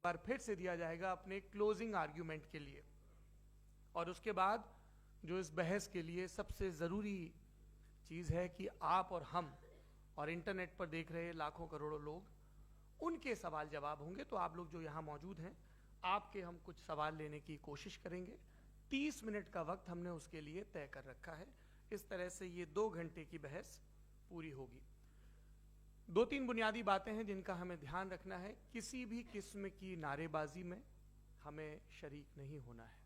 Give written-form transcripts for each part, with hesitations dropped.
बार फिर से दिया जाएगा अपने क्लोजिंग आर्ग्यूमेंट के लिए। और उसके बाद जो इस बहस के लिए सबसे ज़रूरी चीज़ है कि आप और हम और इंटरनेट पर देख रहे लाखों करोड़ों लोग, उनके सवाल जवाब होंगे। तो आप लोग जो यहाँ मौजूद हैं, आपके हम कुछ सवाल लेने की कोशिश करेंगे। 30 मिनट का वक्त हमने उसके लिए तय कर रखा है। इस तरह से ये 2 घंटे की बहस पूरी होगी। 2-3 बुनियादी बातें हैं जिनका हमें ध्यान रखना है। किसी भी किस्म की नारेबाजी में हमें शरीक नहीं होना है।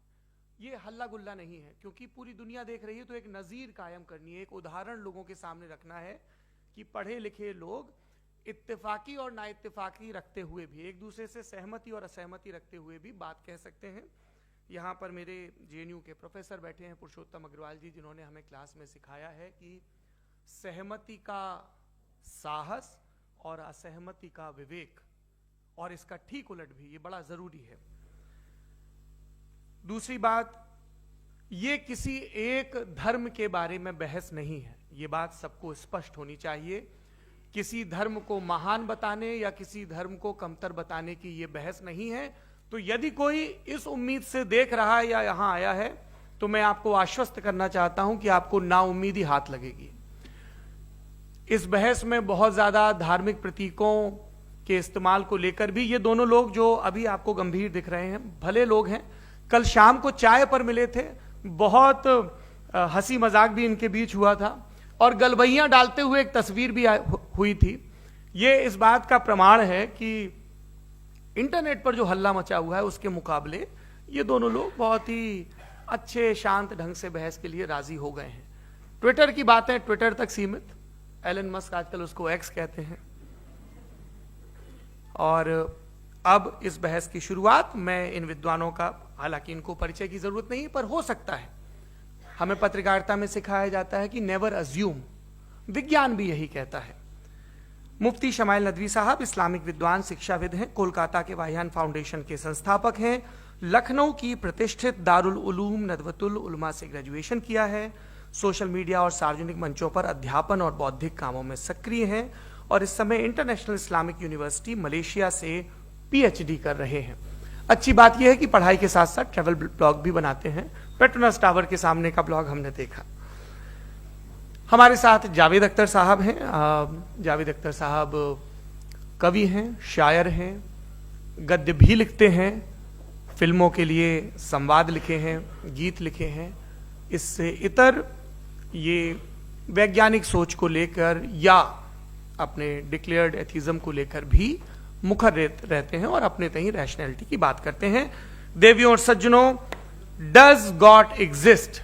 ये हल्ला गुल्ला नहीं है, क्योंकि पूरी दुनिया देख रही है, तो एक नज़ीर कायम करनी है, एक उदाहरण लोगों के सामने रखना है कि पढ़े लिखे लोग इत्तेफाकी और ना इत्तेफाकी रखते हुए भी, एक दूसरे से सहमति और असहमति रखते हुए भी बात कह सकते हैं। यहाँ पर मेरे जेएनयू के प्रोफेसर बैठे हैं, पुरुषोत्तम अग्रवाल जी, जिन्होंने हमें क्लास में सिखाया है कि सहमति का साहस और असहमति का विवेक, और इसका ठीक उलट भी, ये बड़ा जरूरी है। दूसरी बात, ये किसी एक धर्म के बारे में बहस नहीं है, ये बात सबको स्पष्ट होनी चाहिए। किसी धर्म को महान बताने या किसी धर्म को कमतर बताने की ये बहस नहीं है। तो यदि कोई इस उम्मीद से देख रहा है या यहां आया है, तो मैं आपको आश्वस्त करना चाहता हूं कि आपको नाउम्मीदी हाथ लगेगी। इस बहस में बहुत ज्यादा धार्मिक प्रतीकों के इस्तेमाल को लेकर भी, ये दोनों लोग जो अभी आपको गंभीर दिख रहे हैं, भले लोग हैं, कल शाम को चाय पर मिले थे, बहुत हंसी मजाक भी इनके बीच हुआ था, और गलबैयां डालते हुए एक तस्वीर भी हुई थी। ये इस बात का प्रमाण है कि इंटरनेट पर जो हल्ला मचा हुआ है उसके मुकाबले ये दोनों लोग बहुत ही अच्छे शांत ढंग से बहस के लिए राजी हो गए हैं। ट्विटर की बातें ट्विटर तक सीमित, एलन मस्क आजकल उसको एक्स कहते हैं। और अब इस बहस की शुरुआत मैं इन विद्वानों का, हालांकि इनको परिचय की जरूरत नहीं, पर हो सकता है, हमें पत्रकारिता में सिखाया जाता है कि नेवर अज्यूम, विज्ञान भी यही कहता है। मुफ्ती शमाइल नदवी साहब इस्लामिक विद्वान, शिक्षाविद हैं, कोलकाता के वाहियान फाउंडेशन के संस्थापक हैं, लखनऊ की प्रतिष्ठित दारुल उलूम नदवतुल उलमा से ग्रेजुएशन किया है, सोशल मीडिया और सार्वजनिक मंचों पर अध्यापन और बौद्धिक कामों में सक्रिय हैं, और इस समय इंटरनेशनल इस्लामिक यूनिवर्सिटी मलेशिया से पीएचडी कर रहे हैं। अच्छी बात यह है कि पढ़ाई के साथ साथ ट्रैवल ब्लॉग भी बनाते हैं। पेट्रोनस टावर के सामने का ब्लॉग हमने देखा। हमारे साथ जावेद अख्तर साहब हैं। जावेद अख्तर साहब कवि हैं, शायर हैं, गद्य भी लिखते हैं, फिल्मों के लिए संवाद लिखे हैं, गीत लिखे हैं। इससे इतर ये वैज्ञानिक सोच को लेकर या अपने डिक्लेयर्ड एथिज्म को लेकर भी मुखर रहते हैं और अपने तहीं रैशनैलिटी की बात करते हैं। देवियों और सज्जनों, डज गॉड एग्जिस्ट?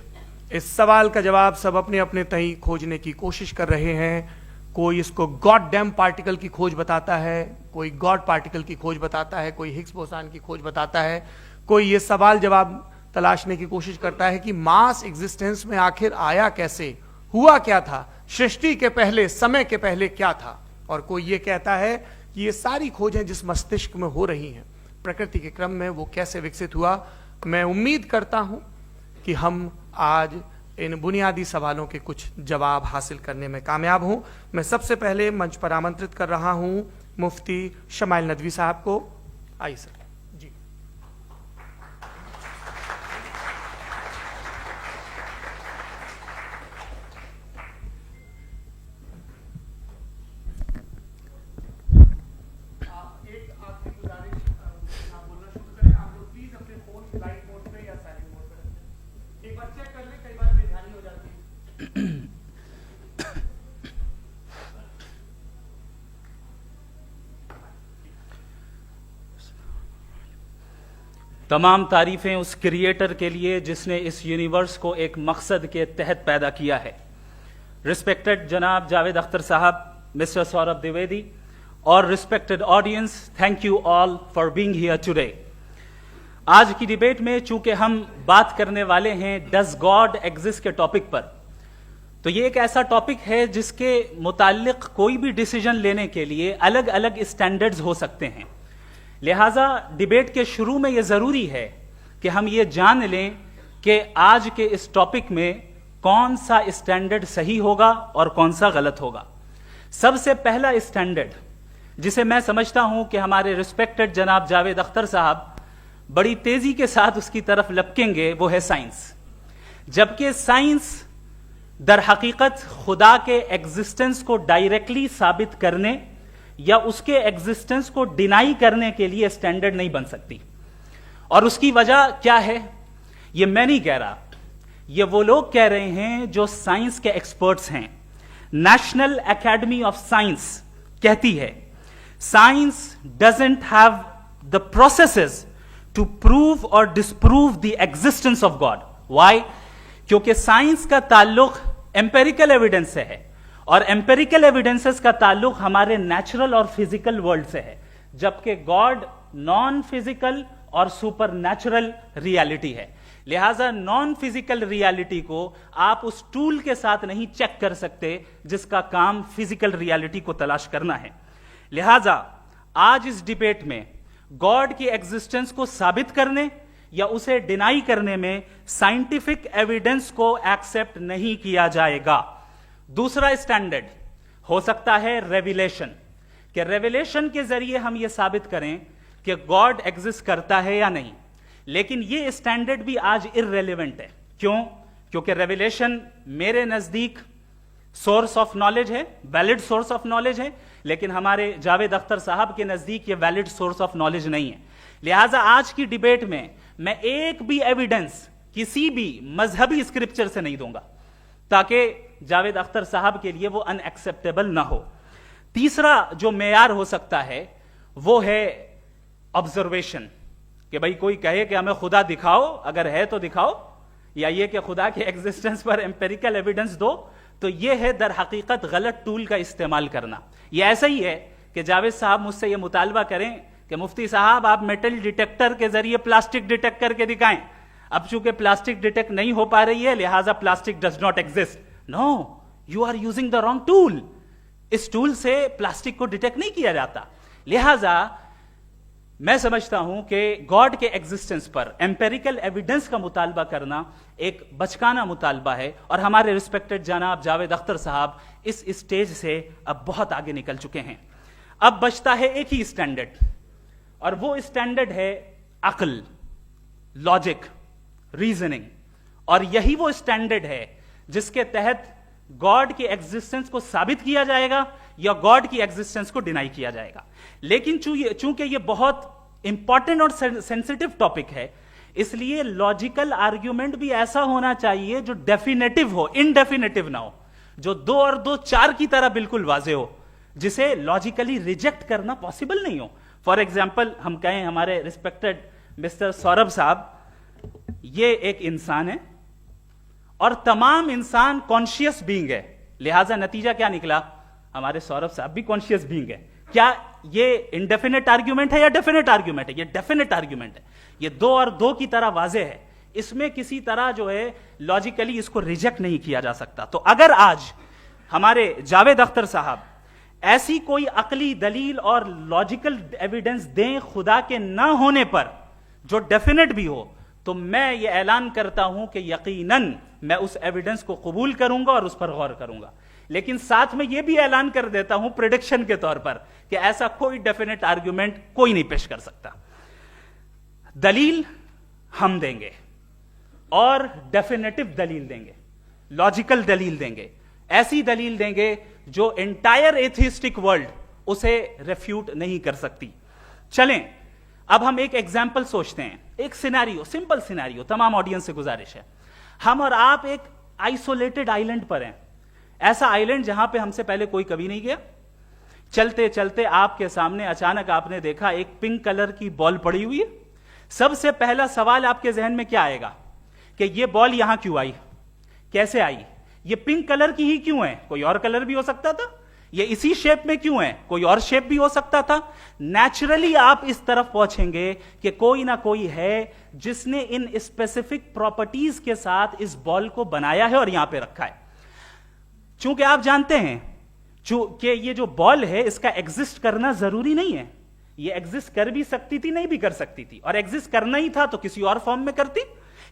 इस सवाल का जवाब सब अपने अपने तहीं खोजने की कोशिश कर रहे हैं। कोई इसको गॉड डैम पार्टिकल की खोज बताता है, कोई गॉड पार्टिकल की खोज बताता है, कोई हिग्स बोसान की खोज बताता है, कोई ये सवाल जवाब तलाशने की कोशिश करता है कि मास एग्जिस्टेंस में आखिर आया कैसे, हुआ क्या था, सृष्टि के पहले, समय के पहले क्या था। और कोई ये कहता है कि ये सारी खोजें जिस मस्तिष्क में हो रही हैं प्रकृति के क्रम में, वो कैसे विकसित हुआ। मैं उम्मीद करता हूं कि हम आज इन बुनियादी सवालों के कुछ जवाब हासिल करने में कामयाब हों। मैं सबसे पहले मंच पर आमंत्रित कर रहा हूं मुफ्ती शमाइल नदवी साहब को। आइए सर जी। तमाम तारीफें उस क्रिएटर के लिए जिसने इस यूनिवर्स को एक मकसद के तहत पैदा किया है। रिस्पेक्टेड जनाब जावेद अख्तर साहब, मिस्टर सौरभ द्विवेदी और respected audience, thank you all for being here today. आज की डिबेट में चूंकि हम बात करने वाले हैं डज गॉड एग्जिस्ट के टॉपिक पर, तो ये एक ऐसा टॉपिक है जिसके मुताल्लिक कोई भी डिसीजन लेने के लिए अलग अलग स्टैंडर्ड्स हो सकते हैं। लिहाजा डिबेट के शुरू में यह जरूरी है कि हम ये जान लें कि आज के इस टॉपिक में कौन सा स्टैंडर्ड सही होगा और कौन सा गलत होगा। सबसे पहला स्टैंडर्ड जिसे मैं समझता हूं कि हमारे रिस्पेक्टेड जनाब जावेद अख्तर साहब बड़ी तेजी के साथ उसकी तरफ लपकेंगे, वो है साइंस। जबकि साइंस दर हकीकत खुदा के एग्जिस्टेंस को डायरेक्टली साबित करने या उसके एग्जिस्टेंस को डिनाई करने के लिए स्टैंडर्ड नहीं बन सकती। और उसकी वजह क्या है, ये मैं नहीं कह रहा, ये वो लोग कह रहे हैं जो साइंस के एक्सपर्ट्स हैं। नेशनल एकेडमी ऑफ साइंस कहती है science doesn't have the processes to prove और disprove the existence of God. Why? क्योंकि साइंस का ताल्लुक एम्पेरिकल एविडेंस से है और एम्पेरिकल एविडेंसेस का ताल्लुक हमारे नेचुरल और फिजिकल वर्ल्ड से है, जबकि गॉड नॉन फिजिकल और सुपर नेचुरल रियलिटी है। लिहाजा नॉन फिजिकल रियलिटी को आप उस टूल के साथ नहीं चेक कर सकते जिसका काम फिजिकल रियलिटी को तलाश करना है। लिहाजा आज इस डिबेट में गॉड की एग्जिस्टेंस को साबित करने या उसे डिनाई करने में साइंटिफिक एविडेंस को एक्सेप्ट नहीं किया जाएगा। दूसरा स्टैंडर्ड हो सकता है रेविलेशन, कि रेविलेशन के जरिए हम यह साबित करें कि गॉड एग्जिस्ट करता है या नहीं। लेकिन यह स्टैंडर्ड भी आज इररेलेवेंट है। क्यों? क्योंकि रेविलेशन मेरे नजदीक सोर्स ऑफ नॉलेज है, वैलिड सोर्स ऑफ नॉलेज है, लेकिन हमारे जावेद अख्तर साहब के नजदीक यह वैलिड सोर्स ऑफ नॉलेज नहीं है। लिहाजा आज की डिबेट में मैं एक भी एविडेंस किसी भी मजहबी स्क्रिप्चर से नहीं दूंगा ताकि जावेद अख्तर साहब के लिए वो अनएक्सेप्टेबल ना हो। तीसरा जो मेयार हो सकता है वो है ऑब्जर्वेशन, कि भाई कोई कहे कि हमें खुदा दिखाओ, अगर है तो दिखाओ, या ये कि खुदा के एग्जिस्टेंस पर एम्पेरिकल एविडेंस दो, तो ये है दर हकीकत गलत टूल का इस्तेमाल करना। ये ऐसा ही है कि जावेद साहब मुझसे ये मुतालबा करें कि मुफ्ती साहब आप मेटल डिटेक्टर के जरिए प्लास्टिक डिटेक्ट करके दिखाएं। अब चूंकि प्लास्टिक डिटेक्ट नहीं हो पा रही है लिहाजा plastic does not exist. No, you are using the wrong tool. इस टूल से प्लास्टिक को डिटेक्ट नहीं किया जाता। लिहाजा मैं समझता हूं कि गॉड के एग्जिस्टेंस पर एम्पेरिकल एविडेंस का मुतालबा करना एक बचकाना मुतालबा है और हमारे रिस्पेक्टेड जनाब जावेद अख्तर साहब इस स्टेज से अब बहुत आगे निकल चुके हैं। अब बचता है एक ही स्टैंडर्ड, और वो स्टैंडर्ड है अक्ल, लॉजिक, रीजनिंग। और यही वो स्टैंडर्ड है जिसके तहत गॉड की एग्जिस्टेंस को साबित किया जाएगा या गॉड की एग्जिस्टेंस को डिनाई किया जाएगा। लेकिन चूंकि ये बहुत इंपॉर्टेंट और सेंसिटिव टॉपिक है, इसलिए लॉजिकल आर्ग्यूमेंट भी ऐसा होना चाहिए जो डेफिनेटिव हो, इनडेफिनेटिव ना हो, जो 2 और 2 4 की तरह बिल्कुल वाजे हो, जिसे लॉजिकली रिजेक्ट करना पॉसिबल नहीं हो। फॉर एग्जाम्पल हम कहें हमारे रिस्पेक्टेड मिस्टर सौरभ साहब, ये एक इंसान है और तमाम इंसान कॉन्शियस बीइंग है, लिहाजा नतीजा क्या निकला, हमारे सौरभ साहब भी कॉन्शियस बीइंग है। क्या ये इनडेफिनेट आर्ग्यूमेंट है या डेफिनेट आर्ग्यूमेंट है? ये डेफिनेट आर्ग्यूमेंट है। ये 2 और 2 की तरह वाजे है, इसमें किसी तरह जो है लॉजिकली इसको रिजेक्ट नहीं किया जा सकता। तो अगर आज हमारे जावेद अख्तर साहब ऐसी कोई अकली दलील और लॉजिकल एविडेंस दें खुदा के ना होने पर जो डेफिनेट भी हो, तो मैं ये ऐलान करता हूं कि यकीनन मैं उस एविडेंस को कबूल करूंगा और उस पर गौर करूंगा। लेकिन साथ में यह भी ऐलान कर देता हूं प्रेडिक्शन के तौर पर कि ऐसा कोई डेफिनेट आर्ग्यूमेंट कोई नहीं पेश कर सकता। दलील हम देंगे और डेफिनेटिव दलील देंगे, लॉजिकल दलील देंगे, ऐसी दलील देंगे जो एंटायर एथिस्टिक वर्ल्ड उसे रेफ्यूट नहीं कर सकती। चलें अब हम एक एग्जाम्पल सोचते हैं, एक सिनेरियो, सिंपल सिनेरियो, तमाम ऑडियंस से गुजारिश है, हम और आप एक आइसोलेटेड आइलैंड पर हैं, ऐसा आइलैंड जहां पे हमसे पहले कोई कभी नहीं गया। चलते चलते आपके सामने अचानक आपने देखा एक पिंक कलर की बॉल पड़ी हुई है। सबसे पहला सवाल आपके जहन में क्या आएगा कि ये बॉल यहां क्यों आई, कैसे आई, ये पिंक कलर की ही क्यों है, कोई और कलर भी हो सकता था, ये इसी शेप में क्यों है, कोई और शेप भी हो सकता था। नेचुरली आप इस तरफ पहुंचेंगे कि कोई ना कोई है जिसने इन स्पेसिफिक प्रॉपर्टीज के साथ इस बॉल को बनाया है और यहां पे रखा है। चूंकि आप जानते हैं कि ये जो बॉल है इसका एग्जिस्ट करना जरूरी नहीं है, ये एग्जिस्ट कर भी सकती थी, नहीं भी कर सकती थी, और एग्जिस्ट करना ही था तो किसी और फॉर्म में करती,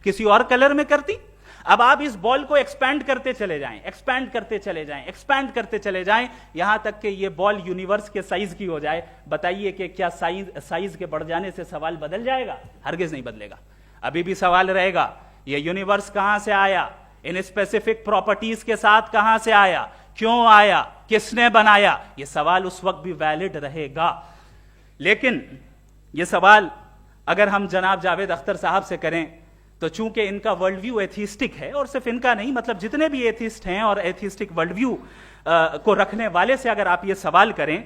किसी और कलर में करती। अब आप इस बॉल को एक्सपैंड करते चले जाएं, एक्सपैंड करते चले जाएं, एक्सपैंड करते चले जाएं, यहां तक कि ये बॉल यूनिवर्स के साइज की हो जाए। बताइए कि क्या साइज के बढ़ जाने से सवाल बदल जाएगा? हरगिज नहीं बदलेगा। अभी भी सवाल रहेगा, ये यूनिवर्स कहां से आया, इन स्पेसिफिक प्रॉपर्टीज के साथ कहां से आया, क्यों आया, किसने बनाया, ये सवाल उस वक्त भी वैलिड रहेगा। लेकिन ये सवाल अगर हम जनाब जावेद अख्तर साहब से करें तो चूंकि इनका वर्ल्ड व्यू एथिस्टिक है, और सिर्फ इनका नहीं, मतलब जितने भी एथिस्ट हैं और एथिस्टिक वर्ल्ड व्यू को रखने वाले से अगर आप ये सवाल करें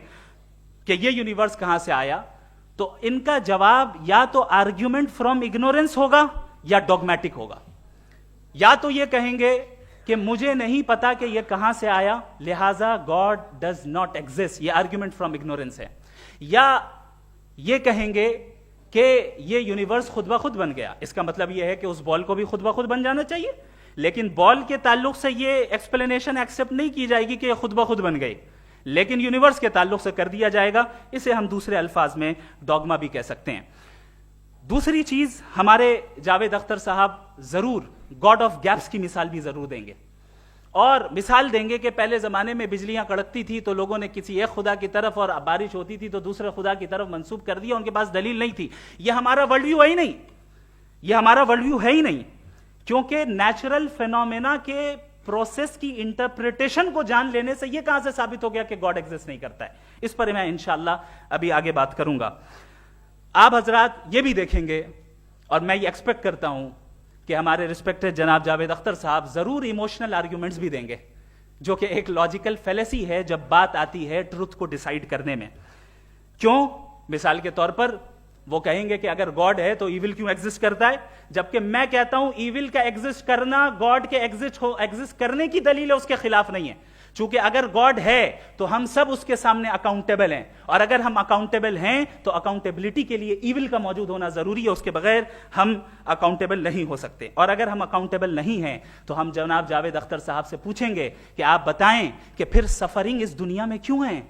कि ये यूनिवर्स कहां से आया, तो इनका जवाब या तो आर्ग्यूमेंट फ्रॉम इग्नोरेंस होगा या डॉगमेटिक होगा। या तो ये कहेंगे कि मुझे नहीं पता कि ये कहां से आया, लिहाजा गॉड डज नॉट एग्जिस्ट, ये आर्ग्यूमेंट फ्रॉम इग्नोरेंस है। या ये कहेंगे कि ये यूनिवर्स खुद ब खुद बन गया, इसका मतलब ये है कि उस बॉल को भी खुद ब खुद बन जाना चाहिए। लेकिन बॉल के ताल्लुक से ये एक्सप्लेनेशन एक्सेप्ट नहीं की जाएगी कि ये खुद ब खुद बन गई, लेकिन यूनिवर्स के ताल्लुक से कर दिया जाएगा। इसे हम दूसरे अल्फाज में डॉगमा भी कह सकते हैं। दूसरी चीज, हमारे जावेद अख्तर साहब जरूर गॉड ऑफ गैप्स की मिसाल भी जरूर देंगे, और मिसाल देंगे कि पहले जमाने में बिजलियां कड़कती थी तो लोगों ने किसी एक खुदा की तरफ, और बारिश होती थी तो दूसरे खुदा की तरफ मंसूब कर दिया, उनके पास दलील नहीं थी। यह हमारा वर्ल्ड व्यू है ही नहीं, यह हमारा वर्ल्ड व्यू है ही नहीं, क्योंकि नेचुरल फेनोमेना के प्रोसेस की इंटरप्रिटेशन को जान लेने से यह कहां से साबित हो गया कि गॉड एग्जिस्ट नहीं करता है। इस पर मैं इंशाअल्लाह अभी आगे बात करूंगा। आप हजरात ये भी देखेंगे, और मैं ये एक्सपेक्ट करता हूं कि हमारे रिस्पेक्टेड जनाब जावेद अख्तर साहब जरूर इमोशनल आर्ग्यूमेंट्स भी देंगे, जो कि एक लॉजिकल फेलेसी है जब बात आती है ट्रुथ को डिसाइड करने में। क्यों? मिसाल के तौर पर वो कहेंगे कि अगर गॉड है तो ईविल क्यों एग्जिस्ट करता है, जबकि मैं कहता हूं ईविल का एग्जिस्ट करना गॉड के एग्जिस्ट करने की दलील है, उसके खिलाफ नहीं है। चूंकि अगर गॉड है तो हम सब उसके सामने अकाउंटेबल हैं, और अगर हम अकाउंटेबल हैं तो अकाउंटेबिलिटी के लिए ईविल का मौजूद होना जरूरी है, उसके बगैर हम अकाउंटेबल नहीं हो सकते। और अगर हम अकाउंटेबल नहीं हैं तो हम जनाब जावेद अख्तर साहब से पूछेंगे कि आप बताएं कि फिर सफरिंग इस दुनिया में क्यों है?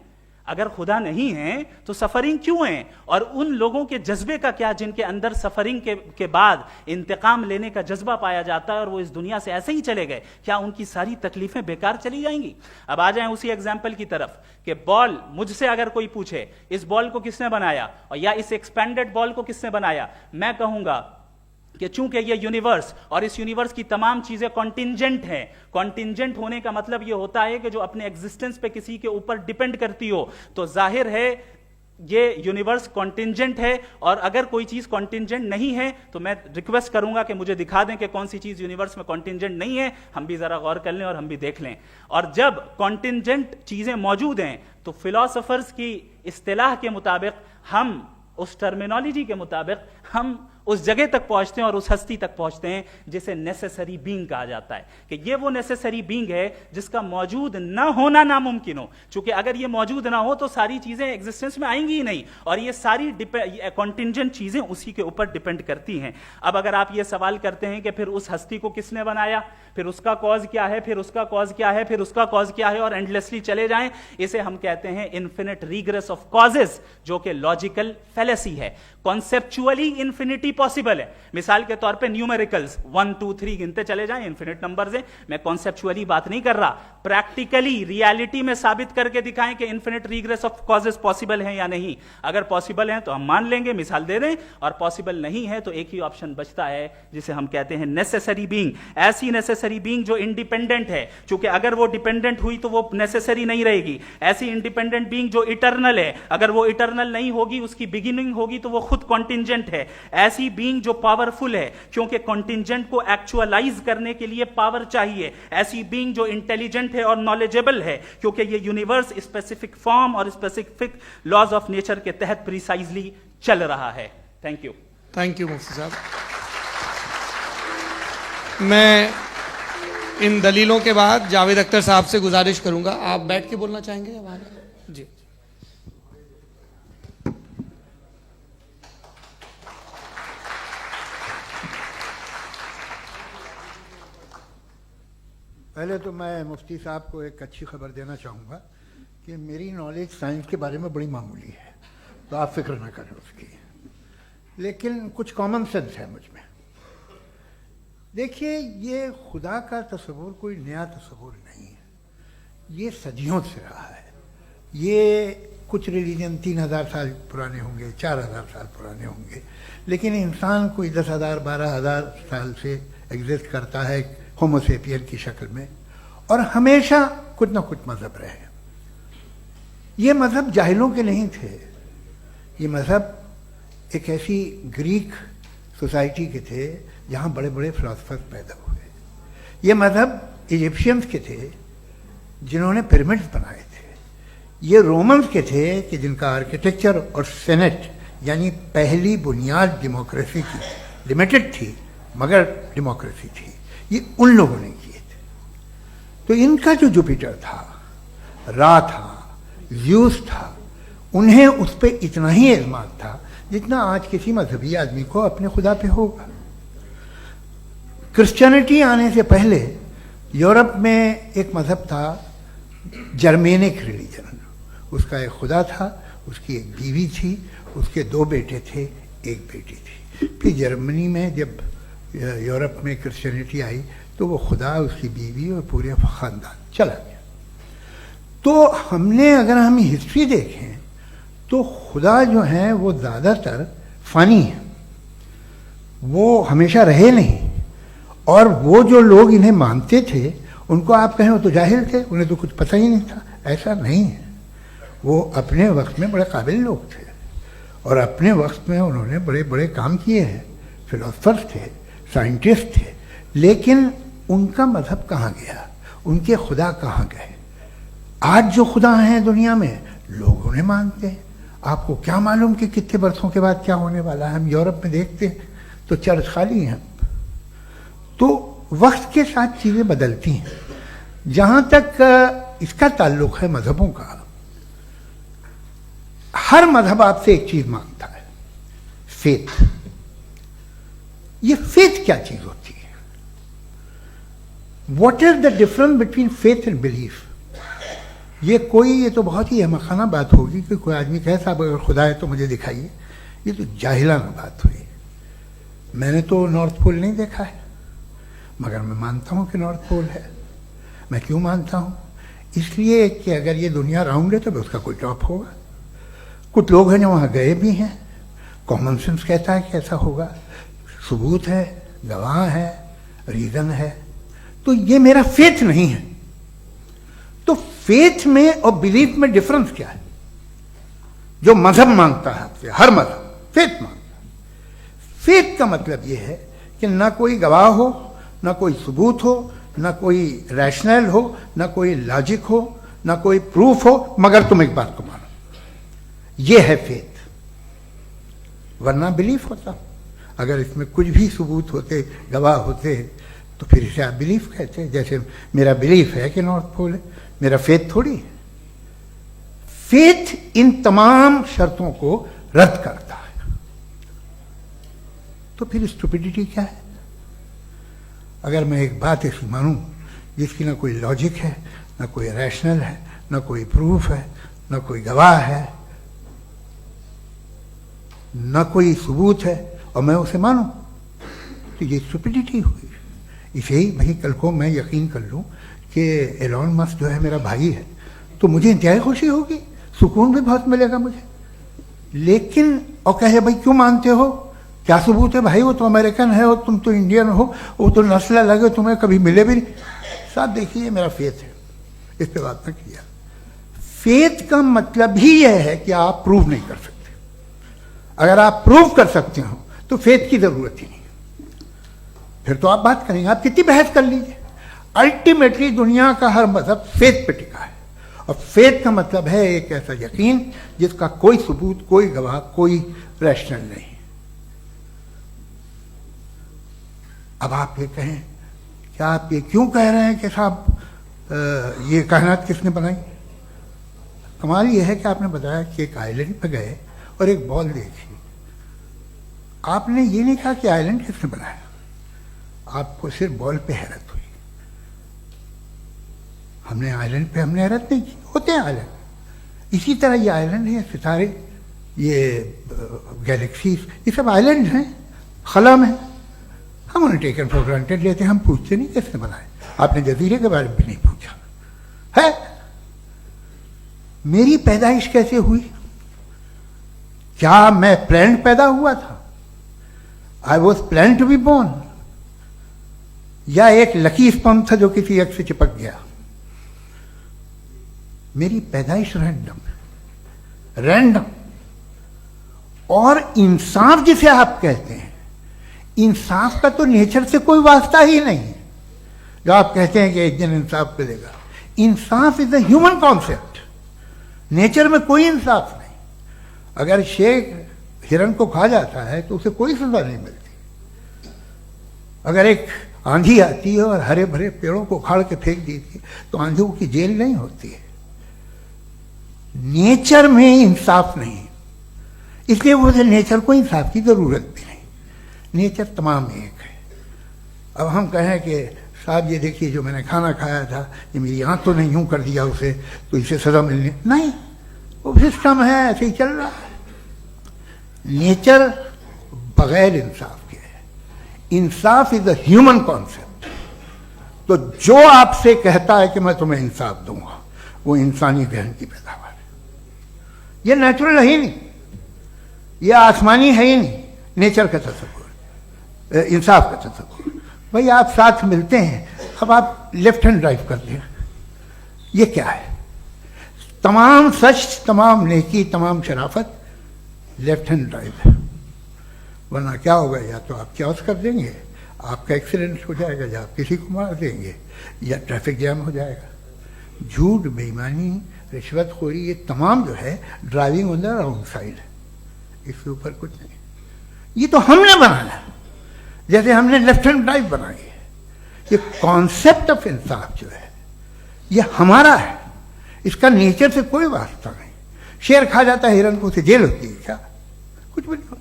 अगर खुदा नहीं है तो सफरिंग क्यों है? और उन लोगों के जज्बे का क्या जिनके अंदर सफरिंग के बाद इंतकाम लेने का जज्बा पाया जाता है और वो इस दुनिया से ऐसे ही चले गए, क्या उनकी सारी तकलीफें बेकार चली जाएंगी? अब आ जाएं उसी एग्जाम्पल की तरफ कि बॉल, मुझसे अगर कोई पूछे इस बॉल को किसने बनाया और या इस एक्सपेंडेड बॉल को किसने बनाया, मैं कहूंगा कि चूंकि ये यूनिवर्स और इस यूनिवर्स की तमाम चीजें कॉन्टिंजेंट हैं। कॉन्टिंजेंट होने का मतलब ये होता है कि जो अपने एग्जिस्टेंस पे किसी के ऊपर डिपेंड करती हो, तो जाहिर है ये यूनिवर्स कॉन्टिंजेंट है। और अगर कोई चीज कॉन्टिंजेंट नहीं है तो मैं रिक्वेस्ट करूंगा कि मुझे दिखा दें कि कौन सी चीज यूनिवर्स में कॉन्टिंजेंट नहीं है, हम भी जरा गौर कर लें और हम भी देख लें। और जब कॉन्टिंजेंट चीजें मौजूद हैं तो फिलोसोफर्स की इस्तिलाह के मुताबिक, हम उस टर्मिनोलॉजी के मुताबिक हम उस जगह तक पहुंचते हैं और उस हस्ती तक पहुंचते हैं जिसे नेसेसरी बीइंग कहा जाता है, कि ये वो नेसेसरी बीइंग है जिसका मौजूद ना होना नामुमकिन हो। क्योंकि अगर ये मौजूद ना हो तो सारी चीजें एग्जिस्टेंस में आएंगी ही नहीं, और ये सारी कॉन्टिंजेंट चीजें उसी के ऊपर डिपेंड करती हैं। अब अगर आप ये सवाल करते हैं कि फिर उस हस्ती को किसने बनाया, फिर उसका कॉज क्या है, फिर उसका कॉज क्या है, फिर उसका कॉज क्या है, और एंडलेसली चले जाएं, इसे हम कहते हैं इन्फिनिट रिग्रेस ऑफ कॉजेस, जो कि लॉजिकल फेलेसी है। कॉन्सेप्चुअली इन्फिनिटी पॉसिबल है। मिसाल के तौर पे न्यूमेरिकल्स 1 2 3 गिनते चले जाएं, इन्फिनिट नंबर्स हैं। मैं कॉन्सेप्चुअली बात नहीं कर रहा, प्रैक्टिकली रियलिटी में साबित करके दिखाएं कि infinite regress of causes possible है या नहीं। अगर पॉसिबल है तो हम मान लेंगे, मिसाल दे दें, और पॉसिबल नहीं है तो एक ही ऑप्शन बचता है जिसे हम कहते हैं नेसेसरी बीइंग। ऐसी नेसेसरी बीइंग जो इंडिपेंडेंट है, क्योंकि अगर वो डिपेंडेंट हुई तो वो नेसेसरी नहीं रहेगी। ऐसी इंडिपेंडेंट बीइंग जो इटर्नल है, अगर वो इटर्नल नहीं होगी, उसकी बिगिनिंग होगी तो वो खुद कॉन्टिंजेंट है। ऐसी बीइंग जो पावरफुल है, क्योंकि कॉन्टिंजेंट को एक्चुअलाइज करने के लिए पावर चाहिए। ऐसी बीइंग जो इंटेलिजेंट है और नॉलेजेबल है, क्योंकि ये यूनिवर्स स्पेसिफिक फॉर्म और स्पेसिफिक लॉज ऑफ नेचर के तहत प्रिसाइजली चल रहा है। Thank you. थैंक यू मुफ्ती साहब। मैं इन दलीलों के बाद जावेद अख्तर साहब से गुजारिश करूंगा, आप बैठ के बोलना चाहेंगे या बाहर? जी। पहले तो मैं मुफ्ती साहब को एक अच्छी खबर देना चाहूँगा कि मेरी नॉलेज साइंस के बारे में बड़ी मामूली है, तो आप फिक्र ना करें उसकी, लेकिन कुछ कॉमन सेंस है मुझ में। देखिए, ये खुदा का तस्वुर कोई नया तस्वुर नहीं है, ये सदियों से रहा है। ये कुछ रिलीजन 3000 साल पुराने होंगे, 4000 साल पुराने होंगे, लेकिन इंसान कोई 10,000 12,000 साल से एग्जिस्ट करता है होमोसेपियन की शक्ल में, और हमेशा कुछ ना कुछ मज़हब रहे। ये मज़हब जाहिलों के नहीं थे, ये मज़हब एक ऐसी ग्रीक सोसाइटी के थे जहाँ बड़े बड़े फिलोसफर्स पैदा हुए। ये मज़हब इजिप्शियंस के थे जिन्होंने पिरामिड्स बनाए थे। ये रोमन्स के थे कि जिनका आर्किटेक्चर और सेनेट यानी पहली बुनियाद डेमोक्रेसी की लिमिटेड थी, मगर डेमोक्रेसी थी, ये उन लोगों ने किए थे। तो इनका जो जुपिटर था, रा था, ज़्यूस था, उन्हें उस पर इतना ही एतमाद था जितना आज किसी मजहबी आदमी को अपने खुदा पे होगा। क्रिश्चियनिटी आने से पहले यूरोप में एक मजहब था, जर्मेनिक रिलीजन। उसका एक खुदा था, उसकी एक बीवी थी, उसके 2 बेटे थे, एक बेटी थी। फिर जर्मनी में जब यूरोप में क्रिश्चियनिटी आई तो वो खुदा, उसकी बीवी और पूरे ख़ानदान चला गया। तो हमने, अगर हम हिस्ट्री देखें तो खुदा जो हैं वो ज़्यादातर फ़नी हैं, वो हमेशा रहे नहीं। और वो जो लोग इन्हें मानते थे उनको आप कहें वो तो जाहिल थे, उन्हें तो कुछ पता ही नहीं था, ऐसा नहीं है। वो अपने वक्त में बड़े काबिल लोग थे और अपने वक्त में उन्होंने बड़े बड़े काम किए हैं, फिलोसफर्स थे, साइंटिस्ट थे। लेकिन उनका मज़हब कहाँ गया, उनके खुदा कहाँ गए? आज जो खुदा हैं दुनिया में लोग उन्हें मानते हैं। आपको क्या मालूम कि कितने बरसों के बाद क्या होने वाला है? हम यूरोप में देखते हैं तो चर्च खाली हैं। तो वक्त के साथ चीज़ें बदलती हैं। जहाँ तक इसका ताल्लुक है मजहबों का, हर मजहब आपसे एक चीज़ मांगता है, फेथ। ये फेथ क्या चीज़ होती है? What is the difference between faith and belief? ये तो बहुत ही अहमकाना बात होगी कि कोई आदमी कहे साहब अगर खुदा है तो मुझे दिखाइए। ये तो जाहिलाना बात हुई। मैंने तो नॉर्थ पोल नहीं देखा है, मगर मैं मानता हूँ कि नॉर्थ पोल है। मैं क्यों मानता हूँ? इसलिए कि अगर ये दुनिया राउंड है तो उसका कोई टॉप होगा। कुछ लोग हैं जो वहाँ गए भी हैं, कॉमन सेंस कहता है कि ऐसा होगा, सबूत है, गवाह है, रीज़न है। तो ये मेरा फेथ नहीं है। तो फेथ में और बिलीफ में डिफरेंस क्या है? जो मजहब मांगता है आपसे, हर मजहब फेथ मांगता है। फेथ का मतलब ये है कि ना कोई गवाह हो, ना कोई सबूत हो, ना कोई रैशनल हो, ना कोई लॉजिक हो, ना कोई प्रूफ हो, मगर तुम एक बात को मानो। ये है फेथ। वरना बिलीफ होता। अगर इसमें कुछ भी सबूत होते, गवाह होते, तो फिर इसे आप बिलीफ कहते हैं। जैसे मेरा बिलीफ है कि नॉर्थ पोल है, मेरा फेथ थोड़ी है। फेथ इन तमाम शर्तों को रद्द करता है। तो फिर स्टुपिडिटी क्या है? अगर मैं एक बात ऐसी मानूं जिसकी ना कोई लॉजिक है, ना कोई रैशनल है, ना कोई प्रूफ है, ना कोई गवाह है, ना कोई सबूत है, और मैं उसे मानूं, तो ये स्टुपिडिटी हुई। इसे ही भाई कल को मैं यकीन कर लूं कि एलॉन मस्क जो है मेरा भाई है, तो मुझे इंतहाई खुशी होगी, सुकून भी बहुत मिलेगा मुझे। लेकिन और कहे भाई क्यों मानते हो, क्या सबूत है? भाई वो तो अमेरिकन है और तुम तो इंडियन हो, वो तो नस्ल अलग है, तुम्हें कभी मिले भी नहीं। साहब देखिए, मेरा फेथ है, इस पर बात ना किया। फेथ का मतलब ही यह है कि आप प्रूव नहीं कर सकते। अगर आप प्रूव कर सकते हो तो फेथ की जरूरत ही नहीं, फिर तो आप बात करेंगे, आप कितनी बहस कर लीजिए। अल्टीमेटली दुनिया का हर मजहब फेथ पे टिका है, और फेथ का मतलब है एक ऐसा यकीन जिसका कोई सबूत, कोई गवाह, कोई रैशनल नहीं। अब आप ये कहें, क्या आप ये क्यों कह रहे हैं कि साहब ये कायनात किसने बनाई? कमाल ये है कि आपने बताया कि एक आइलैंड पे गए और एक बॉल देखी। आपने ये नहीं कहा कि आइलैंड किसने बनाया, आपको सिर्फ बॉल पे हैरत हुई। हमने आइलैंड पे हमने हैरत नहीं की, होते हैं आइलैंड। इसी तरह ये आइलैंड है, सितारे, ये गैलेक्सीज, ये सब आइलैंड हैं खला में। हम हम टेकन फॉर ग्रांटेड लेते हैं, हम पूछते नहीं किसने बनाए। आपने जजीरे के बारे में भी नहीं पूछा है। मेरी पैदाइश कैसे हुई? क्या मैं प्लान पैदा हुआ था? I was plan to be born, या एक लकी स्पर्म था जो किसी एक से चिपक गया? मेरी पैदाइश रैंडम। और इंसाफ जिसे आप कहते हैं, इंसाफ का तो नेचर से कोई वास्ता ही नहीं है। जो आप कहते हैं कि एक दिन इंसाफ मिलेगा, इंसाफ is a human concept, nature में कोई इंसाफ नहीं। अगर शेर हिरन को खा जाता है तो उसे कोई सजा नहीं मिलती। अगर एक आंधी आती है और हरे भरे पेड़ों को उखाड़ के फेंक देती है तो आंधियों की जेल नहीं होती है। नेचर में इंसाफ नहीं, इसलिए मुझे नेचर को इंसाफ की जरूरत भी नहीं। नेचर तमाम एक है। अब हम कहें कि साहब ये देखिए जो मैंने खाना खाया था, ये मेरी आंख तो नहीं यूं कर दिया उसे, तो इसे सजा मिलनी नहीं, वो सिस्टम है, ऐसे ही चल रहा है। नेचर बगैर इंसाफ के है। इंसाफ इज अ ह्यूमन कॉन्सेप्ट। तो जो आपसे कहता है कि मैं तुम्हें इंसाफ दूंगा, वो इंसानी जहन की पैदावार है। ये नेचुरल है ही नहीं, ये आसमानी है ही नहीं। नेचर का तसव्वुर, इंसाफ का तसव्वुर। भाई आप साथ मिलते हैं, अब आप लेफ्ट हैंड ड्राइव कर दें, ये क्या है? तमाम सच, तमाम नेकी, तमाम शराफत लेफ्ट हैंड ड्राइव है। वरना क्या होगा, या तो आप क्रॉस कर देंगे, आपका एक्सीडेंट हो जाएगा, या आप किसी को मार देंगे, या ट्रैफिक जैम हो जाएगा। झूठ, बेईमानी, रिश्वतखोरी, ये तमाम जो है driving on the wrong side है। इसके ऊपर कुछ नहीं। ये तो हमने बनाया, जैसे हमने लेफ्ट हैंड ड्राइव बनाई है। ये कॉन्सेप्ट ऑफ इंसाफ जो है ये हमारा है, इसका नेचर से कोई वास्ता नहीं। शेर खा जाता है हिरन को, उसे जेल होती है क्या? कुछ भी नहीं,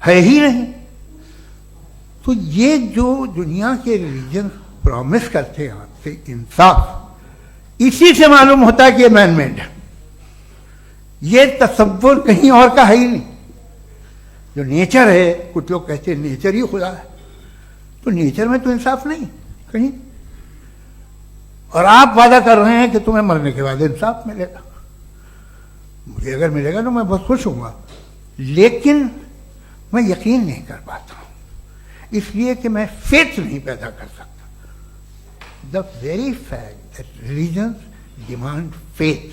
है ही नहीं। तो ये जो दुनिया के रिलीजन प्रॉमिस करते हैं आपसे इंसाफ, इसी से मालूम होता है कि ये मैन मेड है। ये तसव्वुर कहीं और का है ही नहीं। जो नेचर है, कुछ लोग कहते हैं नेचर ही खुदा है, तो नेचर में तो इंसाफ नहीं कहीं। और आप वादा कर रहे हैं कि तुम्हें मरने के बाद इंसाफ मिलेगा। मुझे अगर मिलेगा तो मैं बहुत खुश होऊंगा, लेकिन मैं यकीन नहीं कर पाता हूं, इसलिए कि मैं फेथ नहीं पैदा कर सकता। The very fact that religions demand faith,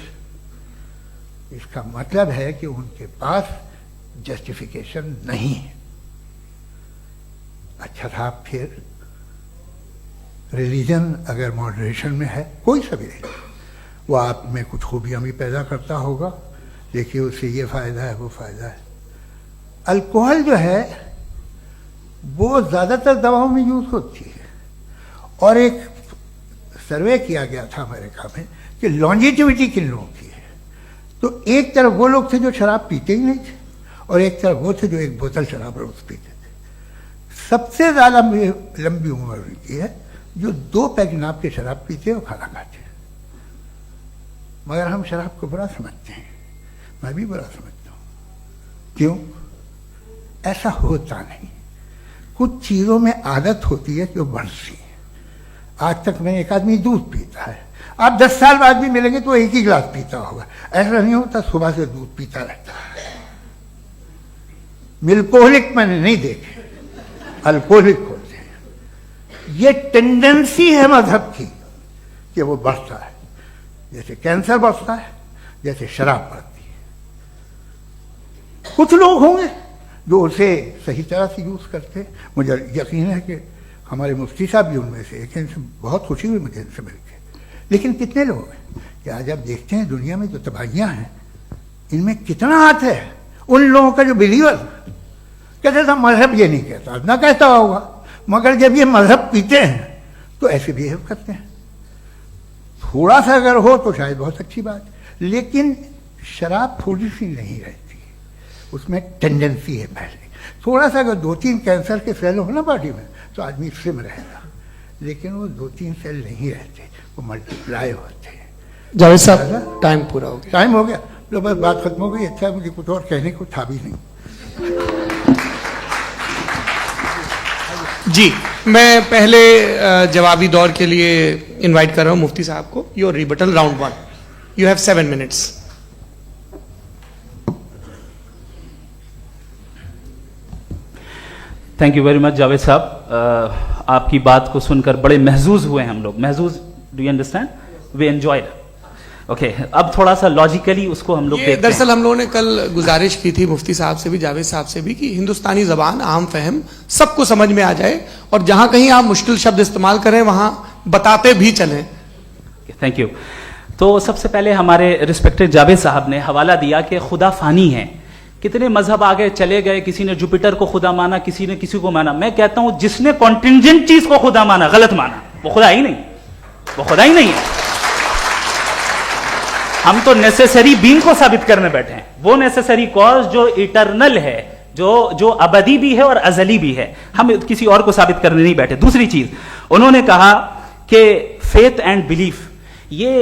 इसका मतलब है कि उनके पास जस्टिफिकेशन नहीं है। अच्छा साहब, फिर रिलीजन अगर मॉडरेशन में है, कोई सा भी नहीं, वो आप में कुछ खूबियां भी पैदा करता होगा। देखिए उससे ये फायदा है, वो फायदा है। अल्कोहल जो है वो ज़्यादातर दवाओं में यूज होती है, और एक सर्वे किया गया था अमेरिका में कि लॉन्जिटिविटी किन लोगों की है। तो एक तरफ वो लोग थे जो शराब पीते ही नहीं थे, और एक तरफ वो थे जो एक बोतल शराब रोज पीते थे। सबसे ज़्यादा लंबी उम्र उनकी है जो 2 पैक नाप के शराब पीते और खाना खाते हैं। मगर हम शराब को बुरा समझते हैं, मैं भी बुरा समझता हूँ। क्यों? ऐसा होता नहीं। कुछ चीज़ों में आदत होती है कि वो बढ़ती है। आज तक में एक आदमी दूध पीता है, आप 10 साल बाद भी मिलेंगे तो एक ही गिलास पीता होगा। ऐसा नहीं होता, सुबह से दूध पीता रहता है। मिल्कोहलिक मैंने नहीं देखे, अल्कोहलिक होते हैं। ये टेंडेंसी है मजहब की कि वो बढ़ता है, जैसे कैंसर बढ़ता है, जैसे शराब बढ़ती है। कुछ लोग होंगे जो उसे सही तरह से यूज करते। मुझे यकीन है कि हमारे मुफ्ती साहब भी उनमें से एक हैं, इनसे बहुत खुशी हुई मुझे इनसे मिलकर। लेकिन कितने लोग हैं कि आज आप देखते हैं दुनिया में जो तबाहियां हैं, इनमें कितना हाथ है उन लोगों का जो बिलीवर कहते था मजहब ये नहीं कहता, ना कहता होगा, मगर जब ये मजहब पीते हैं तो ऐसे बिहेव करते हैं। थोड़ा सा अगर हो तो शायद बहुत अच्छी बात, लेकिन शराब थोड़ी सी नहीं रहती, उसमें टेंडेंसी है। पहले थोड़ा सा अगर 2-3 कैंसर के सेल हो ना बॉडी में तो आदमी सिम रहेगा, लेकिन वो 2-3 सेल नहीं रहते, वो मल्टीप्लाई होते हैं। जावेद साहब, टाइम पूरा हो गया। टाइम हो गया, तो बस बात खत्म हो गई। अच्छा, मुझे कुछ और कहने को था भी नहीं। जी, मैं पहले जवाबी दौर के लिए इनवाइट कर रहा हूं मुफ्ती साहब को। Your rebuttal round 1, you have 7 minutes. Thank you very much Javed साहब, आपकी बात को सुनकर बड़े महजूज हुए हम लोग। महजूज, do you understand? We enjoyed. Okay, अब थोड़ा सा लॉजिकली उसको हम लोग देखते हैं। दरअसल हम लोगों ने कल गुजारिश की थी मुफ्ती साहब से भी, जावेद साहब से भी, कि हिंदुस्तानी जबान आम फहम सबको समझ में आ जाए और जहां कहीं आप मुश्किल शब्द इस्तेमाल करें वहां बताते भी चलें। Thank you. तो सबसे पहले हमारे रिस्पेक्टेड जावेद साहब ने हवाला दिया कि खुदा फानी है। कितने मजहब आगे चले गए, किसी ने जुपिटर को खुदा माना, किसी ने किसी को माना। मैं कहता हूं जिसने कॉन्टिंजेंट चीज को खुदा माना, गलत माना, वो खुदा ही नहीं, वो खुदा ही नहीं है। हम तो नेसेसरी बीइंग को साबित करने बैठे हैं, वो नेसेसरी कॉज जो इटरनल है, जो अबदी भी है और अजली भी है। हम किसी और को साबित करने नहीं बैठे। दूसरी चीज उन्होंने कहा कि फेथ एंड बिलीफ, ये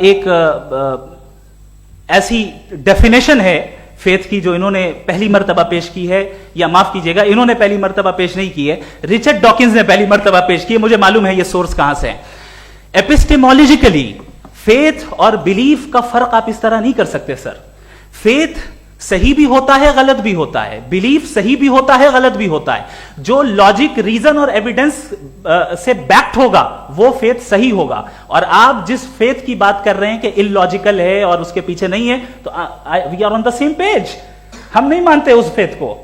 एक ऐसी डेफिनेशन है फेथ की जो इन्होंने पहली मर्तबा पेश की है, या माफ कीजिएगा इन्होंने पहली मर्तबा पेश नहीं की है, रिचर्ड डॉकिंस ने पहली मर्तबा पेश की है। मुझे मालूम है ये सोर्स कहां से है। एपिस्टेमोलॉजिकली फेथ और बिलीफ का फर्क आप इस तरह नहीं कर सकते सर। फेथ सही भी होता है, गलत भी होता है। बिलीफ सही भी होता है, गलत भी होता है। जो लॉजिक, रीजन और एविडेंस से बैक्ड होगा वो फेथ सही होगा। और आप जिस फेथ की बात कर रहे हैं कि इलॉजिकल है और उसके पीछे नहीं है, तो we are on the same page. हम नहीं मानते उस फेथ को,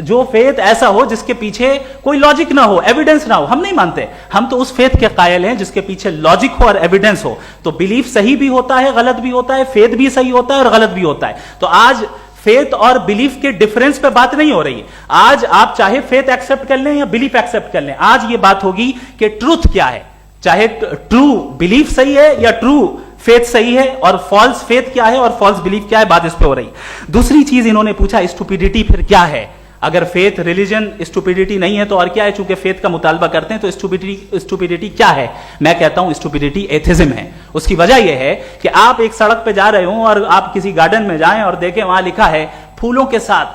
जो फेथ ऐसा हो जिसके पीछे कोई लॉजिक ना हो, एविडेंस ना हो, हम नहीं मानते। हम तो उस फेथ के कायल हैं जिसके पीछे लॉजिक हो और एविडेंस हो। तो बिलीफ सही भी होता है, गलत भी होता है, फेथ भी सही होता है और गलत भी होता है। तो आज फेथ और बिलीफ के डिफरेंस पे बात नहीं हो रही। आज आप चाहे फेथ एक्सेप्ट कर लें या बिलीफ एक्सेप्ट कर लें, आज ये बात होगी कि ट्रूथ क्या है। चाहे ट्रू बिलीफ सही है या ट्रू फेथ सही है, और फॉल्स फेथ क्या है और फॉल्स बिलीफ क्या है, बात इस पे हो रही। दूसरी चीज इन्होंने पूछा, स्टुपिडिटी फिर क्या है? अगर फेथ रिलीजन स्टुपिडिटी नहीं है तो और क्या है? चूंकि फेथ का मुतालबा करते हैं तो स्टुपिडिटी क्या है? मैं कहता हूं स्टुपिडिटी एथिज्म है। उसकी वजह यह है कि आप एक सड़क पे जा रहे हो और आप किसी गार्डन में जाएं और देखें वहां लिखा है फूलों के साथ,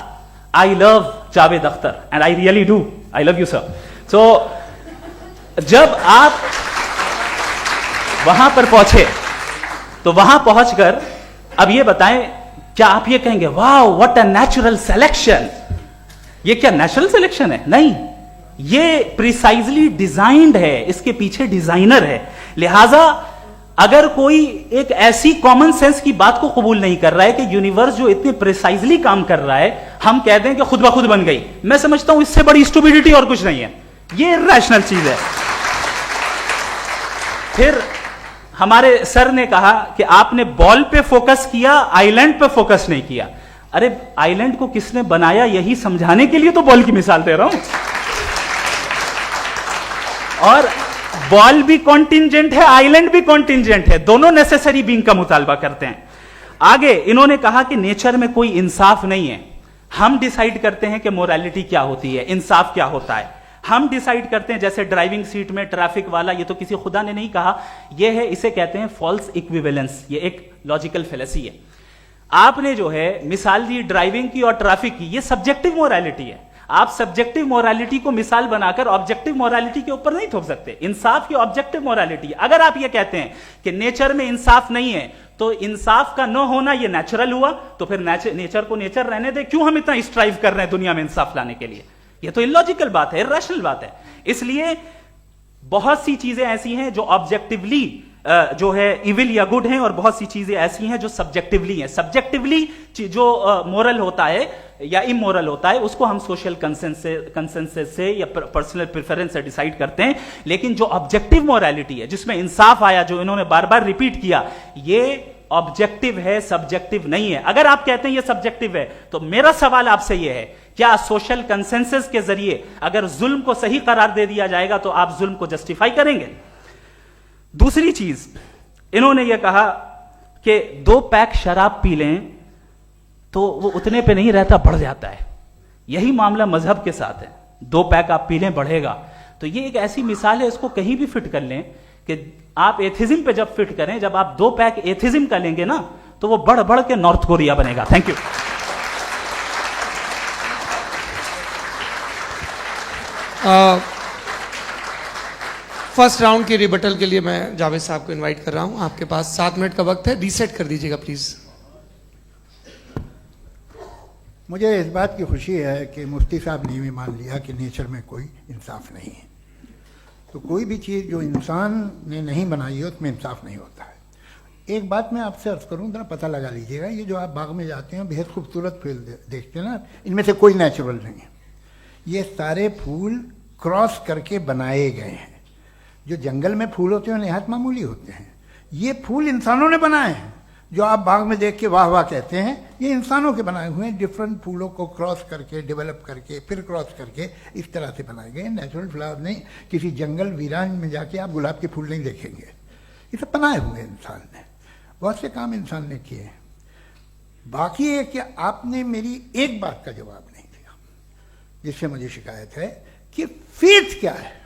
I love Javed Akhtar, and I really do, I love you sir. So जब आप वहां पर पहुंचे तो वहां पहुंचकर अब ये बताएं, क्या आप ये कहेंगे wow what a natural selection? ये क्या नेचुरल सिलेक्शन है? नहीं, ये प्रिसाइजली डिजाइंड है, इसके पीछे डिजाइनर है। लिहाजा अगर कोई एक ऐसी कॉमन सेंस की बात को कबूल नहीं कर रहा है कि यूनिवर्स जो इतने प्रिसाइजली काम कर रहा है, हम कह दें कि खुद ब खुद बन गई, मैं समझता हूं इससे बड़ी स्टुपिडिटी और कुछ नहीं है। ये इरैशनल चीज है। फिर हमारे सर ने कहा कि आपने बॉल पे फोकस किया, आइलैंड पे फोकस नहीं किया। अरे आइलैंड को किसने बनाया यही समझाने के लिए तो बॉल की मिसाल दे रहा हूं। और बॉल भी कॉन्टिंजेंट है, आइलैंड भी कॉन्टिंजेंट है, दोनों नेसेसरी बीइंग का मुतालबा करते हैं। आगे इन्होंने कहा कि नेचर में कोई इंसाफ नहीं है। हम डिसाइड करते हैं कि मोरालिटी क्या होती है, इंसाफ क्या होता है। हम डिसाइड करते हैं, जैसे ड्राइविंग सीट में ट्रैफिक वाला, ये तो किसी खुदा ने नहीं कहा, ये है, इसे कहते हैं फॉल्स इक्विवेलेंस। ये एक लॉजिकल फेलेसी है। आपने जो है मिसाल दी ड्राइविंग की और ट्रैफिक की, ये सब्जेक्टिव मोरालिटी है। आप सब्जेक्टिव मोरालिटी को मिसाल बनाकर ऑब्जेक्टिव मोरालिटी के ऊपर नहीं थोप सकते। इंसाफ की ऑब्जेक्टिव मोरालिटी। अगर आप ये कहते हैं कि नेचर में इंसाफ नहीं है, तो इंसाफ का न होना ये नेचुरल हुआ, तो फिर नेचर को नेचर रहने दे। क्यों हम इतना स्ट्राइव कर रहे हैं दुनिया में इंसाफ लाने के लिए? ये तो इलॉजिकल बात है, इरैशनल बात है। इसलिए बहुत सी चीजें ऐसी हैं जो ऑब्जेक्टिवली जो है इविल या गुड हैं, और बहुत सी चीजें ऐसी हैं जो सब्जेक्टिवली हैं। सब्जेक्टिवली जो मोरल होता है या इमोरल होता है, उसको हम सोशल कंसेंसस से या पर्सनल प्रेफरेंस से डिसाइड करते हैं। लेकिन जो ऑब्जेक्टिव मोरालिटी है, जिसमें इंसाफ आया, जो इन्होंने बार बार रिपीट किया, ये ऑब्जेक्टिव है, सब्जेक्टिव नहीं है। अगर आप कहते हैं ये सब्जेक्टिव है, तो मेरा सवाल आपसे यह है, क्या सोशल कंसेंसस के जरिए अगर जुल्म को सही करार दे दिया जाएगा तो आप जुल्म को जस्टिफाई करेंगे? दूसरी चीज इन्होंने यह कहा कि 2 पैक शराब पी लें तो वो उतने पे नहीं रहता, बढ़ जाता है। यही मामला मजहब के साथ है। 2 पैक आप पी लें, बढ़ेगा। तो ये एक ऐसी मिसाल है, इसको कहीं भी फिट कर लें कि आप एथिज्म पे जब फिट करें, जब आप 2 पैक एथिज्म का लेंगे ना, तो वो बढ़ बढ़ के नॉर्थ कोरिया बनेगा। Thank you. फर्स्ट राउंड की रिबटल के लिए मैं जावेद साहब को इनवाइट कर रहा हूं। आपके पास 7 मिनट का वक्त है, रीसेट कर दीजिएगा प्लीज। मुझे इस बात की खुशी है कि मुफ्ती साहब ने भी मान लिया कि नेचर में कोई इंसाफ नहीं है। तो कोई भी चीज़ जो इंसान ने नहीं बनाई है उसमें इंसाफ नहीं होता है। एक बात मैं आपसे अर्ज करूँ, जरा पता लगा लीजिएगा, ये जो आप बाग में जाते हैं बेहद खूबसूरत फूल देखते हैं ना, इनमें से कोई नेचुरल नहीं है। ये सारे फूल क्रॉस करके बनाए गए हैं। जो जंगल में फूल होते हैं निहायत मामूली होते हैं, ये फूल इंसानों ने बनाए हैं। जो आप बाग में देख के वाह वाह कहते हैं, ये इंसानों के बनाए हुए हैं। डिफरेंट फूलों को क्रॉस करके, डेवलप करके, फिर क्रॉस करके इस तरह से बनाए गए। नेचुरल फ्लावर नहीं। किसी जंगल वीरान में जाके आप गुलाब के फूल नहीं देखेंगे। ये सब बनाए हुए इंसान ने, बहुत से काम इंसान ने किए हैं। बाकी है कि आपने मेरी एक बात का जवाब नहीं दिया, जिससे मुझे शिकायत है कि फेथ क्या है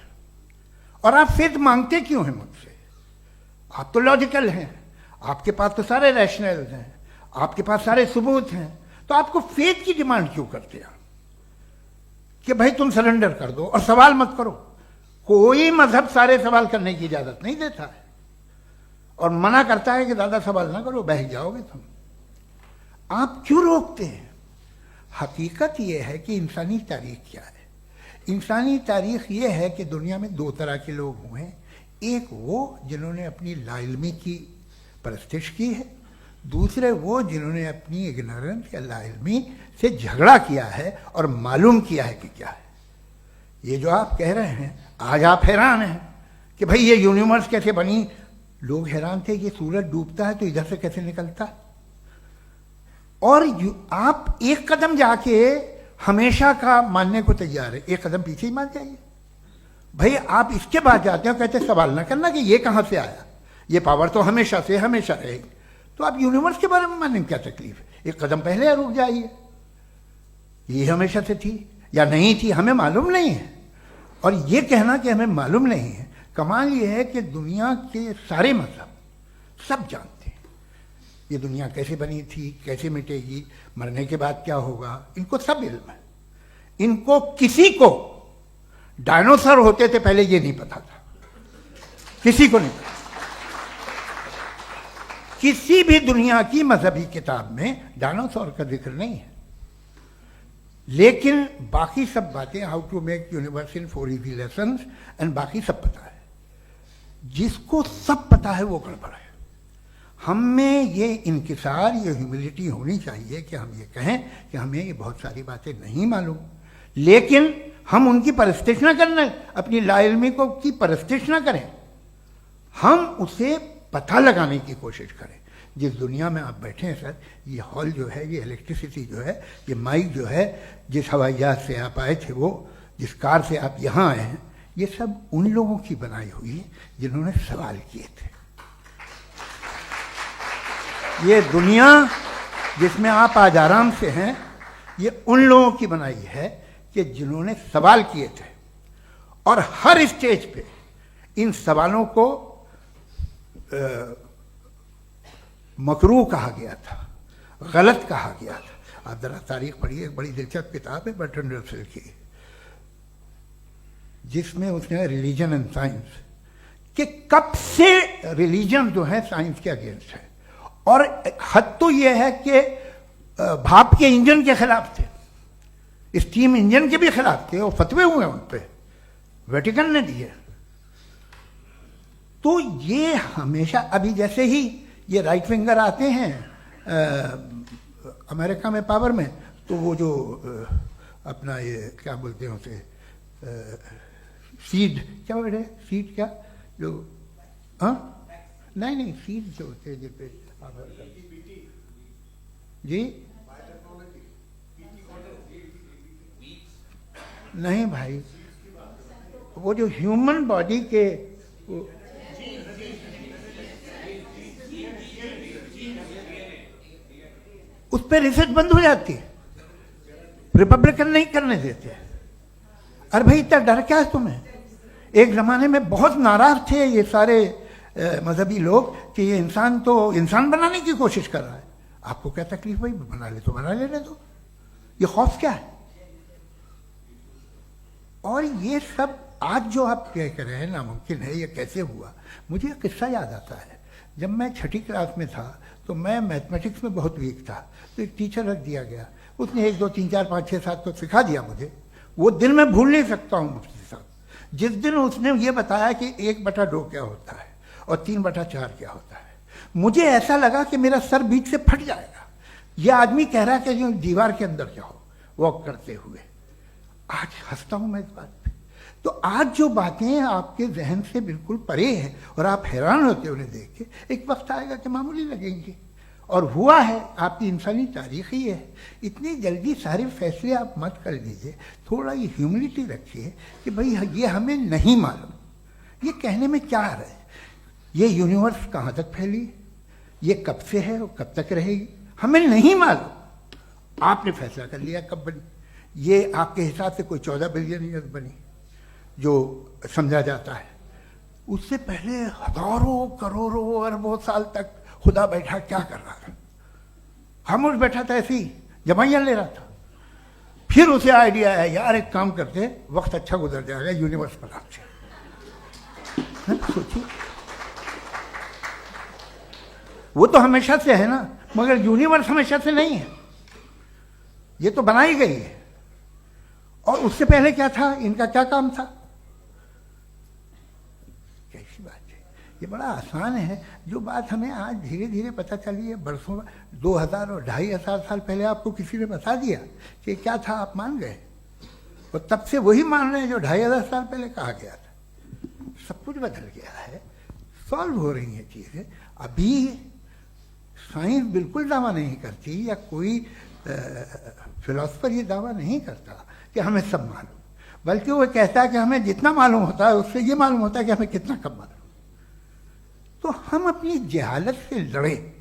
और आप फेथ मांगते क्यों हैं मुझसे? आप तो लॉजिकल हैं, आपके पास तो सारे रैशनल हैं, आपके पास सारे सबूत हैं, तो आपको फेथ की डिमांड क्यों करते हैं कि भाई तुम सरेंडर कर दो और सवाल मत करो? कोई मजहब सारे सवाल करने की इजाजत नहीं देता है और मना करता है कि दादा सवाल ना करो, बह जाओगे तुम। आप क्यों रोकते हैं? हकीकत यह है कि इंसानी तारीख क्या है। इंसानी तारीख यह है कि दुनिया में 2 तरह के लोग हुए हैं। एक वो जिन्होंने अपनी लाइल्मी की परस्तिश की है, दूसरे वो जिन्होंने अपनी इग्नोरेंस या लाइल्मी से झगड़ा किया है और मालूम किया है कि क्या है। ये जो आप कह रहे हैं, आज आप हैरान हैं कि भाई ये यूनिवर्स कैसे बनी। लोग हैरान थे कि सूरज डूबता है तो इधर से कैसे निकलता, और आप एक कदम जाके हमेशा का मानने को तैयार है। एक कदम पीछे ही मान जाइए भाई। आप इसके बाद जाते हो, कहते सवाल ना करना कि ये कहां से आया, ये पावर तो हमेशा से हमेशा रहेगी। तो आप यूनिवर्स के बारे में मानने में क्या तकलीफ है? एक कदम पहले रुक जाइए। ये हमेशा से थी या नहीं थी, हमें मालूम नहीं है। और ये कहना कि हमें मालूम नहीं है, कमाल ये है कि दुनिया के सारे मजहब सब जानते हैं ये दुनिया कैसे बनी थी, कैसे मिटेगी, मरने के बाद क्या होगा, इनको सब इल्म है। इनको किसी को डायनासोर होते थे पहले ये नहीं पता था, किसी को नहीं पता। किसी भी दुनिया की मजहबी किताब में डायनासोर का जिक्र नहीं है। लेकिन बाकी सब बातें, how to make universe in 4 easy lessons and बाकी सब पता है। जिसको सब पता है वो गड़बड़ है। हम में ये इंकिसार, ये ह्यूमिलिटी होनी चाहिए कि हम ये कहें कि हमें ये बहुत सारी बातें नहीं मालूम, लेकिन हम उनकी परस्तिश ना करना, अपनी लाइल्मी को की परस्तिश ना करें, हम उसे पता लगाने की कोशिश करें। जिस दुनिया में आप बैठे हैं सर, ये हॉल जो है, ये इलेक्ट्रिसिटी जो है, ये माइक जो है, जिस हवाई जहाज से आप आए थे, वो जिस कार से आप यहाँ आए हैं, ये सब उन लोगों की बनाई हुई है जिन्होंने सवाल किए थे। ये दुनिया जिसमें आप आज आराम से हैं, ये उन लोगों की बनाई है कि जिन्होंने सवाल किए थे। और हर स्टेज पे इन सवालों को मकरूह कहा गया था, गलत कहा गया था। आप जरा तारीख पढ़िए, एक बड़ी दिलचस्प किताब है बर्ट्रैंड रसेल की, जिसमें उसने रिलीजन एंड साइंस कि कब से रिलीजन जो है साइंस के अगेंस्ट है। और हद तो यह है कि भाप के इंजन के खिलाफ थे, स्टीम इंजन के भी खिलाफ थे, और फतवे हुए उन पे, वेटिकन ने दिए। तो ये हमेशा, अभी जैसे ही ये राइट विंगर आते हैं अमेरिका में पावर में, तो वो जो अपना ये क्या बोलते हैं उसे, सीड क्या वर्ड है, सीड क्या जो, हाँ नहीं सीड जो होते हैं जिस पे जी, नहीं भाई, वो जो ह्यूमन बॉडी के उस पर रिसर्च बंद हो जाती है, रिपब्लिकन नहीं करने देते। अरे भाई इतना डर क्या है तुम्हें? एक जमाने में बहुत नाराज थे ये सारे मजहबी लोग कि ये इंसान तो इंसान बनाने की कोशिश कर रहा है। आपको क्या तकलीफ भाई, बना ले तो बना लेने दो, ये खौफ क्या है? और ये सब आज जो आप कह रहे हैं नामुमकिन है, ये कैसे हुआ, मुझे एक किस्सा याद आता है। जब मैं 6ठी क्लास में था तो मैं मैथमेटिक्स में बहुत वीक था, तो एक टीचर रख दिया गया, उसने 1 2 3 4 5 6 7 तो सिखा दिया मुझे। वो दिन मैं भूल नहीं सकता हूँ मुफ्ती साहब, जिस दिन उसने ये बताया कि 1/2 क्या होता है और 3/4 क्या होता है, मुझे ऐसा लगा कि मेरा सर बीच से फट जाएगा। यह आदमी कह रहा है कि जो दीवार के अंदर जाओ वॉक करते हुए। आज हंसता हूं मैं इस बात पे। तो आज जो बातें आपके जहन से बिल्कुल परे हैं और आप हैरान होते उन्हें देख के, एक वक्त आएगा कि मामूली लगेंगे। और हुआ है, आपकी इंसानी तारीख ही है। इतनी जल्दी सारे फैसले आप मत कर लीजिए, थोड़ा ये ह्यूमिलिटी रखिए कि भाई ये हमें नहीं मालूम। ये कहने में क्या आ रहा है, ये यूनिवर्स कहाँ तक फैली, ये कब से है और कब तक रहेगी, हमें नहीं मालूम। आपने फैसला कर लिया कब बनी, ये आपके हिसाब से कोई 14 बिलियन ईयर्स बनी जो समझा जाता है। उससे पहले हजारों करोड़ों अरबों साल तक खुदा बैठा क्या कर रहा था, खामोश बैठा था, ऐसे ही जमाइयाँ ले रहा था। फिर उसे आइडिया आया, यार एक काम करते, वक्त अच्छा गुजर जाएगा, यूनिवर्स बनाते। सोचिए, वो तो हमेशा से है ना, मगर यूनिवर्स हमेशा से नहीं है, ये तो बनाई गई है। और उससे पहले क्या था, इनका क्या काम था, कैसी बात है। ये बड़ा आसान है, जो बात हमें आज धीरे धीरे पता चली है। बरसों 2000 और 2500 साल पहले आपको किसी ने बता दिया कि क्या था, आप मान गए, और तब से वही मान रहे हैं जो 2500 साल पहले कहा गया था। सब कुछ बदल गया है, सॉल्व हो रही हैं चीजें। अभी साइंस बिल्कुल दावा नहीं करती, या कोई फिलोसफर ये दावा नहीं करता कि हमें सब मालूम, बल्कि वो कहता है कि हमें जितना मालूम होता है उससे ये मालूम होता है कि हमें कितना कम मालूम। तो हम अपनी जहालत से लड़े,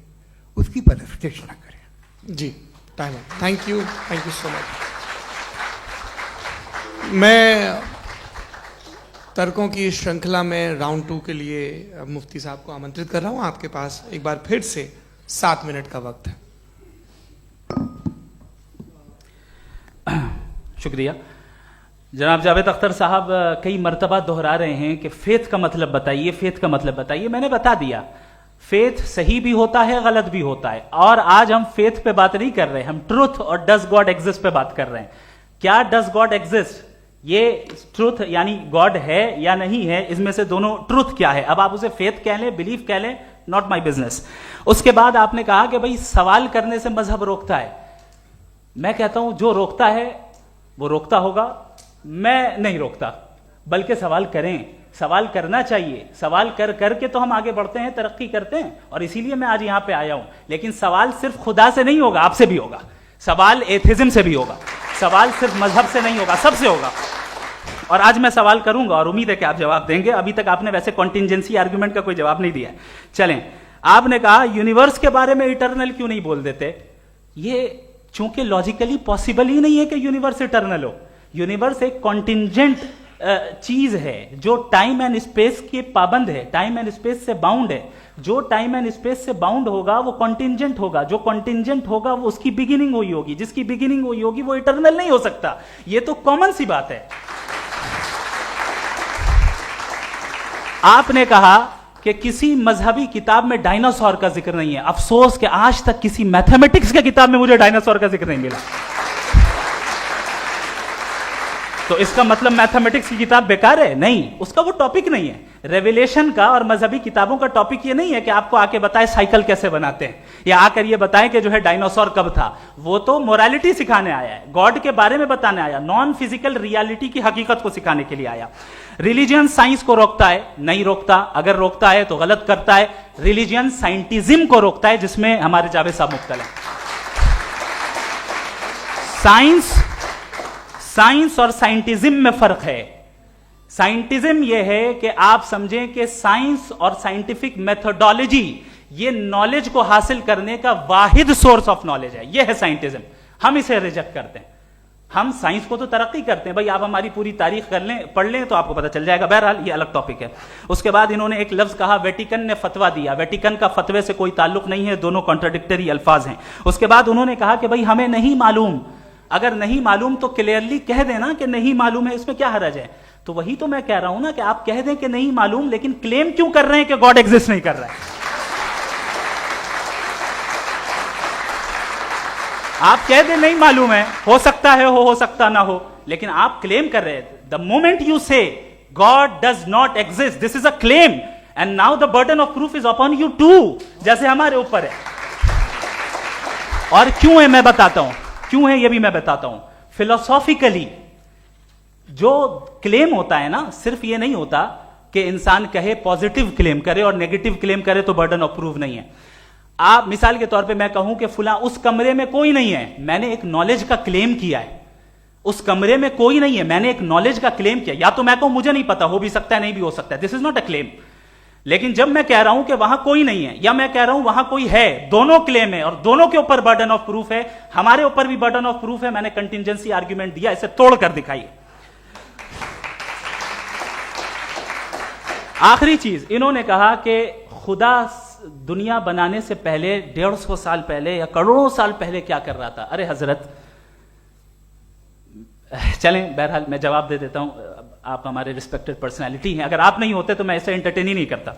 उसकी परस्तिश न करें। जी, time. Thank you so much. मैं तर्कों की श्रृंखला में राउंड 2 के लिए मुफ्ती साहब को आमंत्रित कर रहा हूं। आपके पास एक बार फिर से 7 मिनट का वक्त है। शुक्रिया। जनाब जावेद अख्तर साहब कई मर्तबा दोहरा रहे हैं कि फेथ का मतलब बताइए, फेथ का मतलब बताइए। मैंने बता दिया, फेथ सही भी होता है, गलत भी होता है। और आज हम फेथ पे बात नहीं कर रहे, हम ट्रुथ और डज गॉड एग्जिस्ट पे बात कर रहे हैं। क्या डज गॉड एग्जिस्ट, ये ट्रुथ यानी गॉड है या नहीं है, इसमें से दोनों ट्रुथ क्या है। अब आप उसे फेथ कह लें, बिलीफ कह लें, नॉट माई बिजनेस। उसके बाद आपने कहा कि भाई सवाल करने से मजहब रोकता है। मैं कहता हूं जो रोकता है वो रोकता होगा, मैं नहीं रोकता, बल्कि सवाल करें, सवाल करना चाहिए। सवाल कर करके तो हम आगे बढ़ते हैं, तरक्की करते हैं, और इसीलिए मैं आज यहां पे आया हूं। लेकिन सवाल सिर्फ खुदा से नहीं होगा, आपसे भी होगा। सवाल एथिज्म से भी होगा, सवाल सिर्फ मजहब से नहीं होगा, सबसे होगा। और आज मैं सवाल करूंगा और उम्मीद है कि आप जवाब देंगे। अभी तक आपने वैसे कॉन्टिंजेंसी आर्गुमेंट का कोई जवाब नहीं दिया। चलें, आपने कहा यूनिवर्स के बारे में इटर्नल क्यों नहीं बोल देते। ये चूंकि लॉजिकली पॉसिबल ही नहीं है कि यूनिवर्स इटर्नल हो। यूनिवर्स एक कॉन्टिंजेंट चीज है जो टाइम एंड स्पेस के पाबंद है, टाइम एंड स्पेस से बाउंड है। जो टाइम एंड स्पेस से बाउंड होगा वो कॉन्टिंजेंट होगा, जो कॉन्टिंजेंट होगा वो उसकी बिगिनिंग हुई होगी, जिसकी बिगिनिंग हुई होगी वो इटर्नल नहीं हो सकता। ये तो कॉमन सी बात है। आपने कहा कि किसी मजहबी किताब में डायनासोर का जिक्र नहीं है। अफसोस कि आज तक किसी मैथमेटिक्स की किताब में मुझे डायनासोर का जिक्र नहीं मिला। तो इसका मतलब मैथमेटिक्स की किताब बेकार है? नहीं, उसका वो टॉपिक नहीं है। रेवलेशन का और मजहबी किताबों का टॉपिक ये नहीं है कि आपको आके बताए साइकिल कैसे बनाते हैं, या आकर ये बताएं कि जो है डायनासोर कब था। वो तो मोरालिटी सिखाने आया है, गॉड के बारे में बताने आया, नॉन फिजिकल रियलिटी की हकीकत को सिखाने के लिए आया। रिलीजियन साइंस को रोकता है? नहीं रोकता। अगर रोकता है तो गलत करता है। रिलीजियन साइंटिज्म को रोकता है, जिसमें हमारे जावेद साहब मुख्तल हैं। साइंस और साइंटिज्म में फर्क है। साइंटिज्म यह है कि आप समझें कि साइंस और साइंटिफिक मेथोडोलॉजी ये नॉलेज को हासिल करने का वाहिद सोर्स ऑफ नॉलेज है। यह है साइंटिज्म। हम इसे रिजेक्ट करते हैं। हम साइंस को तो तरक्की करते हैं, भाई आप हमारी पूरी तारीख कर लें, पढ़ लें तो आपको पता चल जाएगा। बहरहाल ये अलग टॉपिक है। उसके बाद इन्होंने एक लफ्ज कहा, वेटिकन ने फतवा दिया। वेटिकन का फतवे से कोई ताल्लुक नहीं है, दोनों कॉन्ट्राडिक्टरी अल्फाज हैं। उसके बाद उन्होंने कहा कि भाई हमें नहीं मालूम। अगर नहीं मालूम तो क्लियरली कह देना कि नहीं मालूम है, इसमें क्या हरज है। तो वही तो मैं कह रहा हूं ना कि आप कह दें कि नहीं मालूम, लेकिन क्लेम क्यों कर रहे हैं कि गॉड एग्जिस्ट नहीं कर रहा है? आप कह दें नहीं मालूम है, हो सकता है हो सकता ना हो, लेकिन आप क्लेम कर रहे हैं। The moment you say God does not exist, this is a claim, and now the burden of proof is upon you too, जैसे हमारे ऊपर है। और क्यों है मैं बताता हूं, क्यों है ये भी मैं बताता हूं। फिलोसॉफिकली जो क्लेम होता है ना, सिर्फ ये नहीं होता कि इंसान कहे पॉजिटिव क्लेम करे और नेगेटिव क्लेम करे तो बर्डन ऑफ प्रूफ नहीं है। आप मिसाल के तौर पे मैं कहूं कि फुला उस कमरे में कोई नहीं है, मैंने एक नॉलेज का क्लेम किया है। उस कमरे में कोई नहीं है, मैंने एक नॉलेज का क्लेम किया। या तो मैं कहूं मुझे नहीं पता, हो भी सकता है नहीं भी हो सकता है, this is not a claim. लेकिन जब मैं कह रहा हूं कि वहां कोई नहीं है या मैं कह रहा हूं वहां कोई है, दोनों क्लेम है और दोनों के ऊपर बर्डन ऑफ प्रूफ है। हमारे ऊपर भी बर्डन ऑफ प्रूफ है, मैंने कंटिजेंसी आर्ग्यूमेंट दिया, इसे तोड़कर दिखाइए। आखिरी चीज, इन्होंने कहा कि खुदा दुनिया बनाने से पहले 150 साल पहले या करोड़ों साल पहले क्या कर रहा था। अरे हजरत, चलें बहरहाल मैं जवाब दे देता हूं, आप हमारे रिस्पेक्टेड पर्सनालिटी हैं, अगर आप नहीं होते तो मैं इसे एंटरटेन ही नहीं करता।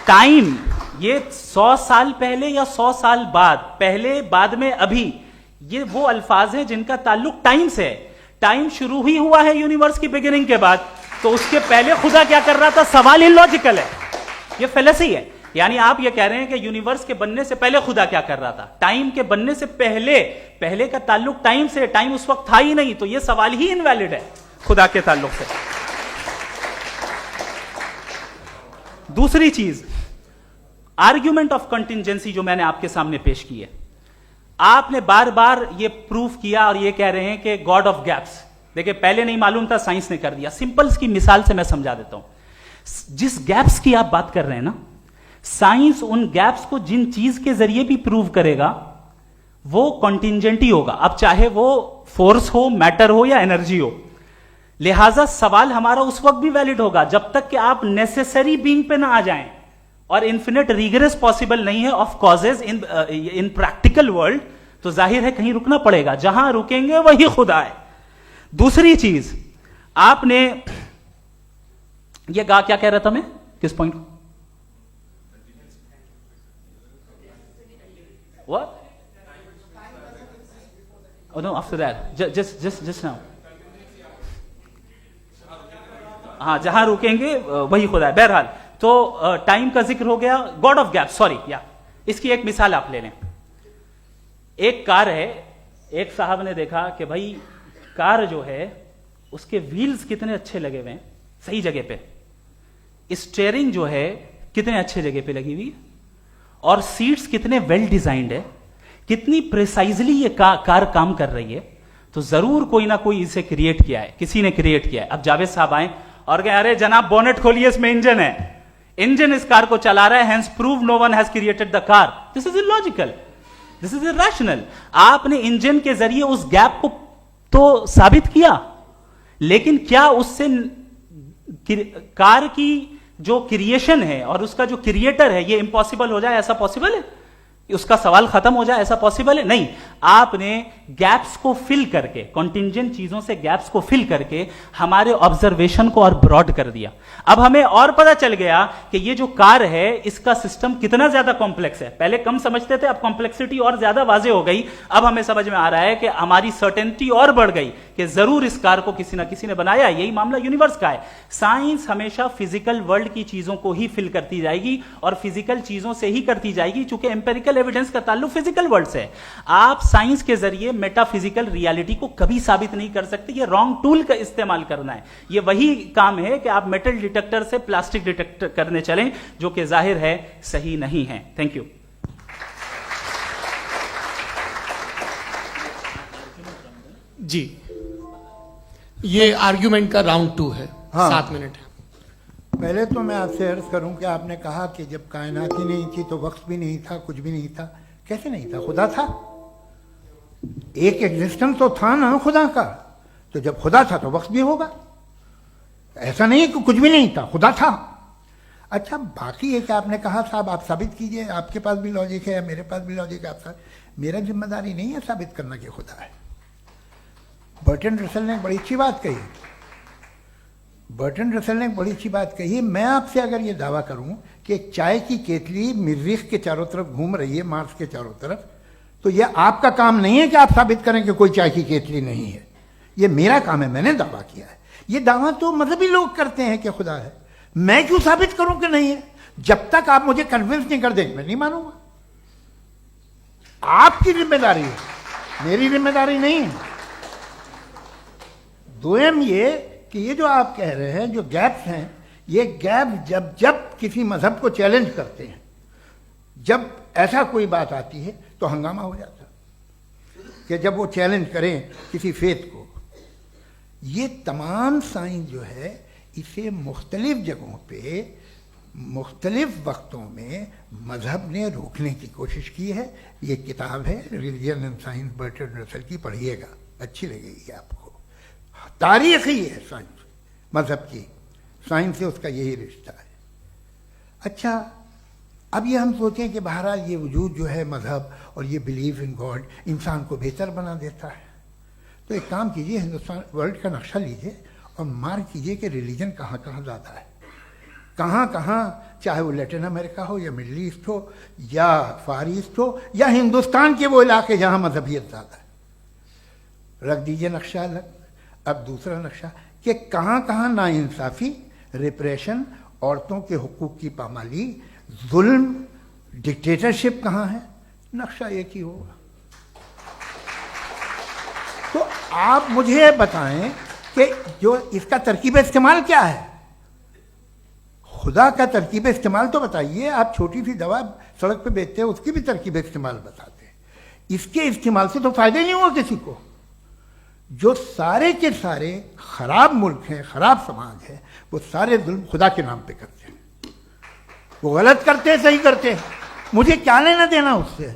टाइम, ये 100 साल पहले या 100 साल बाद, पहले बाद में अभी, ये वो अल्फाज हैं जिनका ताल्लुक टाइम से है। टाइम शुरू ही हुआ है यूनिवर्स की बिगिनिंग के बाद, तो उसके पहले खुदा क्या कर रहा था? सवाल इलॉजिकल है, ये फेलेसी है। यानी आप ये कह रहे हैं कि यूनिवर्स के बनने से पहले खुदा क्या कर रहा था? टाइम के बनने से पहले, पहले का ताल्लुक टाइम से, टाइम उस वक्त था ही नहीं, तो ये सवाल ही इनवैलिड है खुदा के ताल्लुक से। दूसरी चीज, आर्ग्यूमेंट ऑफ कंटिजेंसी जो मैंने आपके सामने पेश की है, आपने बार बार ये प्रूफ किया और ये कह रहे हैं कि गॉड ऑफ गैप्स। देखिए, पहले नहीं मालूम था, साइंस ने कर दिया। सिंपल की मिसाल से मैं समझा देता हूं। जिस गैप्स की आप बात कर रहे हैं ना, साइंस उन गैप्स को जिन चीज के जरिए भी प्रूव करेगा वो कॉन्टिजेंट ही होगा, अब चाहे वो फोर्स हो, मैटर हो या एनर्जी हो। लिहाजा सवाल हमारा उस वक्त भी वैलिड होगा जब तक कि आप नेसेसरी बीइंग पे ना आ जाएं, और इन्फिनिट रिग्रेस पॉसिबल नहीं है of causes in practical world, तो जाहिर है कहीं रुकना पड़ेगा, जहां रुकेंगे वही खुदा है। दूसरी चीज, आपने ये कहा, क्या कह रहा था मैं, किस पॉइंट को? What? Oh no, after that. Just now. हाँ, जहां रुकेंगे वही खुदा है। बहरहाल, तो टाइम का जिक्र हो गया, गॉड ऑफ गैप, सॉरी, या इसकी एक मिसाल आप ले लें। एक कार है, एक साहब ने देखा कि भाई कार जो है उसके व्हील्स कितने अच्छे लगे हुए हैं, सही जगह पे, स्टीयरिंग जो है कितने अच्छे जगह पे लगी हुई है, और सीट्स कितने वेल डिजाइंड है, कितनी प्रिसाइजली ये कार काम कर रही है, तो जरूर कोई ना कोई इसे क्रिएट किया है, किसी ने क्रिएट किया है। अब जावेद साहब आए और कहे, अरे जनाब बोनेट खोलिए, इसमें इंजन है, इंजन इस कार को चला रहा है, hence prove no one has created the car. This is illogical, this is irrational. आपने इंजन के जरिए उस गैप को तो साबित किया, लेकिन क्या उससे कार की जो क्रिएशन है और उसका जो क्रिएटर है ये इम्पॉसिबल हो जाए? ऐसा पॉसिबल है? उसका सवाल खत्म हो जाए, ऐसा पॉसिबल है? नहीं। आपने गैप्स को फिल करके, कॉन्टिजेंट चीजों से गैप्स को फिल करके हमारे ऑब्जर्वेशन को और ब्रॉड कर दिया। अब हमें और पता चल गया कि ये जो कार है इसका सिस्टम कितना ज्यादा कॉम्प्लेक्स है। पहले कम समझते थे, अब कॉम्प्लेक्सिटी और ज्यादा वाजे हो गई। अब हमें समझ में आ रहा है कि हमारी सर्टेनिटी और बढ़ गई कि जरूर इस कार को किसी ना किसी ने बनाया। यही मामला यूनिवर्स का है। साइंस हमेशा फिजिकल वर्ल्ड की चीजों को ही फिल करती जाएगी और फिजिकल चीजों से ही करती जाएगी, चूंकि एम्पेरिकल एविडेंस का ताल्लुक फिजिकल वर्ल्ड से है। आप साइंस के जरिए मेटाफिजिकल रियलिटी को कभी साबित नहीं कर सकते। ये रॉन्ग टूल का इस्तेमाल करना है। ये वही काम है कि आप मेटल डिटेक्टर से प्लास्टिक डिटेक्टर करने चलें, जो कि जाहिर है सही नहीं है। Thank you. जी, ये आर्ग्यूमेंट का राउंड 2 है। हाँ। 7 मिनट है। पहले तो मैं आपसे अर्ज करूं कि आपने कहा कि जब कायनात ही नहीं थी तो वक्त भी नहीं था, कुछ भी नहीं था। कैसे नहीं था? खुदा था। एक एग्जिस्टेंस तो था ना खुदा का। तो जब खुदा था तो वक्त भी होगा। ऐसा नहीं कि कुछ भी नहीं था, खुदा था। अच्छा, बाकी एक आपने कहा साहब आप साबित कीजिए, आपके पास भी लॉजिक है, मेरे पास भी लॉजिक है। मेरा जिम्मेदारी नहीं है साबित करना कि खुदा है। बर्टन रसल ने बड़ी अच्छी बात कही, बर्टन रसल ने बड़ी अच्छी बात कही। मैं आपसे अगर ये दावा करूं कि चाय की केतली मरीख के चारों तरफ घूम रही है, मार्स के चारों तरफ, तो ये आपका काम नहीं है कि आप साबित करें कि कोई चाय की केतली नहीं है। ये मेरा काम है, मैंने दावा किया है। ये दावा तो मजहबी लोग करते हैं कि खुदा है, मैं क्यों साबित करूं कि नहीं है? जब तक आप मुझे कन्विंस नहीं कर देंगे मैं नहीं मानूंगा। आपकी जिम्मेदारी है, मेरी जिम्मेदारी नहीं है। दोयम ये कि ये जो आप कह रहे हैं जो गैप्स हैं, ये गैप जब जब किसी मजहब को चैलेंज करते हैं, जब ऐसा कोई बात आती है तो हंगामा हो जाता है कि जब वो चैलेंज करें किसी फेथ को। ये तमाम साइंस जो है इसे मुख्तलिफ जगहों पे मुख्तलिफ वक्तों में मजहब ने रोकने की कोशिश की है। ये किताब है religion and science Burton Russell की, पढ़िएगा, अच्छी लगेगी आपको। तारीख ही है साइंस, मजहब की साइंस से उसका यही रिश्ता है। अच्छा, अब ये हम सोचें कि बहरहाल ये वजूद जो है मजहब और ये बिलीव इन गॉड इंसान को बेहतर बना देता है, तो एक काम कीजिए, हिंदुस्तान वर्ल्ड का नक्शा लीजिए और मार्क कीजिए कि रिलीजन कहाँ कहाँ ज़्यादा है, कहाँ कहाँ, चाहे वो लैटिन अमेरिका हो या मिडल ईस्ट हो या फार ईस्ट हो या हिंदुस्तान के वो इलाके जहाँ मजहबियत ज़्यादा है। रख दीजिए नक्शा अलग। अब दूसरा नक्शा कि कहाँ कहाँ नाइंसाफ़ी, रिप्रेशन, औरतों के हुकूक की पामाली, जुल्म, डिक्टेटरशिप कहाँ है, नक्शा एक ही होगा। तो आप मुझे बताएं कि जो इसका तरकीब इस्तेमाल क्या है, खुदा का तरकीब इस्तेमाल तो बताइए। आप छोटी सी दवा सड़क पे बेचते हैं, उसकी भी तरकीब इस्तेमाल बताते हैं। इसके इस्तेमाल से तो फायदे नहीं हुआ किसी को। जो सारे के सारे खराब मुल्क हैं, खराब समाज है, वो सारे जुल्म खुदा के नाम पे करते हैं। वो गलत करते हैं, सही करते हैं, मुझे क्या लेना देना उससे।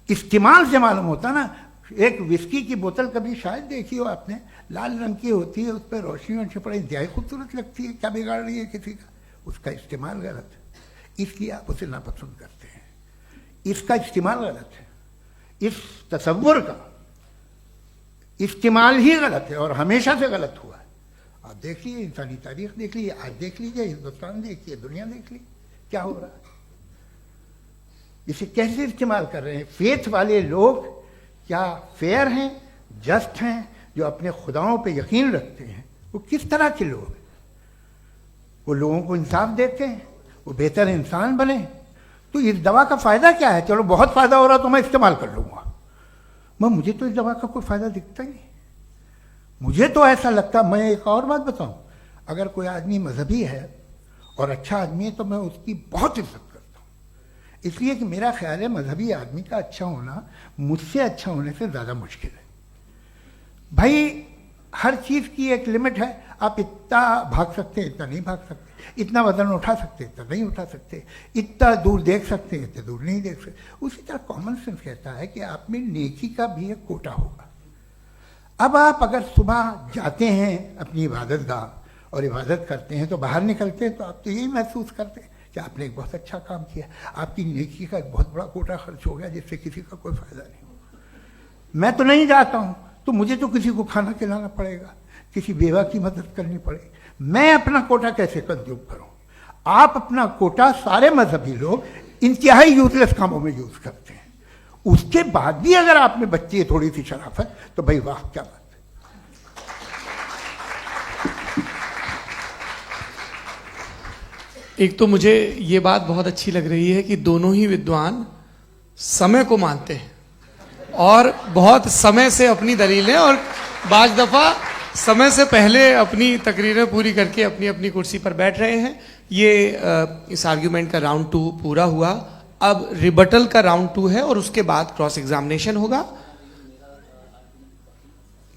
इस्तेमाल से मालूम होता ना। एक विस्की की बोतल कभी शायद देखी हो आपने, लाल रंग की होती है, उस पर रोशनी और छपड़ा इंतहाई खूबसूरत लगती है, क्या बिगाड़ रही है किसी का? उसका इस्तेमाल गलत है, इसलिए आप उसे नापसंद करते हैं। इसका इस्तेमाल गलत है, इस तसव्वुर का इस्तेमाल ही गलत है और हमेशा से गलत हुआ है। आप देख लीजिए, इंसानी तारीख देख लीजिए, आज देख लीजिए, हिंदुस्तान देखिए, दुनिया देख लीजिए क्या हो रहा है। इसे कैसे इस्तेमाल कर रहे हैं फेथ वाले लोग? क्या फेयर हैं, जस्ट हैं, जो अपने खुदाओं पे यकीन रखते हैं? वो किस तरह के लोग हैं? वो लोगों को इंसाफ देते हैं, वो बेहतर इंसान बने। तो इस दवा का फ़ायदा क्या है? चलो बहुत फ़ायदा हो रहा तो मैं इस्तेमाल कर लूँगा, मगर मुझे तो इस दवा का कोई फ़ायदा दिखता ही नहीं। मुझे तो ऐसा लगता, मैं एक और बात बताऊँ, अगर कोई आदमी मजहबी है और अच्छा आदमी है तो मैं उसकी बहुत इज्जत करता हूँ, इसलिए कि मेरा ख्याल है मजहबी आदमी का अच्छा होना मुझसे अच्छा होने से ज़्यादा मुश्किल है। भाई हर चीज़ की एक लिमिट है। आप इतना भाग सकते हैं, इतना नहीं भाग सकते, इतना वजन उठा सकते, इतना नहीं उठा सकते, इतना दूर देख सकते हैं, इतना दूर नहीं देख सकते। उसी तरह कॉमन सेंस कहता है कि आप में नेकी का भी एक कोटा होगा। अब आप अगर सुबह जाते हैं अपनी इबादत गाह और इबादत करते हैं, तो बाहर निकलते हैं तो आप तो यही महसूस करते हैं कि आपने एक बहुत अच्छा काम किया, आपकी नेकी का एक बहुत बड़ा कोटा खर्च हो गया जिससे किसी का कोई फ़ायदा नहीं हो। मैं तो नहीं जाता हूँ तो मुझे तो किसी को खाना खिलाना पड़ेगा, किसी बेवा की मदद करनी पड़ेगी। मैं अपना कोटा कैसे कंज्यूम करूं? आप अपना कोटा, सारे मजहबी लोग इंतहाई यूजलेस कामों में यूज करते हैं। उसके बाद भी अगर आप में बच्ची है थोड़ी सी शराफत, तो भाई वाह क्या बात है। एक तो मुझे ये बात बहुत अच्छी लग रही है कि दोनों ही विद्वान समय को मानते हैं और बहुत समय से अपनी दलीलें और बाज दफा समय से पहले अपनी तकरीरें पूरी करके अपनी अपनी कुर्सी पर बैठ रहे हैं। ये इस आर्ग्यूमेंट का राउंड 2 पूरा हुआ। अब रिबटल का राउंड 2 है और उसके बाद क्रॉस एग्जामिनेशन होगा।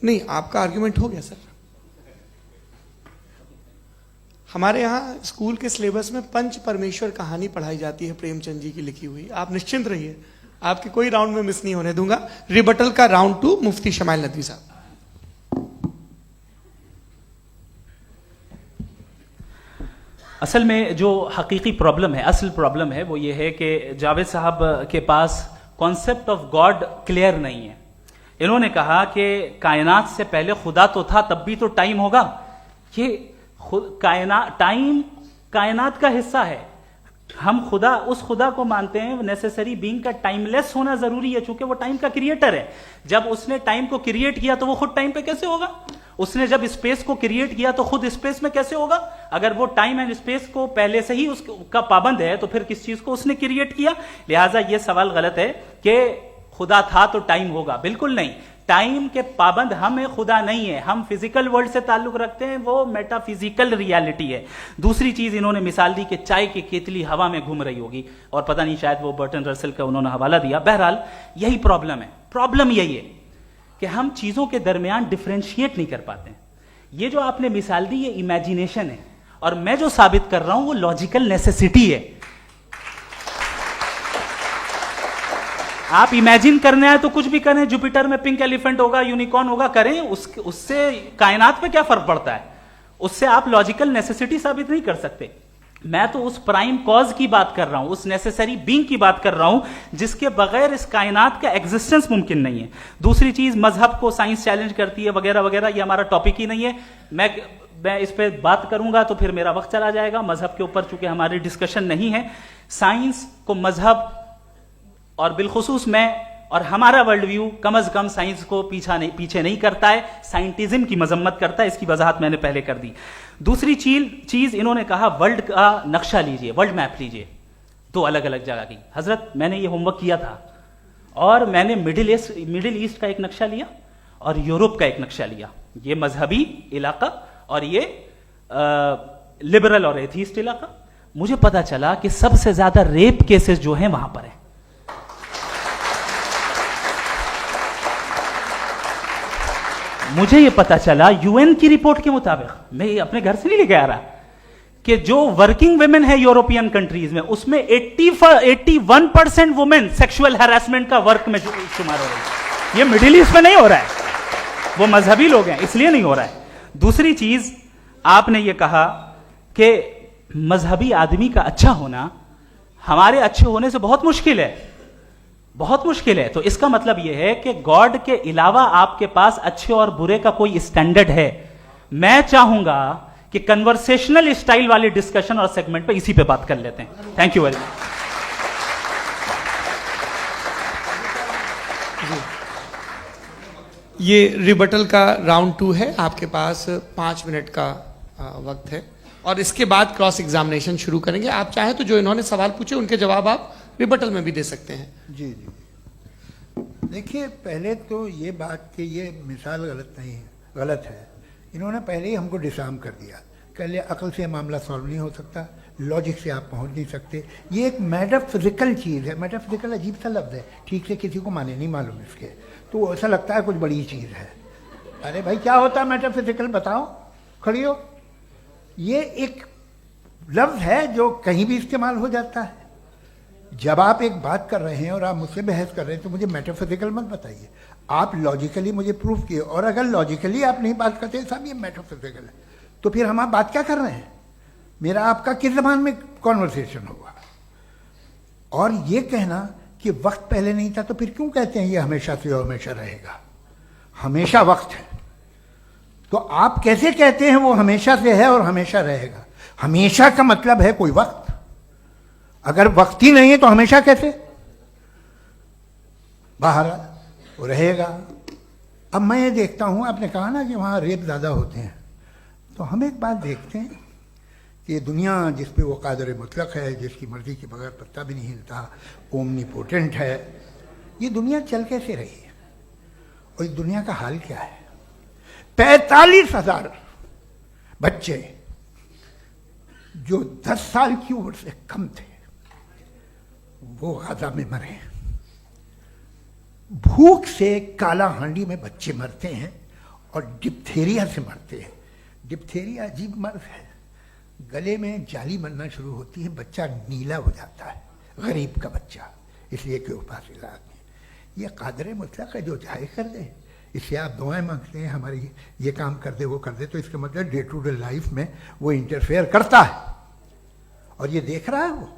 नहीं, आपका आर्ग्यूमेंट हो गया सर। हमारे यहाँ स्कूल के सिलेबस में पंच परमेश्वर कहानी पढ़ाई जाती है, प्रेमचंद जी की लिखी हुई। आप निश्चिंत रहिए, आपके कोई राउंड में मिस नहीं होने दूंगा। रिबटल का राउंड 2, मुफ्ती शमाइल नदवी साहब। असल में जो हकीकी प्रॉब्लम है, असल प्रॉब्लम है, वो ये है कि जावेद साहब के पास कॉन्सेप्ट ऑफ गॉड क्लियर नहीं है। इन्होंने कहा कि कायनात से पहले खुदा तो था, तब भी तो टाइम होगा। ये कायनात का हिस्सा है। हम उस खुदा को मानते हैं, नेसेसरी बीइंग का टाइमलेस होना जरूरी है, चूंकि वो टाइम का क्रिएटर है। जब उसने टाइम को क्रिएट किया तो वो खुद टाइम पे कैसे होगा? उसने जब स्पेस को क्रिएट किया तो खुद स्पेस में कैसे होगा? अगर वो टाइम एंड स्पेस को पहले से ही उसका पाबंद है तो फिर किस चीज को उसने क्रिएट किया? लिहाजा ये सवाल गलत है कि खुदा था तो टाइम होगा। बिल्कुल नहीं, टाइम के पाबंद हम है, खुदा नहीं है। हम फिजिकल वर्ल्ड से ताल्लुक रखते हैं, वो मेटाफिजिकल रियलिटी है। दूसरी चीज इन्होंने मिसाल दी कि चाय की केतली हवा में घूम रही होगी, और पता नहीं शायद वो बर्टन रसल का उन्होंने हवाला दिया। बहरहाल यही प्रॉब्लम है। प्रॉब्लम यही है कि हम चीजों के दरमियान डिफरेंशिएट नहीं कर पाते हैं। ये जो आपने मिसाल दी ये इमेजिनेशन है, और मैं जो साबित कर रहा हूं वो लॉजिकल नेसेसिटी है। आप इमेजिन करने आए तो कुछ भी करें, जुपिटर में पिंक एलिफेंट होगा, यूनिकॉर्न होगा, करें, उससे कायनात पे क्या फर्क पड़ता है? उससे आप लॉजिकल नेसेसिटी साबित नहीं कर सकते। मैं तो उस प्राइम कॉज की बात कर रहा हूं, उस नेसेसरी बीइंग की बात कर रहा हूं जिसके बगैर इस कायनात का एग्जिस्टेंस मुमकिन नहीं है। दूसरी चीज, मजहब को साइंस चैलेंज करती है वगैरह वगैरह, ये हमारा टॉपिक ही नहीं है। मैं इस पे बात करूंगा तो फिर मेरा वक्त चला जाएगा। मजहब के ऊपर चूंकि हमारी डिस्कशन नहीं है, साइंस को मजहब और बिलखुसूस मैं और हमारा वर्ल्ड व्यू कम अज कम साइंस को पीछे नहीं करता है, साइंटिज्म की मजम्मत करता है। इसकी वजाहत मैंने पहले कर दी। दूसरी चीज इन्होंने कहा वर्ल्ड का नक्शा लीजिए, वर्ल्ड मैप लीजिए, दो अलग अलग जगह की। हजरत मैंने ये होमवर्क किया था, और मैंने मिडिल ईस्ट का एक नक्शा लिया और यूरोप का एक नक्शा लिया। ये मजहबी इलाका और ये लिबरल और एथीस्ट इलाका। मुझे पता चला कि सबसे ज्यादा रेप केसेस जो हैं वहां पर है। मुझे यह पता चला यूएन की रिपोर्ट के मुताबिक, मैं ये अपने घर से नहीं लेके आ रहा, कि जो वर्किंग वुमेन है यूरोपियन कंट्रीज में, उसमें 81% वुमेन सेक्सुअल हैरेसमेंट का वर्क में शुमार हो रही है। ये मिडिल ईस्ट में नहीं हो रहा है, वो मजहबी लोग हैं इसलिए नहीं हो रहा है। दूसरी चीज आपने ये कहा कि मजहबी आदमी का अच्छा होना हमारे अच्छे होने से बहुत मुश्किल है, बहुत मुश्किल है। तो इसका मतलब यह है कि गॉड के अलावा आपके पास अच्छे और बुरे का कोई स्टैंडर्ड है। मैं चाहूंगा कि कन्वर्सेशनल स्टाइल वाली डिस्कशन और सेगमेंट पे इसी पे बात कर लेते हैं। Thank you very much. ये रिबटल का राउंड 2 है, आपके पास 5 मिनट का वक्त है, और इसके बाद क्रॉस एग्जामिनेशन शुरू करेंगे। आप चाहें तो जो इन्होंने सवाल पूछे उनके जवाब आप रिबटल में भी दे सकते हैं। जी जी, देखिए पहले तो ये बात कि ये मिसाल गलत नहीं है, गलत है। इन्होंने पहले ही हमको डिसार्म कर दिया, कह लिया अकल से मामला सॉल्व नहीं हो सकता, लॉजिक से आप पहुंच नहीं सकते। ये एक मेटाफिजिकल चीज़ है। मेटाफिजिकल अजीब सा लफ्ज़ है, ठीक से किसी को माने नहीं मालूम इसके, तो ऐसा लगता है कुछ बड़ी चीज़ है। अरे भाई क्या होता है मेटाफिजिकल, बताओ, खड़ी हो। ये एक लफ्ज़ है जो कहीं भी इस्तेमाल हो जाता है। जब आप एक बात कर रहे हैं और आप मुझसे बहस कर रहे हैं तो मुझे मेटाफिजिकल मत बताइए, आप लॉजिकली मुझे प्रूव किए। और अगर लॉजिकली आप नहीं बात करते साहब ये मेटाफिजिकल है, तो फिर हम आप बात क्या कर रहे हैं? मेरा आपका किस ज़बान में कॉन्वर्सेशन होगा? और ये कहना कि वक्त पहले नहीं था, तो फिर क्यों कहते हैं ये हमेशा से और हमेशा रहेगा? हमेशा वक्त है, तो आप कैसे कहते हैं वो हमेशा से है और हमेशा रहेगा? हमेशा का मतलब है कोई वक्त, अगर वक्त ही नहीं है तो हमेशा कैसे? बाहर वो रहेगा। अब मैं ये देखता हूं, आपने कहा ना कि वहां रेप ज्यादा होते हैं, तो हम एक बात देखते हैं कि दुनिया जिस पे वो कादर मुतलक है, जिसकी मर्जी के बगैर पत्ता भी नहीं हिलता, ओमनीपोटेंट है, ये दुनिया चल कैसे रही है? और इस दुनिया का हाल क्या है? 45,000 बच्चे जो 10 साल की उम्र से कम थे वो गाजा में मरे। भूख से काला हांडी में बच्चे मरते हैं और डिप्थेरिया से मरते हैं। डिप्थेरिया अजीब मर्ज है, गले में जाली बनना शुरू होती है, बच्चा नीला हो जाता है, गरीब का बच्चा, इसलिए कि उपास इलाज में। ये कादर मुतलक है, जो चाहे कर दे। इससे आप दुआएं मांगते हैं हमारी ये काम कर दे वो कर दे, तो इसका मतलब डे टू डे लाइफ में वो इंटरफेयर करता है और ये देख रहा है वो।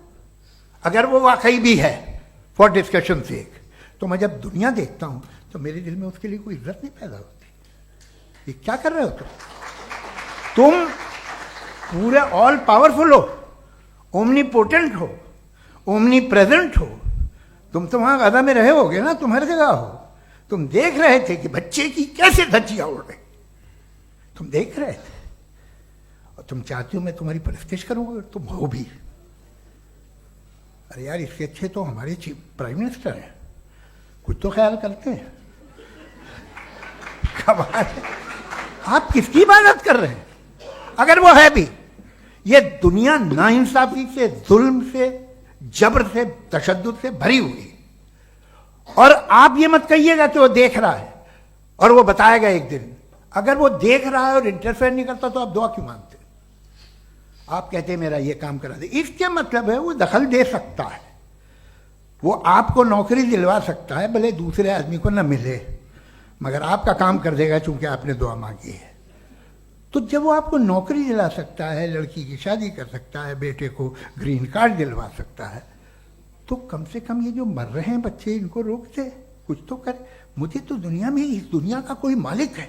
अगर वो वाकई भी है फॉर डिस्कशन सेक, तो मैं जब दुनिया देखता हूँ तो मेरे दिल में उसके लिए कोई इज्जत नहीं पैदा होती। ये क्या कर रहे हो तुम पूरे ऑल पावरफुल हो, ओमनीपोटेंट हो, ओमनी प्रेजेंट हो। तुम तो वहां गादा में रहे होगे ना, तुम हर जगह हो। तुम देख रहे थे कि बच्चे की कैसे धज्जियां उड़ रही, तुम देख रहे थे, और तुम चाहते हो मैं तुम्हारी परस्तिश करूंगा, तुम हो भी। अरे यार, इसके अच्छे तो हमारे चीफ प्राइम मिनिस्टर हैं, कुछ तो ख्याल करते हैं। कमाल है। आप किसकी इबादत कर रहे हैं? अगर वो है भी, ये दुनिया नाइंसाफी से, जुल्म से, जबर से, तशद्दुद से भरी हुई है। और आप ये मत कहिएगा कि वो देख रहा है और वो बताएगा एक दिन। अगर वो देख रहा है और इंटरफेयर नहीं करता तो आप दुआ क्यों मांगते? आप कहते हैं मेरा ये काम करा दे, इसके मतलब है वो दखल दे सकता है, वो आपको नौकरी दिलवा सकता है, भले दूसरे आदमी को न मिले, मगर आपका काम कर देगा चूंकि आपने दुआ मांगी है। तो जब वो आपको नौकरी दिला सकता है, लड़की की शादी कर सकता है, बेटे को ग्रीन कार्ड दिलवा सकता है, तो कम से कम ये जो मर रहे हैं बच्चे, इनको रोक दे, कुछ तो करे। मुझे तो दुनिया में, इस दुनिया का कोई मालिक है,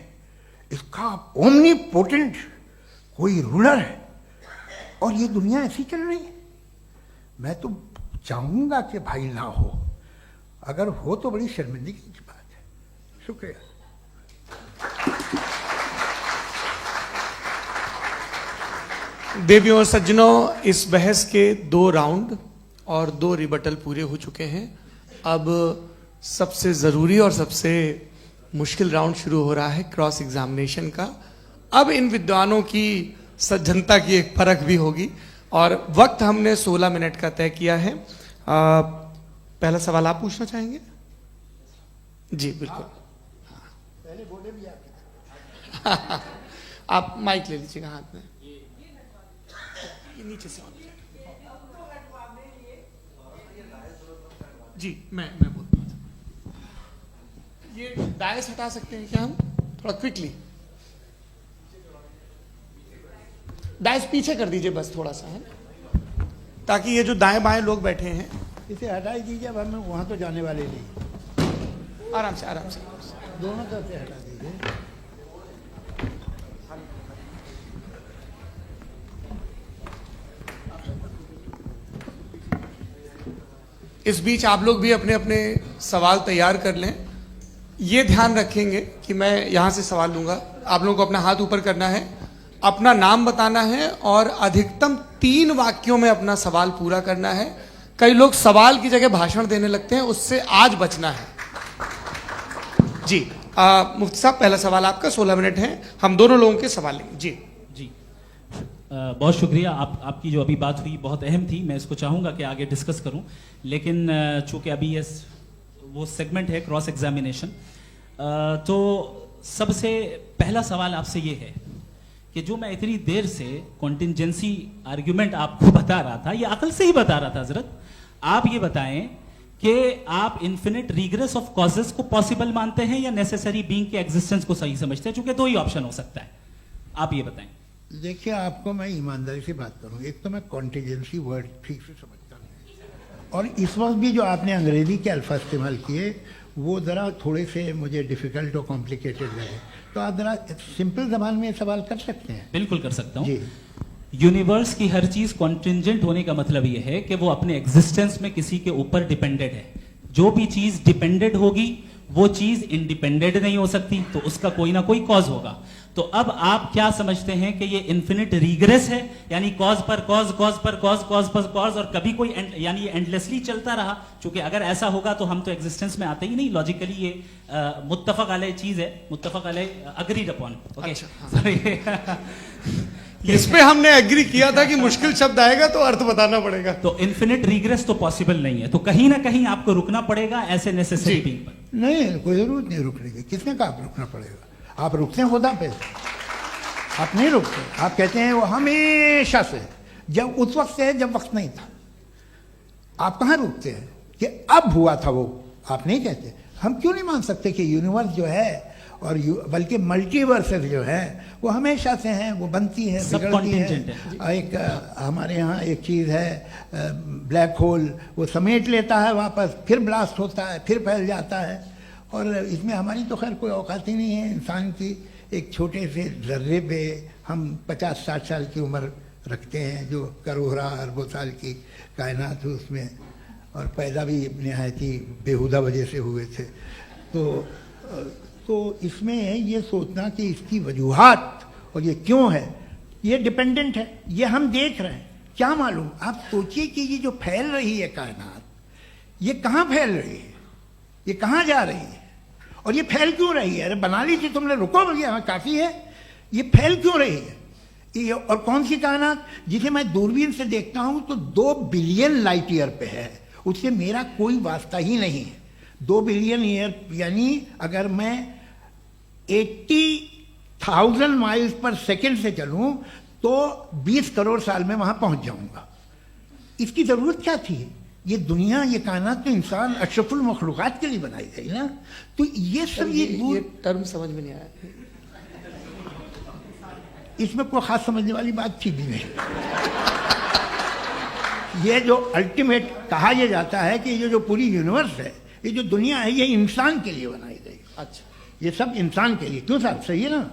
इसका ओमनीपोटेंट कोई रूलर है, और ये दुनिया ऐसी चल रही है। मैं तो चाहूंगा कि भाई ना हो, अगर हो तो बड़ी शर्मिंदगी की बात है। शुक्रिया। देवियों और सज्जनों, इस बहस के 2 राउंड और 2 रिबटल पूरे हो चुके हैं। अब सबसे जरूरी और सबसे मुश्किल राउंड शुरू हो रहा है, क्रॉस एग्जामिनेशन का। अब इन विद्वानों की सज्जनता की एक परख भी होगी, और वक्त हमने 16 मिनट का तय किया है। पहला सवाल आप पूछना चाहेंगे? जी बिल्कुल। पहले बोले भी आप माइक ले लीजिएगा हाथ में, ये नीचे से जी। मैं बोलता हूँ, ये डायस हटा सकते हैं क्या हम थोड़ा क्विकली? डायस पीछे कर दीजिए बस थोड़ा सा, है, ताकि ये जो दाएं बाएं लोग बैठे हैं, इसे हटा ही दीजिए। अब हम वहां तो जाने वाले नहीं, आराम से आराम से। दोनों तरफ से हटा दीजिए। इस बीच आप लोग भी अपने अपने सवाल तैयार कर लें। ये ध्यान रखेंगे कि मैं यहां से सवाल लूंगा, आप लोगों को अपना हाथ ऊपर करना है, अपना नाम बताना है, और अधिकतम 3 वाक्यों में अपना सवाल पूरा करना है। कई लोग सवाल की जगह भाषण देने लगते हैं, उससे आज बचना है। जी मुफ्ती साहब, पहला सवाल आपका, 16 मिनट है, हम दोनों लोगों के सवाल लेंगे। जी जी बहुत शुक्रिया। आपकी जो अभी बात हुई बहुत अहम थी, मैं इसको चाहूँगा कि आगे डिस्कस करूँ, लेकिन चूँकि अभी ये वो सेगमेंट है क्रॉस एग्जामिनेशन, तो सबसे पहला सवाल आपसे ये है कि जो मैं इतनी देर से कॉन्टिंजेंसी आर्ग्यूमेंट आपको बता रहा था, ये अकल से ही बता रहा था हजरत, आप ये बताएं कि आप इन्फिनिट रिग्रेस ऑफ कॉजेस को पॉसिबल मानते हैं या नेसेसरी बीइंग के एग्जिस्टेंस को सही समझते हैं? चूंकि 2 ही ऑप्शन हो सकता है, आप ये बताएं। देखिए, आपको मैं ईमानदारी से बात करूं, एक तो मैं कॉन्टिजेंसी वर्ड ठीक से समझता नहीं, और इस वक्त भी जो आपने अंग्रेजी के अल्फाज इस्तेमाल किए वो ज़रा थोड़े से मुझे डिफ़िकल्ट और कॉम्प्लिकेटेड लगे, तो आप ज़रा सिंपल ज़बान में सवाल कर सकते हैं? बिल्कुल कर सकता हूँ। जी। यूनिवर्स की हर चीज कॉन्टिंजेंट होने का मतलब यह है कि वो अपने एग्जिस्टेंस में किसी के ऊपर डिपेंडेंट है। जो भी चीज डिपेंडेंट होगी वो चीज इंडिपेंडेंट नहीं हो सकती, तो उसका कोई ना कोई कॉज होगा। तो अब आप क्या समझते हैं कि ये इन्फिनिट रिग्रेस है, यानी कॉज पर कॉज, कॉज पर कॉज, कॉज पर कॉज, और कभी कोई यानी ये एंडलेसली चलता रहा? क्योंकि अगर ऐसा होगा तो हम तो एग्जिस्टेंस में आते ही नहीं। लॉजिकली ये मुत्तफक अलैह चीज है, मुत्तफक अलैह अग्रीड अपॉन। ओके, इस पे हमने एग्री किया था कि मुश्किल शब्द आएगा तो अर्थ बताना पड़ेगा। तो इन्फिनिट रिग्रेस तो पॉसिबल नहीं है, तो कहीं ना कहीं आपको रुकना पड़ेगा ऐसे नेसेसरी बीइंग पर। नहीं, कोई जरूरत नहीं रुकने की। किसने कहा आप रुकना पड़ेगा? आप रुकते हैं खुदा पे, आप नहीं रुकते। आप कहते हैं वो हमेशा से, जब उस वक्त से है जब वक्त नहीं था। आप कहाँ रुकते हैं कि अब हुआ था वो? आप नहीं कहते। हम क्यों नहीं मान सकते कि यूनिवर्स जो है और बल्कि मल्टीवर्सेस जो है वो हमेशा से हैं, वो बनती है, बिगड़ती है। एक हमारे यहाँ एक चीज़ है ब्लैक होल, वो समेट लेता है वापस, फिर ब्लास्ट होता है, फिर फैल जाता है। और इसमें हमारी तो खैर कोई औकात ही नहीं है। इंसान की एक छोटे से जर्रे पे हम 50-60 साल की उम्र रखते हैं, जो करोड़ों अरबों साल की कायनात है उसमें, और पैदा भी नहायत ही बेहुदा वजह से हुए थे। तो इसमें ये सोचना कि इसकी वजूहात और ये क्यों है, ये डिपेंडेंट है, ये हम देख रहे हैं। क्या मालूम, आप सोचिए कि ये जो फैल रही है कायनात, ये कहाँ फैल रही है, ये कहाँ जा रही है, और ये फैल क्यों रही है? अरे बना ली थी तुमने, रुको भैया, काफ़ी है। ये फैल क्यों रही है? ये और कौन सी कायनात जिसे मैं दूरबीन से देखता हूँ तो 2 बिलियन लाइट ईयर पे है, उससे मेरा कोई वास्ता ही नहीं है। 2 बिलियन ईयर यानी अगर मैं 80,000 माइल्स पर सेकेंड से चलूं तो 20 करोड़ साल में वहां पहुंच जाऊंगा। इसकी जरूरत क्या थी? ये दुनिया, ये कायनात तो इंसान अशरफुल मखलूकात के लिए बनाई गई ना। तो ये सब ये टर्म समझ में नहीं आया। इसमें कोई खास समझने वाली बात थी भी नहीं। ये जो अल्टीमेट कहा यह जाता है कि ये जो पूरी यूनिवर्स है, ये जो दुनिया है, ये इंसान के लिए बनाई गई। अच्छा, ये सब इंसान के लिए। क्यों साहब, सही है ना?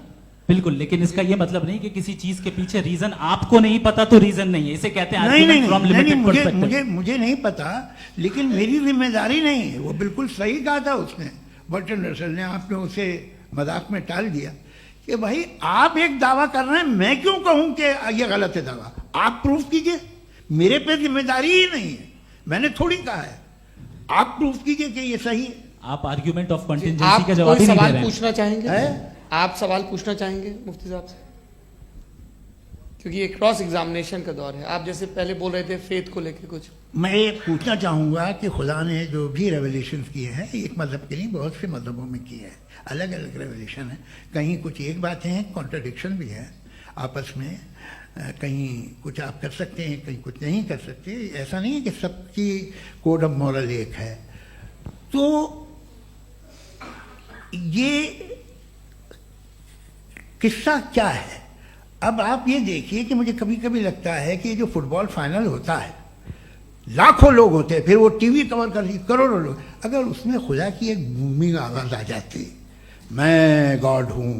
बिल्कुल, लेकिन इसका ये मतलब नहीं कि किसी चीज के पीछे रीजन आपको नहीं पता तो रीजन नहीं है। इसे कहते हैं नहीं, from limited perspective। मुझे नहीं पता, लेकिन मेरी जिम्मेदारी नहीं है। वो बिल्कुल सही कहा था उसने, बर्टन रसल ने। आपने उसे मजाक में टाल दिया कि भाई आप एक दावा कर रहे हैं, मैं क्यों कहूं कि ये गलत है दावा? आप प्रूफ कीजिए, मेरे पे जिम्मेदारी ही नहीं है, मैंने थोड़ी कहा है। आप प्रूफ कीजिए कि ये सही है। आप आर्ग्यूमेंट ऑफ कंटिजेंसी आप का जवाब कोई ही नहीं दे सवाल रहे हैं। पूछना चाहेंगे? है? आप सवाल पूछना चाहेंगे मुफ्ती साहब से? क्योंकि ये क्रॉस एग्जामिनेशन का दौर है। आप जैसे पहले बोल रहे थे फेथ को लेके कुछ। मैं ये पूछना चाहूँगा कि खुदा ने जो भी रेवोल्यूशन किए हैं, एक मज़हब के नहीं बहुत से मज़हबों में किए हैं, अलग अलग रेवोल्यूशन है। कहीं कुछ एक बातें हैं, कॉन्ट्रडिक्शन भी है आपस में, कहीं कुछ आप कर सकते हैं, कहीं कुछ नहीं कर सकते। ऐसा नहीं है कि सबकी कोड ऑफ मॉरल एक है। तो ये किस्सा क्या है? अब आप ये देखिए कि मुझे कभी कभी लगता है कि ये जो फुटबॉल फाइनल होता है, लाखों लोग होते हैं, फिर वो टीवी कवर कर रही, करोड़ों लोग, अगर उसमें खुदा की एक बूमिंग आवाज आ जाती, मैं गॉड हूं,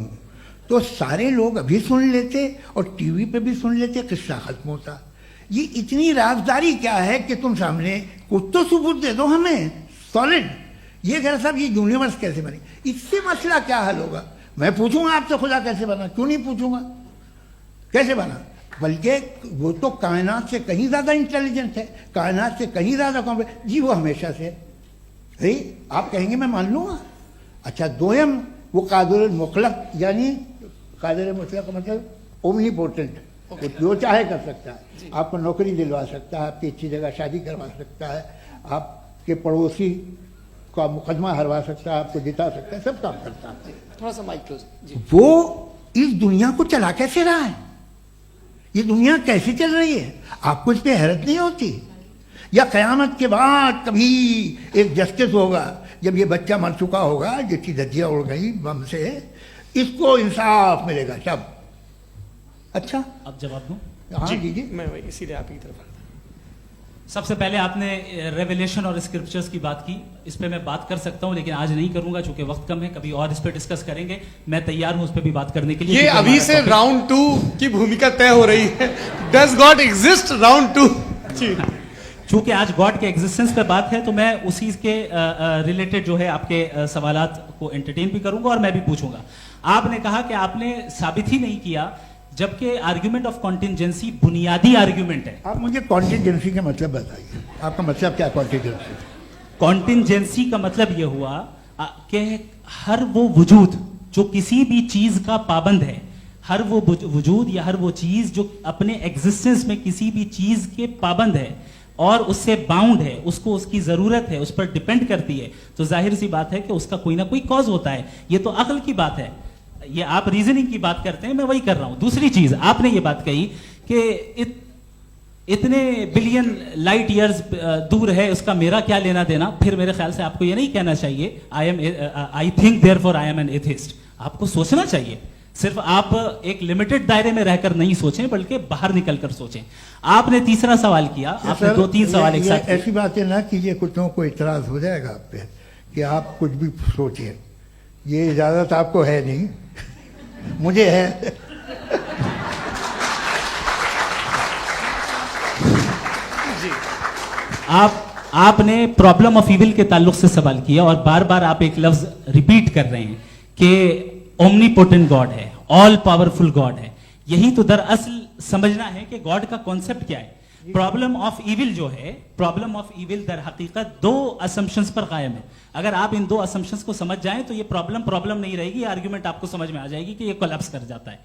तो सारे लोग अभी सुन लेते और टीवी पे भी सुन लेते, किस्सा खत्म होता। ये इतनी राजदारी क्या है कि तुम सामने कुछ तो सबूत दे दो हमें सॉलिड। ये कह साहब ये यूनिवर्स कैसे बनी, इससे मसला क्या हल होगा? मैं पूछूंगा आपसे खुदा कैसे बना? क्यों नहीं पूछूंगा कैसे बना? बल्कि वो तो कायनात से कहीं ज्यादा इंटेलिजेंट है, कायनात से कहीं ज्यादा कॉम्प्लेक्स। जी वो हमेशा से है। आप कहेंगे मैं मान लूंगा। अच्छा, दोयम वो कादिर मुतलक, यानी कादिर मुतलक का मतलब ओमनीपोटेंट, वो जो चाहे कर सकता है। आपको नौकरी दिलवा सकता है, आपकी अच्छी जगह शादी करवा सकता है, आपके पड़ोसी का मुकदमा हरवा सकता है, आपको जिता सकता है, सब काम करता है। थोड़ा सा माइक क्लोज जी। वो इस दुनिया को चला कैसे रहा है? ये दुनिया कैसे चल रही है? आपको इस पे हैरत नहीं होती? या कयामत के बाद कभी एक जस्टिस होगा, जब ये बच्चा मर चुका होगा, जिसकी धज्जियां उड़ गई बम से, इसको इंसाफ मिलेगा सब। अच्छा, अब जवाब दूं? हाँ दीजिए। मैं वही इसीलिए आप ही की तरफ आता। सबसे पहले आपने रेवलेशन और स्क्रिप्चर्स की बात की, इस पे मैं बात कर सकता हूं, लेकिन आज नहीं करूंगा चूंकि वक्त कम है। कभी और इस पे डिस्कस करेंगे, मैं तैयार हूं उस पे भी बात करने के लिए। ये अभी से राउंड 2 की भूमिका तय हो रही है। Does God exist round 2? चूंकि आज गॉड के एग्जिस्टेंस पे बात है, तो मैं उसी के रिलेटेड जो है आपके सवालात को एंटरटेन भी करूंगा और मैं भी पूछूंगा। आपने कहा कि आपने साबित ही नहीं किया, जबकि आर्ग्यूमेंट ऑफ कॉन्टिजेंसी बुनियादी आर्ग्यूमेंट है। आप मुझे कॉन्टिजेंसी का मतलब बताइए, आपका मतलब क्या? कॉन्टिजेंसी कॉन्टिजेंसी का मतलब यह हुआ कि हर वो वजूद जो किसी भी चीज का पाबंद है, हर वो वजूद या हर वो चीज जो अपने एग्जिस्टेंस में किसी भी चीज के पाबंद है और उससे बाउंड है, उसको उसकी जरूरत है, उस पर डिपेंड करती है, तो जाहिर सी बात है कि उसका कोई ना कोई कॉज होता है। ये तो अक्ल की बात है। ये आप रीजनिंग की बात करते हैं, मैं वही कर रहा हूं। दूसरी चीज, आपने ये बात कही कि इतने बिलियन लाइट ईयर्स दूर है, उसका मेरा क्या लेना देना। फिर मेरे ख्याल से आपको ये नहीं कहना चाहिए I think therefore I am an atheist. आपको सोचना चाहिए। सिर्फ आप एक लिमिटेड दायरे में रहकर नहीं सोचें, बल्कि बाहर निकलकर सोचें। आपने तीसरा सवाल किया, आपने 2-3 सवाल एक साथ। ऐसी बातें ना कीजिए, कुछ लोगों को इतराज हो जाएगा आप पे कि आप कुछ भी सोचिए, ये इजाज़त आपको है नहीं, मुझे है। आपने प्रॉब्लम ऑफ इविल के ताल्लुक से सवाल किया और बार बार आप एक लफ्ज रिपीट कर रहे हैं कि ओमनीपोटेंट गॉड है, ऑल पावरफुल गॉड है। यही तो दरअसल समझना है कि गॉड का कॉन्सेप्ट क्या है। प्रॉब्लम ऑफ इविल जो है, प्रॉब्लम ऑफ इविल दर हकीकत दो असम्पशंस पर कायम है। अगर आप इन दो असम्पशंस को समझ जाएं तो ये प्रॉब्लम नहीं रहेगी, आर्ग्यूमेंट आपको समझ में आ जाएगी कि ये कोलैप्स कर जाता है।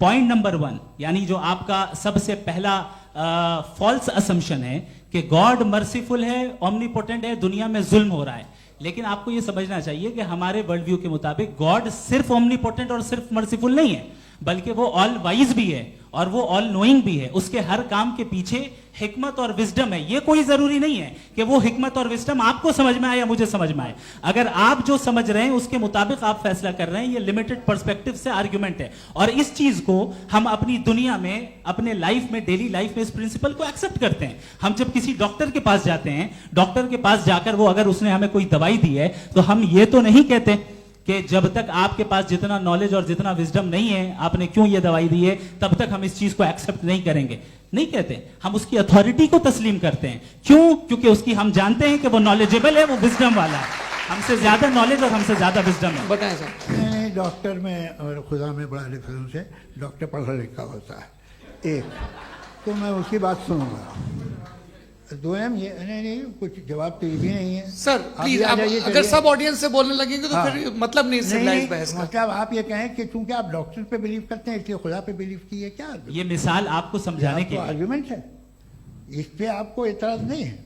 पॉइंट नंबर 1, यानी जो आपका सबसे पहला फॉल्स असम्पशन है कि गॉड मर्सीफुल है, ओमनीपोटेंट है, दुनिया में जुल्म हो रहा है। लेकिन आपको यह समझना चाहिए कि हमारे वर्ल्ड व्यू के मुताबिक गॉड सिर्फ ओमनीपोटेंट और सिर्फ मर्सीफुल नहीं है, बल्कि वो ऑल वाइज भी है और वो ऑल नोइंग भी है। उसके हर काम के पीछे हिकमत और विजडम है। ये कोई जरूरी नहीं है कि वो हिकमत और विजडम आपको समझ में आए या मुझे समझ में आए। अगर आप जो समझ रहे हैं उसके मुताबिक आप फैसला कर रहे हैं, ये लिमिटेड पर्सपेक्टिव से आर्ग्यूमेंट है। और इस चीज को हम अपनी दुनिया में, अपने लाइफ में, डेली लाइफ में इस प्रिंसिपल को एक्सेप्ट करते हैं। हम जब किसी डॉक्टर के पास जाते हैं, डॉक्टर के पास जाकर वो अगर उसने हमें कोई दवाई दी है तो हम ये तो नहीं कहते कि जब तक आपके पास जितना नॉलेज और जितना विजडम नहीं है, आपने क्यों ये दवाई दी है, तब तक हम इस चीज को एक्सेप्ट नहीं करेंगे। नहीं कहते, हम उसकी अथॉरिटी को तस्लीम करते हैं। क्यों? क्योंकि उसकी हम जानते हैं कि वो नॉलेजेबल है, वो विजडम वाला है, हमसे ज्यादा नॉलेज और हमसे ज्यादा विजडम है। बताएं सर। नहीं, डॉक्टर में और खुदा में बड़ा डिफरेंस है। डॉक्टर पढ़ा लिखा होता है, एक तो मैं उसकी बात सुनूंगा। दो ये नहीं, कुछ जवाब तो ये भी नहीं है सर। प्लीज, आ जाइए, अगर चलिए। सब ऑडियंस से बोलने लगेंगे तो हाँ। फिर मतलब नहीं सिविलाइज्ड बहस का। मतलब आप ये कहें कि चूंकि आप डॉक्टर पे बिलीव करते हैं इसलिए खुदा पे बिलीव कीजिए, क्या ये मिसाल आपको समझाने के लिए। आर्ग्यूमेंट है, इस पे आपको एतराज नहीं है।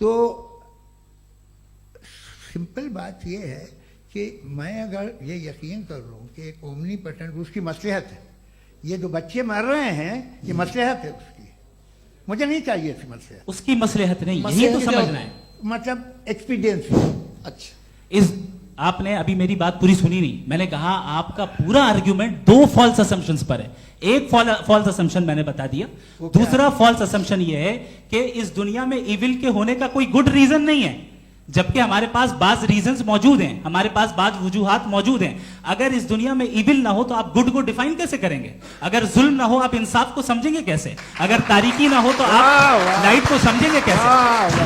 तो सिंपल बात ये है कि मैं अगर ये यकीन कर लूँ कि एक ओमनीपोटेंट, उसकी मसलहत है, ये जो बच्चे मर रहे हैं ये मसलहत है उसकी, मुझे नहीं चाहिए थी मसलहत। उसकी मसलहत नहीं, यही तो समझना है। मतलब एक्सपीरियंस। अच्छा, इस आपने अभी मेरी बात पूरी सुनी नहीं। मैंने कहा आपका पूरा आर्ग्यूमेंट दो फॉल्स असम्पशंस पर है। एक फॉल्स असम्पशन मैंने बता दिया, दूसरा फॉल्स असम्पशन ये है कि इस दुनिया में इविल के होने का कोई गुड रीजन नहीं है, जबकि हमारे पास बाज रीजंस मौजूद हैं, हमारे पास बाज वजूहात मौजूद हैं। अगर इस दुनिया में इविल ना हो तो आप गुड को डिफाइन कैसे करेंगे? अगर जुल्म ना हो आप इंसाफ को समझेंगे कैसे? अगर तारीकी ना हो तो आप लाइट को समझेंगे कैसे?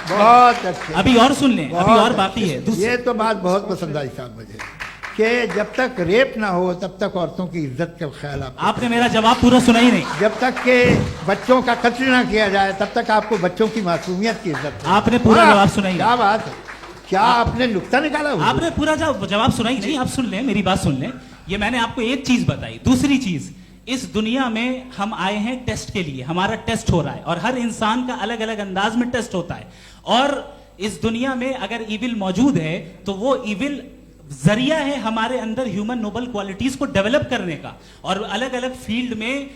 बहुत अच्छे। अभी और सुन लें, अभी और बाकी है। ये तो बात बहुत पसंद आई साहब मुझे, कि जब तक रेप ना हो तब तक औरतों की इज्जत का ख्याल आपने मेरा जवाब पूरा सुना ही नहीं। जब तक के बच्चों का कत्ल ना किया जाए तब तक आपको बच्चों की मासूमियत की इज्जत। आपने पूरा जवाब सुना ही नहीं। क्या बात है, क्या आपने नुक्ता निकाला हुआ? आपने पूरा जवाब सुना ही नहीं। आप सुन लें, मेरी बात सुन लें। ये मैंने आपको एक चीज बताई। दूसरी चीज, इस दुनिया में हम आए हैं टेस्ट के लिए, हमारा टेस्ट हो रहा है और हर इंसान का अलग अलग अंदाज में टेस्ट होता है। और इस दुनिया में अगर इविल मौजूद है तो वो इविल जरिया है हमारे अंदर ह्यूमन नोबल क्वालिटीज को डेवलप करने का और अलग अलग फील्ड में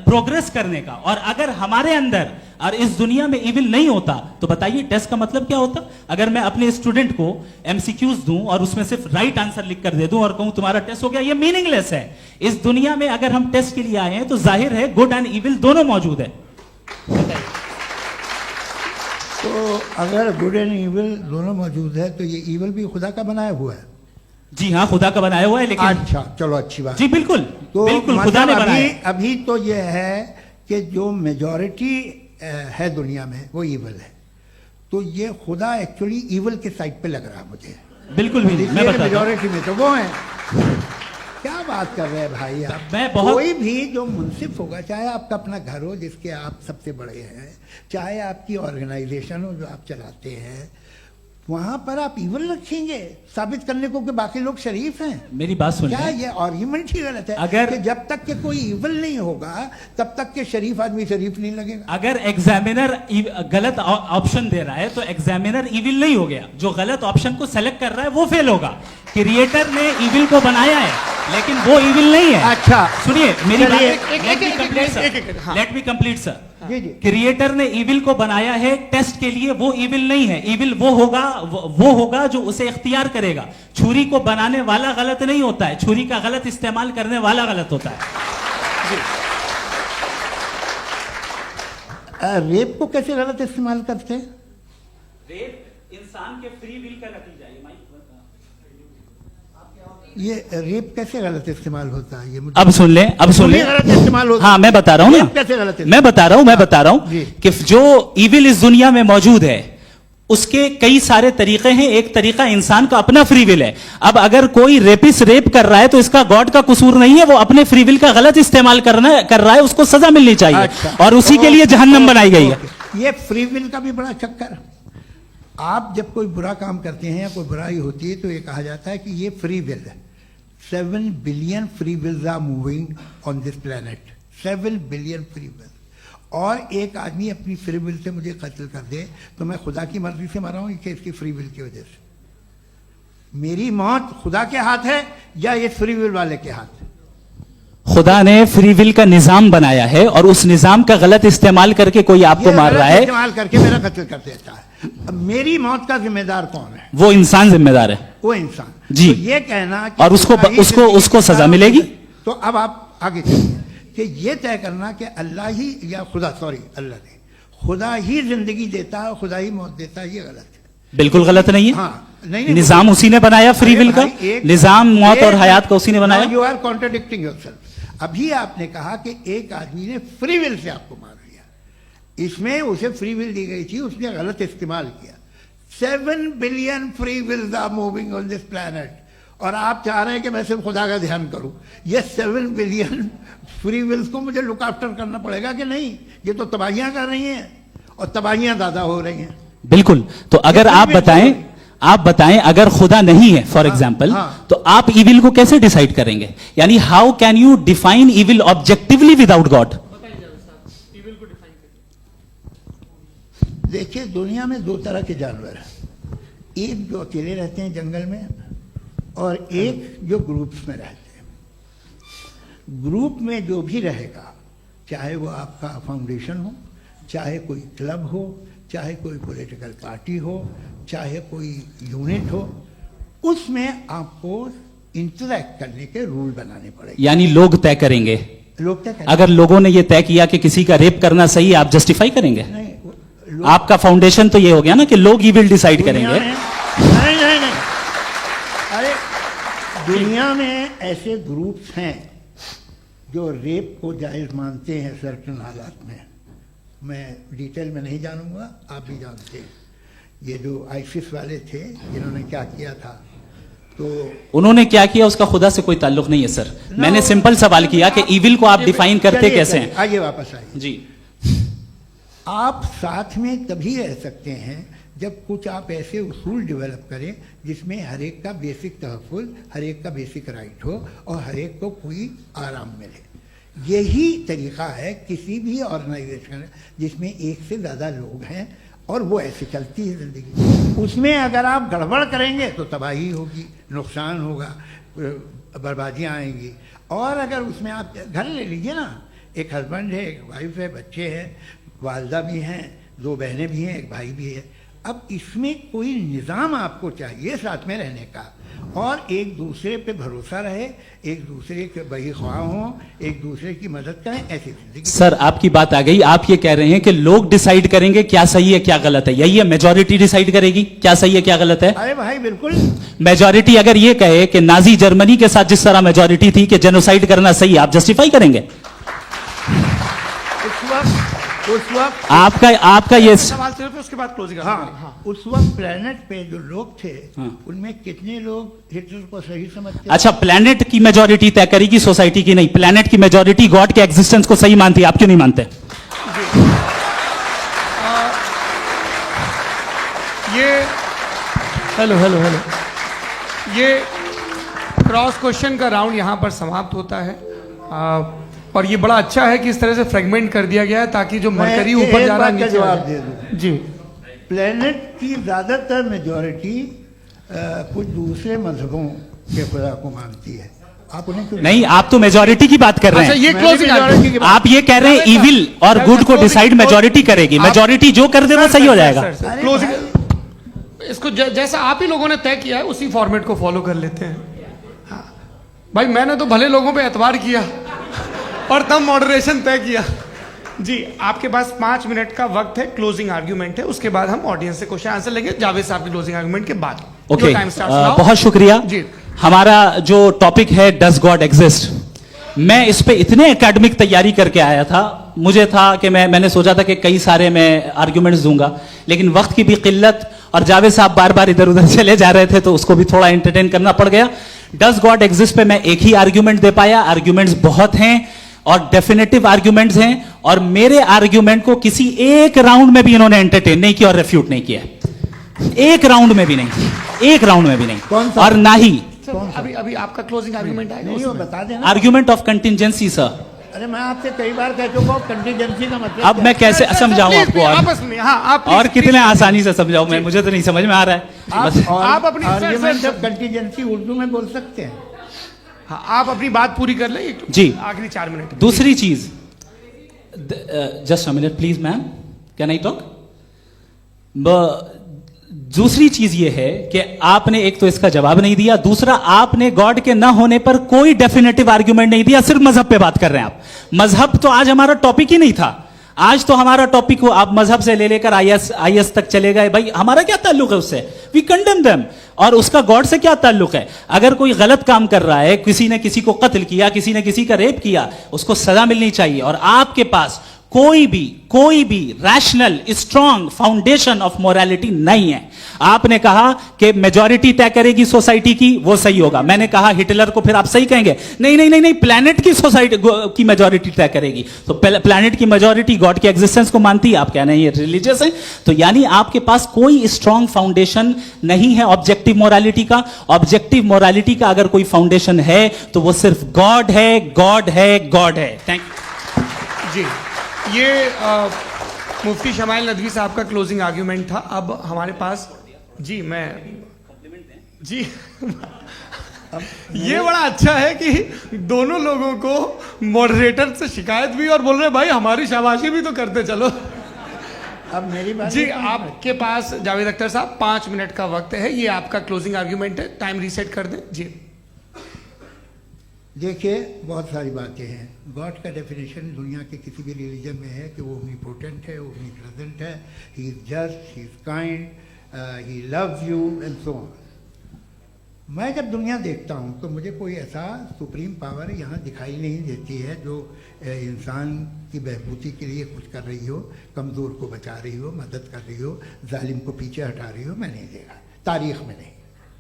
प्रोग्रेस करने का। और अगर हमारे अंदर और इस दुनिया में इविल नहीं होता तो बताइए टेस्ट का मतलब क्या होता? अगर मैं अपने स्टूडेंट को एमसीक्यूज दूं और उसमें सिर्फ राइट आंसर लिख कर दे दूं और कहूं तुम्हारा टेस्ट हो गया, ये मीनिंगलेस है। इस दुनिया में अगर हम टेस्ट के लिए आए हैं तो जाहिर है गुड एंड इविल दोनों मौजूद है। तो अगर गुड एंड इविल दोनों मौजूद है तो ये इविल भी खुदा का बनाया हुआ है। जी हाँ, खुदा का बनाया हुआ है। लेकिन अच्छा, चलो अच्छी बात। जी बिल्कुल, तो बिल्कुल खुदा ने बनाया। अभी तो ये है कि जो मेजॉरिटी है दुनिया में वो इविल है, तो ये खुदा एक्चुअली इविल के साइड पे लग रहा है मुझे। बिल्कुल भी नहीं, मैं बताता हूं। मेजॉरिटी में तो वो है। क्या बात कर रहे हैं भाई आप? मैं बहुत कोई भी जो मुंसिफ होगा, चाहे आपका अपना घर हो जिसके आप सबसे बड़े हैं, चाहे आपकी ऑर्गेनाइजेशन हो जो आप चलाते हैं, वहां पर आप इविल रखेंगे साबित करने को कि बाकी लोग शरीफ हैं। मेरी बात सुन क्या लें। ये आर्ग्यूमेंट ही गलत है? अगर कि जब तक के कोई इविल नहीं होगा तब तक के शरीफ आदमी शरीफ नहीं लगेगा। अगर एग्जामिनर गलत ऑप्शन दे रहा है तो एग्जामिनर इविल नहीं हो गया, जो गलत ऑप्शन को सेलेक्ट कर रहा है वो फेल होगा। क्रिएटर ने इविल को बनाया है लेकिन वो इविल नहीं है। अच्छा सुनिए मेरी बात, हाँ। Let me complete sir. जी जी। क्रिएटर ने इविल को बनाया है टेस्ट के लिए, वो इविल नहीं है। इविल वो होगा जो उसे इख्तियार करेगा। छुरी को बनाने वाला गलत नहीं होता है, छुरी का गलत इस्तेमाल करने वाला गलत होता है। रेप को कैसे गलत इस्तेमाल करते हैं? रेप इंसान के फ्री विल का नतीजा है। ये रेप कैसे गलत इस्तेमाल होता है, ये मुझे अब सुन लें, अब सुन लें। गलत इस्तेमाल होता हाँ, मैं बता रहा हूँ रेप कैसे गलत ना, इस्तेमाल? मैं बता रहा हूँ जी। कि जो इविल इस दुनिया में मौजूद है उसके कई सारे तरीके हैं। एक तरीका इंसान का अपना फ्री विल है। अब अगर कोई रेपिस्ट रेप कर रहा है तो इसका गॉड का कसूर नहीं है, वो अपने फ्री विल का गलत इस्तेमाल कर रहा है, उसको सजा मिलनी चाहिए। अच्छा। और उसी के लिए जहन्नम बनाई गई है। ये फ्री विल का भी बड़ा चक्कर। आप जब कोई बुरा काम करते हैं या कोई बुराई होती है तो ये कहा जाता है कि ये फ्री विल है। 7 billion free wills are moving on this planet. 7 billion free will. और एक आदमी अपनी फ्री विल से मुझे कत्ल कर दे तो मैं खुदा की मर्जी से मरा हूं कि इसकी फ्री विल की वजह से? मेरी मौत खुदा के हाथ है या ये फ्री विल वाले के हाथ है? खुदा ने फ्री विल का निजाम बनाया है और उस निजाम का गलत इस्तेमाल करके कोई आपको ये मार गलत रहा है, इस्तेमाल करके मेरा कत्ल कर देता है। अब मेरी मौत का जिम्मेदार कौन है? वो इंसान जिम्मेदार है। वो इंसान। जी। तो ये कहना कि और उसको खुदा ही उसको जिंदगी सजा मिलेगी। तो अब आप आगे चलिए कि ये तय करना कि अल्लाह ही या अल्लाह ने खुदा ही जिंदगी देता है, खुदा ही मौत देता है, ये गलत है। बिल्कुल गलत नहीं है। हाँ, नहीं, निजाम उसी ने बनाया फ्री विल का। निजाम मौत और हयात का उसी ने बनाया। You are contradicting yourself. अभी आपने कहा कि एक आदमी ने फ्री विल से आपको मार दिया। इसमें उसे फ्री विल दी गई थी, उसने गलत इस्तेमाल किया। 7 billion free wills are moving on this planet और आप चाह रहे हैं कि मैं सिर्फ खुदा का ध्यान करूं। ये 7 बिलियन फ्री विल्स को मुझे लुक आफ्टर करना पड़ेगा कि नहीं? ये तो तबाहियां कर रही हैं और तबाहियां ज्यादा हो रही हैं। बिल्कुल। तो अगर आप बताएं अगर खुदा नहीं है फॉर एग्जाम्पल, हाँ। तो आप इविल को कैसे डिसाइड करेंगे? यानी how can you define evil objectively without God? देखिए, दुनिया में 2 तरह के जानवर हैं। एक जो अकेले रहते हैं जंगल में और एक जो ग्रुप्स में रहते हैं। ग्रुप में जो भी रहेगा, चाहे वो आपका फाउंडेशन हो, चाहे कोई क्लब हो, चाहे कोई पॉलिटिकल पार्टी हो, चाहे कोई यूनिट हो, उसमें आपको इंटरैक्ट करने के रूल बनाने पड़ेंगे। यानी लोग तय करेंगे। लोग तय करेंगे। अगर लोगों ने यह तय किया कि किसी का रेप करना सही है, आप जस्टिफाई करेंगे? नहीं, आपका फाउंडेशन तो ये हो गया ना कि लोग ही विल डिसाइड करेंगे। नहीं, अरे दुनिया में ऐसे ग्रुप्स हैं जो रेप को जायज मानते हैं सर्टेन हालात में। मैं डिटेल में नहीं जानूंगा, आप भी जानते हैं। ये जो आईसिस वाले थे जिन्होंने क्या किया था, तो उन्होंने क्या किया उसका खुदा से कोई ताल्लुक नहीं है सर। मैंने सिंपल सवाल किया कि इविल को आप डिफाइन करते कैसे हैं? आगे वापस आइए जी। आप साथ में तभी रह सकते हैं जब कुछ आप ऐसे उसूल डेवलप करें जिसमें हर एक का बेसिक तहफ़्फ़ुज़, हर एक का बेसिक राइट हो और हर एक को कोई आराम मिले। यही तरीका है किसी भी ऑर्गेनाइजेशन जिसमें एक से ज़्यादा लोग हैं और वो ऐसे चलती है ज़िंदगी। उसमें अगर आप गड़बड़ करेंगे तो तबाही होगी, नुकसान होगा, बर्बादियाँ आएंगी। और अगर उसमें आप घर ले लीजिए ना, एक हस्बैंड है, एक वाइफ है, बच्चे हैं, वालदा भी हैं, 2 बहनें भी हैं, एक भाई भी है। अब इसमें कोई निज़ाम आपको चाहिए साथ में रहने का और एक दूसरे पे भरोसा रहे, एक दूसरे के बहीख्वाह हों, एक दूसरे की मदद करें, ऐसी जिंदगी। सर आपकी बात आ गई। आप ये कह रहे हैं कि लोग डिसाइड करेंगे क्या सही है क्या गलत है, यही है? मेजॉरिटी डिसाइड करेगी क्या सही है क्या गलत है? अरे भाई बिल्कुल। मेजॉरिटी अगर ये कहे कि नाजी जर्मनी के साथ जिस तरह मेजॉरिटी थी कि जेनोसाइड करना सही है, आप जस्टिफाई करेंगे? उस वक्त आपका ये सवाल सिर्फ उसके बाद क्लोजिंग। हाँ, उस वक्त प्लेनेट पे जो लोग थे, हाँ। उनमें कितने लोग हिटलर को सही समझते? अच्छा, प्लेनेट की मेजॉरिटी तय करेगी सोसाइटी की नहीं। प्लेनेट की मेजॉरिटी गॉड के एग्जिस्टेंस को सही मानती है, आप क्यों नहीं मानते? ये हेलो ये क्रॉस क्वेश्चन का राउंड यहाँ पर समाप्त होता है। और ये बड़ा अच्छा है कि इस तरह से फ्रेगमेंट कर दिया गया है ताकि जो मरकरी ऊपर जा रहा है नीचे जवाब दे दूं। जी। प्लेनेट की ज्यादातर मेजॉरिटी कुछ दूसरे मजहबों के खुदा को मानती है। आप उन्हें क्यों नहीं, आप तो मेजॉरिटी की बात कर रहे अच्छा, हैं। ये मैंने क्लोजिंग majority की बात- आप ये कह रहे हैं इविल और गुड को डिसाइड मेजॉरिटी करेगी। मेजॉरिटी जो कर दे वो सही हो जाएगा। अरे क्लोजिंग इसको जैसा आप ही लोगों ने तय किया है उसी फॉर्मेट को फॉलो कर लेते हैं। हाँ। भाई मैंने तो भले लोगों पे एतबार किया और तब मॉडरेशन तय किया। जी आपके पास 5 मिनट का वक्त है, क्लोजिंग आर्ग्यूमेंट है, उसके बाद हम ऑडियंस से क्वेश्चन आंसर लेंगे जावेद साहब की क्लोजिंग आर्ग्यूमेंट के बाद। ओके, टाइम स्टार्ट्स बहुत शुक्रिया जी। हमारा जो टॉपिक है डज गॉड एग्जिस्ट, मैं इस पे इतने एकेडमिक तैयारी करके आया था, मुझे था कि मैंने सोचा था कि कई सारे मैं आर्ग्यूमेंट्स दूंगा, लेकिन वक्त की भी किल्लत और जावेद साहब बार बार इधर उधर चले जा रहे थे तो उसको भी थोड़ा एंटरटेन करना पड़ गया। डज गॉड एग्जिस्ट पे मैं एक ही आर्ग्यूमेंट दे पाया, आर्ग्यूमेंट्स बहुत हैं और डेफिनेटिव आर्ग्यूमेंट्स हैं, और मेरे आर्ग्यूमेंट को किसी एक राउंड में भी इन्होंने एंटरटेन नहीं किया और रेफ्यूट नहीं किया, एक राउंड में भी नहीं, एक राउंड में भी नहीं, और ना ही अभी आपका क्लोजिंग आर्ग्यूमेंट आएगा, नहीं, वो बता देना। Argument of contingency sir. अरे मैं आपसे कई बार कह चुका हूं कंटीजेंसी का मतलब अब मैं कैसे समझाऊं आपको, आपस में हाँ आप और कितने आसानी से समझाऊं मैं, मुझे तो नहीं समझ में आ रहा है। बस आप अपनी आर्ग्यूमेंट ऑफ कंटीजेंसी उर्दू में बोल सकते हैं। हाँ आप अपनी बात पूरी कर लें जी, आखिरी 4 मिनट। दूसरी चीज, just a minute please ma'am, can I talk? दूसरी चीज ये है कि आपने एक तो इसका जवाब नहीं दिया, दूसरा आपने गॉड के ना होने पर कोई डेफिनेटिव आर्ग्यूमेंट नहीं दिया, सिर्फ मजहब पे बात कर रहे हैं आप। मजहब तो आज हमारा टॉपिक ही नहीं था, आज तो हमारा टॉपिक हो आप मजहब से ले लेकर आईएस तक चले गए। भाई हमारा क्या ताल्लुक है उससे, वी कंडेम देम, और उसका गॉड से क्या ताल्लुक है? अगर कोई गलत काम कर रहा है, किसी ने किसी को कत्ल किया, किसी ने किसी का रेप किया, उसको सजा मिलनी चाहिए, और आपके पास कोई भी rational strong foundation of morality नहीं है। आपने कहा कि मेजॉरिटी तय करेगी सोसाइटी की, वो सही होगा। मैंने कहा हिटलर को फिर आप सही कहेंगे, नहीं नहीं नहीं नहीं, प्लैनेट की सोसाइटी की मेजॉरिटी तय करेगी। तो प्लैनेट की मेजॉरिटी गॉड के एग्जिस्टेंस को मानती है, आप कह रहे हैं ये रिलीजियस है, तो यानी आपके पास कोई स्ट्रॉन्ग फाउंडेशन नहीं है ऑब्जेक्टिव मोरालिटी का। ऑब्जेक्टिव मोरालिटी का अगर कोई फाउंडेशन है तो वो सिर्फ गॉड है, गॉड है, गॉड है। थैंक यू जी। ये मुफ्ती शमाइल नदवी साहब का क्लोजिंग आर्ग्यूमेंट था। अब हमारे पास जी जी ये बड़ा अच्छा है कि दोनों लोगों को मॉडरेटर से शिकायत भी और बोल रहे भाई हमारी शाबाशी भी तो करते चलो। अब मेरी बात जी आपके पास जावेद अख्तर साहब 5 मिनट का वक्त है, ये आपका क्लोजिंग आर्ग्यूमेंट है, टाइम रीसेट कर दें जी। देखिए बहुत सारी बातें हैं। गॉड का डेफिनेशन दुनिया के किसी भी रिलीजन में है कि वो ओमनीपोटेंट है, ओमनीप्रेजेंट है, he is just, he is kind, he loves you and so on. मैं जब दुनिया देखता हूँ तो मुझे कोई ऐसा सुप्रीम पावर यहाँ दिखाई नहीं देती है जो इंसान की बहबूदी के लिए कुछ कर रही हो, कमज़ोर को बचा रही हो, मदद कर रही हो, जालिम को पीछे हटा रही हो। मैं नहीं देखा, तारीख में नहीं।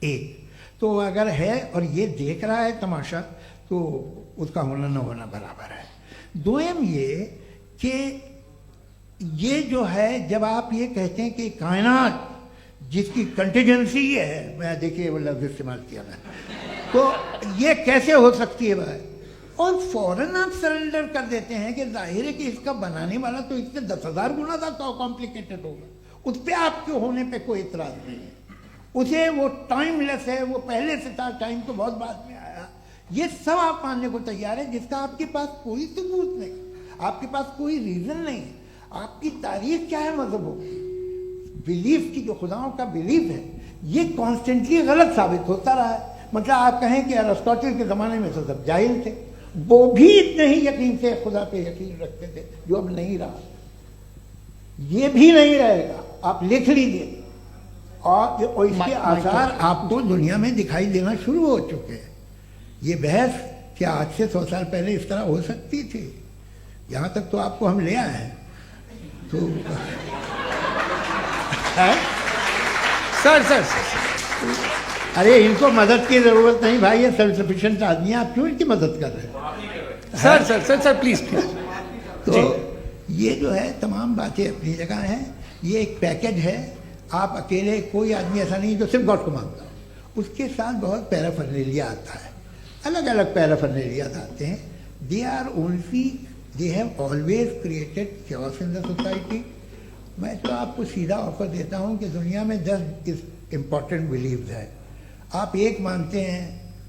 एक तो अगर है और ये देख रहा है तमाशा तो उसका होना न होना बराबर है। दोयम ये कि ये जो है जब आप ये कहते हैं कि कायनात जिसकी कंटीजेंसी है, मैं देखिए वो लफ्ज़ इस्तेमाल किया मैं, तो ये कैसे हो सकती है भाई? और फौरन आप सरेंडर कर देते हैं कि जाहिर है कि इसका बनाने वाला तो इससे 10,000 गुना ज़्यादा कॉम्प्लिकेटेड होगा, उस पर आपके होने पे कोई इतराज़ नहीं है। उसे वो टाइमलेस है, वो पहले से था, टाइम तो बहुत बाद में आया। ये सब आप मानने को तैयार है जिसका आपके पास कोई सबूत नहीं, आपके पास कोई रीज़न नहीं है। आपकी तारीख क्या है मजहबों की, बिलीफ की, जो खुदाओं का बिलीफ है, ये कॉन्स्टेंटली गलत साबित होता रहा है। मतलब आप कहें कि अरिस्टोटल के ज़माने में तो सब जाहिल थे, वो भी इतने ही यकीन से खुदा पे यकीन रखते थे, जो अब नहीं रहा, ये भी नहीं रहेगा। आप लिख लीजिए, और इसके आसार आपको दुनिया में दिखाई देना शुरू हो चुके हैं। ये बहस क्या आज से 100 साल पहले इस तरह हो सकती थी? यहाँ तक तो आपको हम ले आए हैं। तो सर अरे इनको मदद की जरूरत नहीं भाई, ये सेल्फ सफिशिएंट आदमी है, आप क्यों इनकी मदद कर रहे हैं? Sir please. तो ये जो है तमाम बातें अपनी जगह हैं। ये एक पैकेज है। आप अकेले, कोई आदमी ऐसा नहीं जो सिर्फ गॉड को मानता हो, उसके साथ बहुत पैराफर्नेलिया आता है, अलग अलग पैराफर्नेलिया आते हैं। They have always created chaos in the society. मैं तो आपको सीधा ऑफर देता हूँ कि दुनिया में 10 इम्पॉर्टेंट बिलीव्स हैं। आप एक मानते हैं,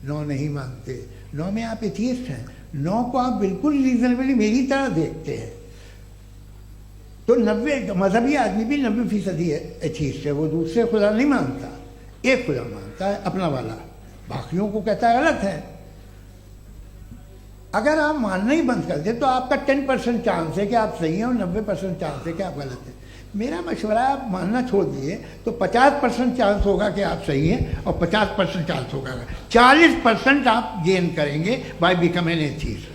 9 नहीं मानते, 9 में आप एथियस्ट हैं, 9 को आप बिल्कुल रीजनेबली मेरी तरह देखते हैं। तो 90 मजहबी आदमी भी 90% एथियस्ट है, वो दूसरे खुदा नहीं मानता, एक खुदा मानता है अपना वाला, बाकियों को कहता है गलत है। अगर आप मानना ही बंद कर दे तो आपका 10% चांस है कि आप सही हैं और 90% चांस है कि आप गलत हैं। मेरा मशवरा है, आप मानना छोड़ दिए तो 50% चांस होगा कि आप सही हैं और 50% चांस होगा, 40% आप गेन करेंगे बाय बिकमिंग ए एथीस्ट।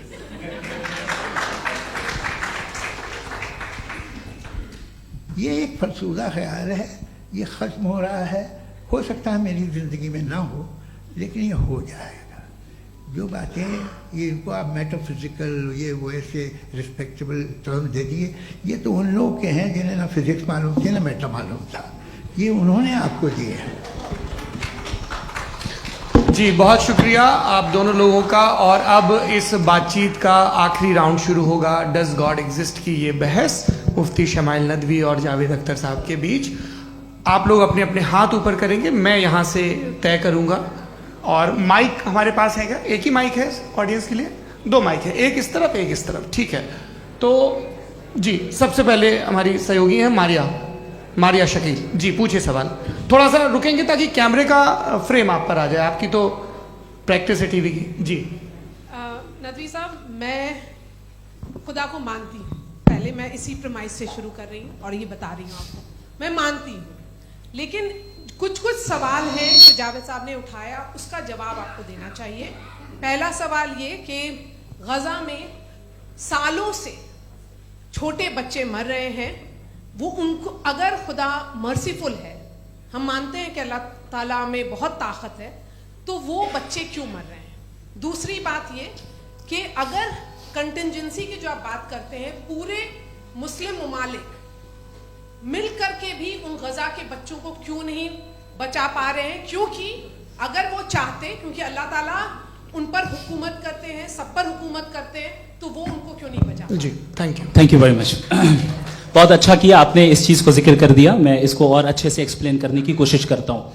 ये एक फरसूदा ख्याल है, ये ख़त्म हो रहा है। हो सकता है मेरी ज़िंदगी में ना हो, लेकिन ये हो जाएगा। जो बातें ये इनको आप मेटाफिजिकल ये वो ऐसे रिस्पेक्टेबल टर्म दे दिए, ये तो उन लोग के हैं जिन्हें ना फिजिक्स मालूम थी ना मेटा मालूम था, ये उन्होंने आपको दिए हैं। जी बहुत शुक्रिया आप दोनों लोगों का। और अब इस बातचीत का आखिरी राउंड शुरू होगा, डज गॉड एग्जिस्ट की ये बहस मुफ्ती शमाइल नदवी और जावेद अख्तर साहब के बीच। आप लोग अपने अपने हाथ ऊपर करेंगे, मैं यहाँ से तय करूँगा। और माइक हमारे पास है क्या? एक ही माइक है ऑडियंस के लिए? 2 माइक है, एक इस तरफ एक इस तरफ, ठीक है। तो जी सबसे पहले हमारी सहयोगी है मारिया शकील जी, पूछिए सवाल। थोड़ा सा रुकेंगे ताकि कैमरे का फ्रेम आप पर आ जाए, आपकी तो प्रैक्टिस है टीवी की। जी नदवी साहब, मैं खुदा को मानती हूँ, पहले मैं इसी प्रमाइस से शुरू कर रही हूँ और ये बता रही हूँ आपको, मैं मानती हूँ। लेकिन कुछ सवाल हैं जो जावेद साहब ने उठाया, उसका जवाब आपको देना चाहिए। पहला सवाल ये कि गजा में सालों से छोटे बच्चे मर रहे हैं, वो उनको अगर खुदा मर्सीफुल है, हम मानते हैं कि अल्लाह ताला में बहुत ताकत है, तो वो बच्चे क्यों मर रहे हैं? दूसरी बात ये कि अगर कंटिजेंसी की जो आप बात करते हैं, पूरे मुस्लिम ममालिक मिल करके भी उन गजा के बच्चों को क्यों नहीं बचा पा रहे हैं? क्योंकि अगर वो चाहते, क्योंकि अल्लाह ताला उन पर हुकूमत करते हैं, सब पर हुकूमत करते हैं, तो वो उनको क्यों नहीं बचा? जी थैंक यू वेरी मच। बहुत अच्छा किया आपने इस चीज़ को जिक्र कर दिया, मैं इसको और अच्छे से एक्सप्लेन करने की कोशिश करता हूँ।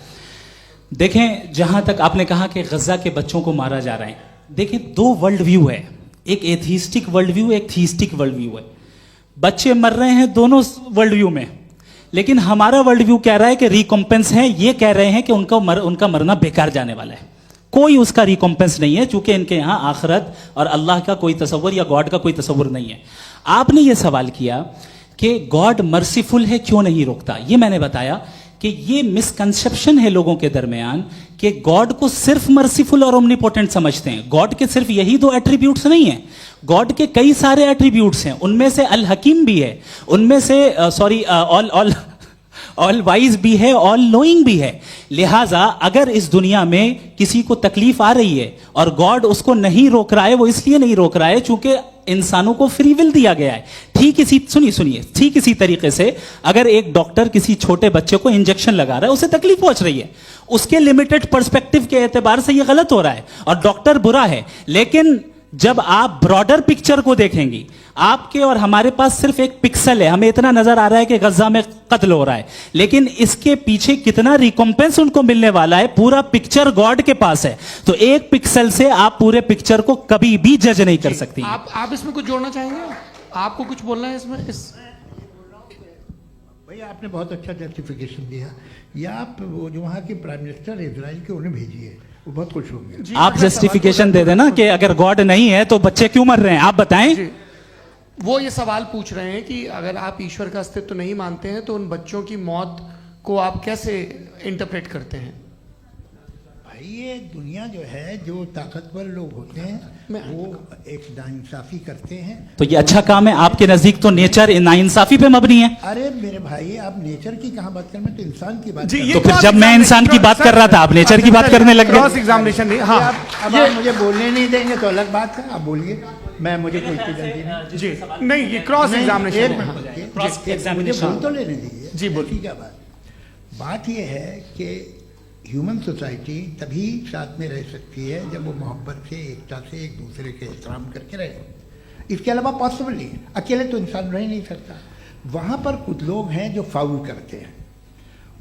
देखें, जहाँ तक आपने कहा कि गजा के बच्चों को मारा जा रहा है, देखिए 2 वर्ल्ड व्यू है, एक एथीस्टिक वर्ल्ड व्यू, एक थीस्टिक वर्ल्ड व्यू है। बच्चे मर रहे हैं दोनों वर्ल्ड व्यू में, लेकिन हमारा वर्ल्ड व्यू कह रहा है कि रिकॉम्पेंस है, ये कह रहे हैं कि उनका मरना बेकार जाने वाला है, कोई उसका रिकॉम्पेंस नहीं है, चूंकि इनके यहाँ आखिरत और अल्लाह का कोई तसव्वुर या गॉड का कोई तसव्वुर नहीं है। आपने ये सवाल किया कि गॉड मर्सीफुल है, क्यों नहीं रोकता? ये मैंने बताया कि ये मिसकंसेप्शन है लोगों के दरमियान कि गॉड को सिर्फ मर्सीफुल और ओमनीपोटेंट समझते हैं। गॉड के सिर्फ यही 2 एट्रीब्यूट्स नहीं है, गॉड के कई सारे एट्रीब्यूट्स हैं, उनमें से अल हकीम भी है, उनमें से ऑल वाइज भी है, ऑल नोइंग भी है। लिहाजा अगर इस दुनिया में किसी को तकलीफ आ रही है और गॉड उसको नहीं रोक रहा है, वो इसलिए नहीं रोक रहा है चूंकि इंसानों को फ्री विल दिया गया है। ठीक इसी तरीके से अगर एक डॉक्टर किसी छोटे बच्चे को इंजेक्शन लगा रहा है, उसे तकलीफ पहुंच रही है, उसके लिमिटेड पर्सपेक्टिव के एतबार से यह गलत हो रहा है और डॉक्टर बुरा है। लेकिन जब आप ब्रॉडर पिक्चर को देखेंगी, आपके और हमारे पास सिर्फ एक पिक्सल है, हमें इतना नजर आ रहा है कि गजा में कत्ल हो रहा है, लेकिन इसके पीछे कितना रिकॉम्पेंस उनको मिलने वाला है, पूरा पिक्चर गॉड के पास है। तो एक पिक्सल से आप पूरे पिक्चर को कभी भी जज नहीं कर सकती। आप इसमें कुछ जोड़ना चाहेंगे? आपको कुछ बोलना है इसमें? भैया आपने बहुत अच्छा जस्टिफिकेशन दिया, या आप वो जो वहाँ के प्राइम मिनिस्टर इजराइल के उन्हें भेजिए, वो बहुत खुश होंगे। आप जस्टिफिकेशन दे देना कि अगर गॉड नहीं है तो बच्चे क्यों मर रहे हैं, आप बताएं। वो ये सवाल पूछ रहे हैं कि अगर आप ईश्वर का अस्तित्व नहीं मानते हैं तो उन बच्चों की मौत को आप कैसे इंटरप्रेट करते हैं? भाई ये दुनिया जो है, जो ताकतवर लोग होते हैं वो एक नाइंसाफी करते हैं। तो ये अच्छा काम है आपके नजदीक, तो नेचर नाइंसाफी पे मबनी है। अरे मेरे भाई, आप नेचर की कहाँ बात कर रहे हैं, तो इंसान की बात। तो फिर जब मैं इंसान की बात कर रहा था, आप नेचर की बात करने लग गए। क्रॉस एग्जामिनेशन नहीं। हाँ, अब आप मुझे बोलने नहीं देंगे तो अलग बात है, आप बोलिए, मुझे कोई जल्दी नहीं। जी नहीं, ये क्रॉस एग्जामिनेशन बोल तो लेने दीजिए। जी बोलिए। क्या बात ये है कि ह्यूमन सोसाइटी तभी साथ में रह सकती है जब वो मोहब्बत से, एकता से, एक दूसरे के एहतराम करके रहे। इसके अलावा पॉसिबल नहीं है, अकेले तो इंसान रह नहीं सकता। वहाँ पर कुछ लोग हैं जो फाउल करते हैं,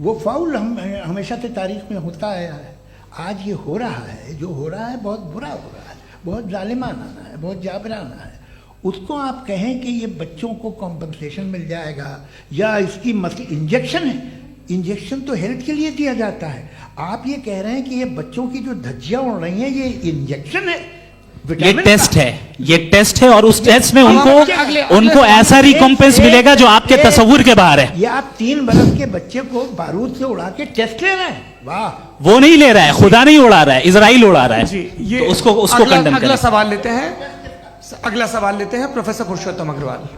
वो फाउल हमेशा से तारीख में होता आया है। आज ये हो रहा है, जो हो रहा है बहुत बुरा हो रहा है, बहुत जालिमाना है, बहुत जाबराना है। उसको आप कहें कि ये बच्चों को कॉम्पनसेशन मिल जाएगा या इसकी इंजेक्शन है, इंजेक्शन तो हेल्थ के लिए दिया जाता है। आप ये कह रहे हैं कि ये बच्चों की जो धज्जियाँ उड़ रही हैं ये इंजेक्शन है, विटामिन टेस्ट है, ये टेस्ट है, और उस टेस्ट में अगले उनको ऐसा रिकॉम्पेंस मिलेगा जो आपके तस्वुर के बाहर है। ये आप 3 बरस के बच्चे को बारूद से उड़ा के टेस्ट ले रहे हैं, वाह। वो नहीं ले रहा है, खुदा नहीं उड़ा रहा है, इजराइल उड़ा रहा है। जी, ये तो उसको कंडेम अगला करें। सवाल लेते हैं। अगला सवाल लेते हैं प्रोफेसर पुरुषोत्तम अग्रवाल।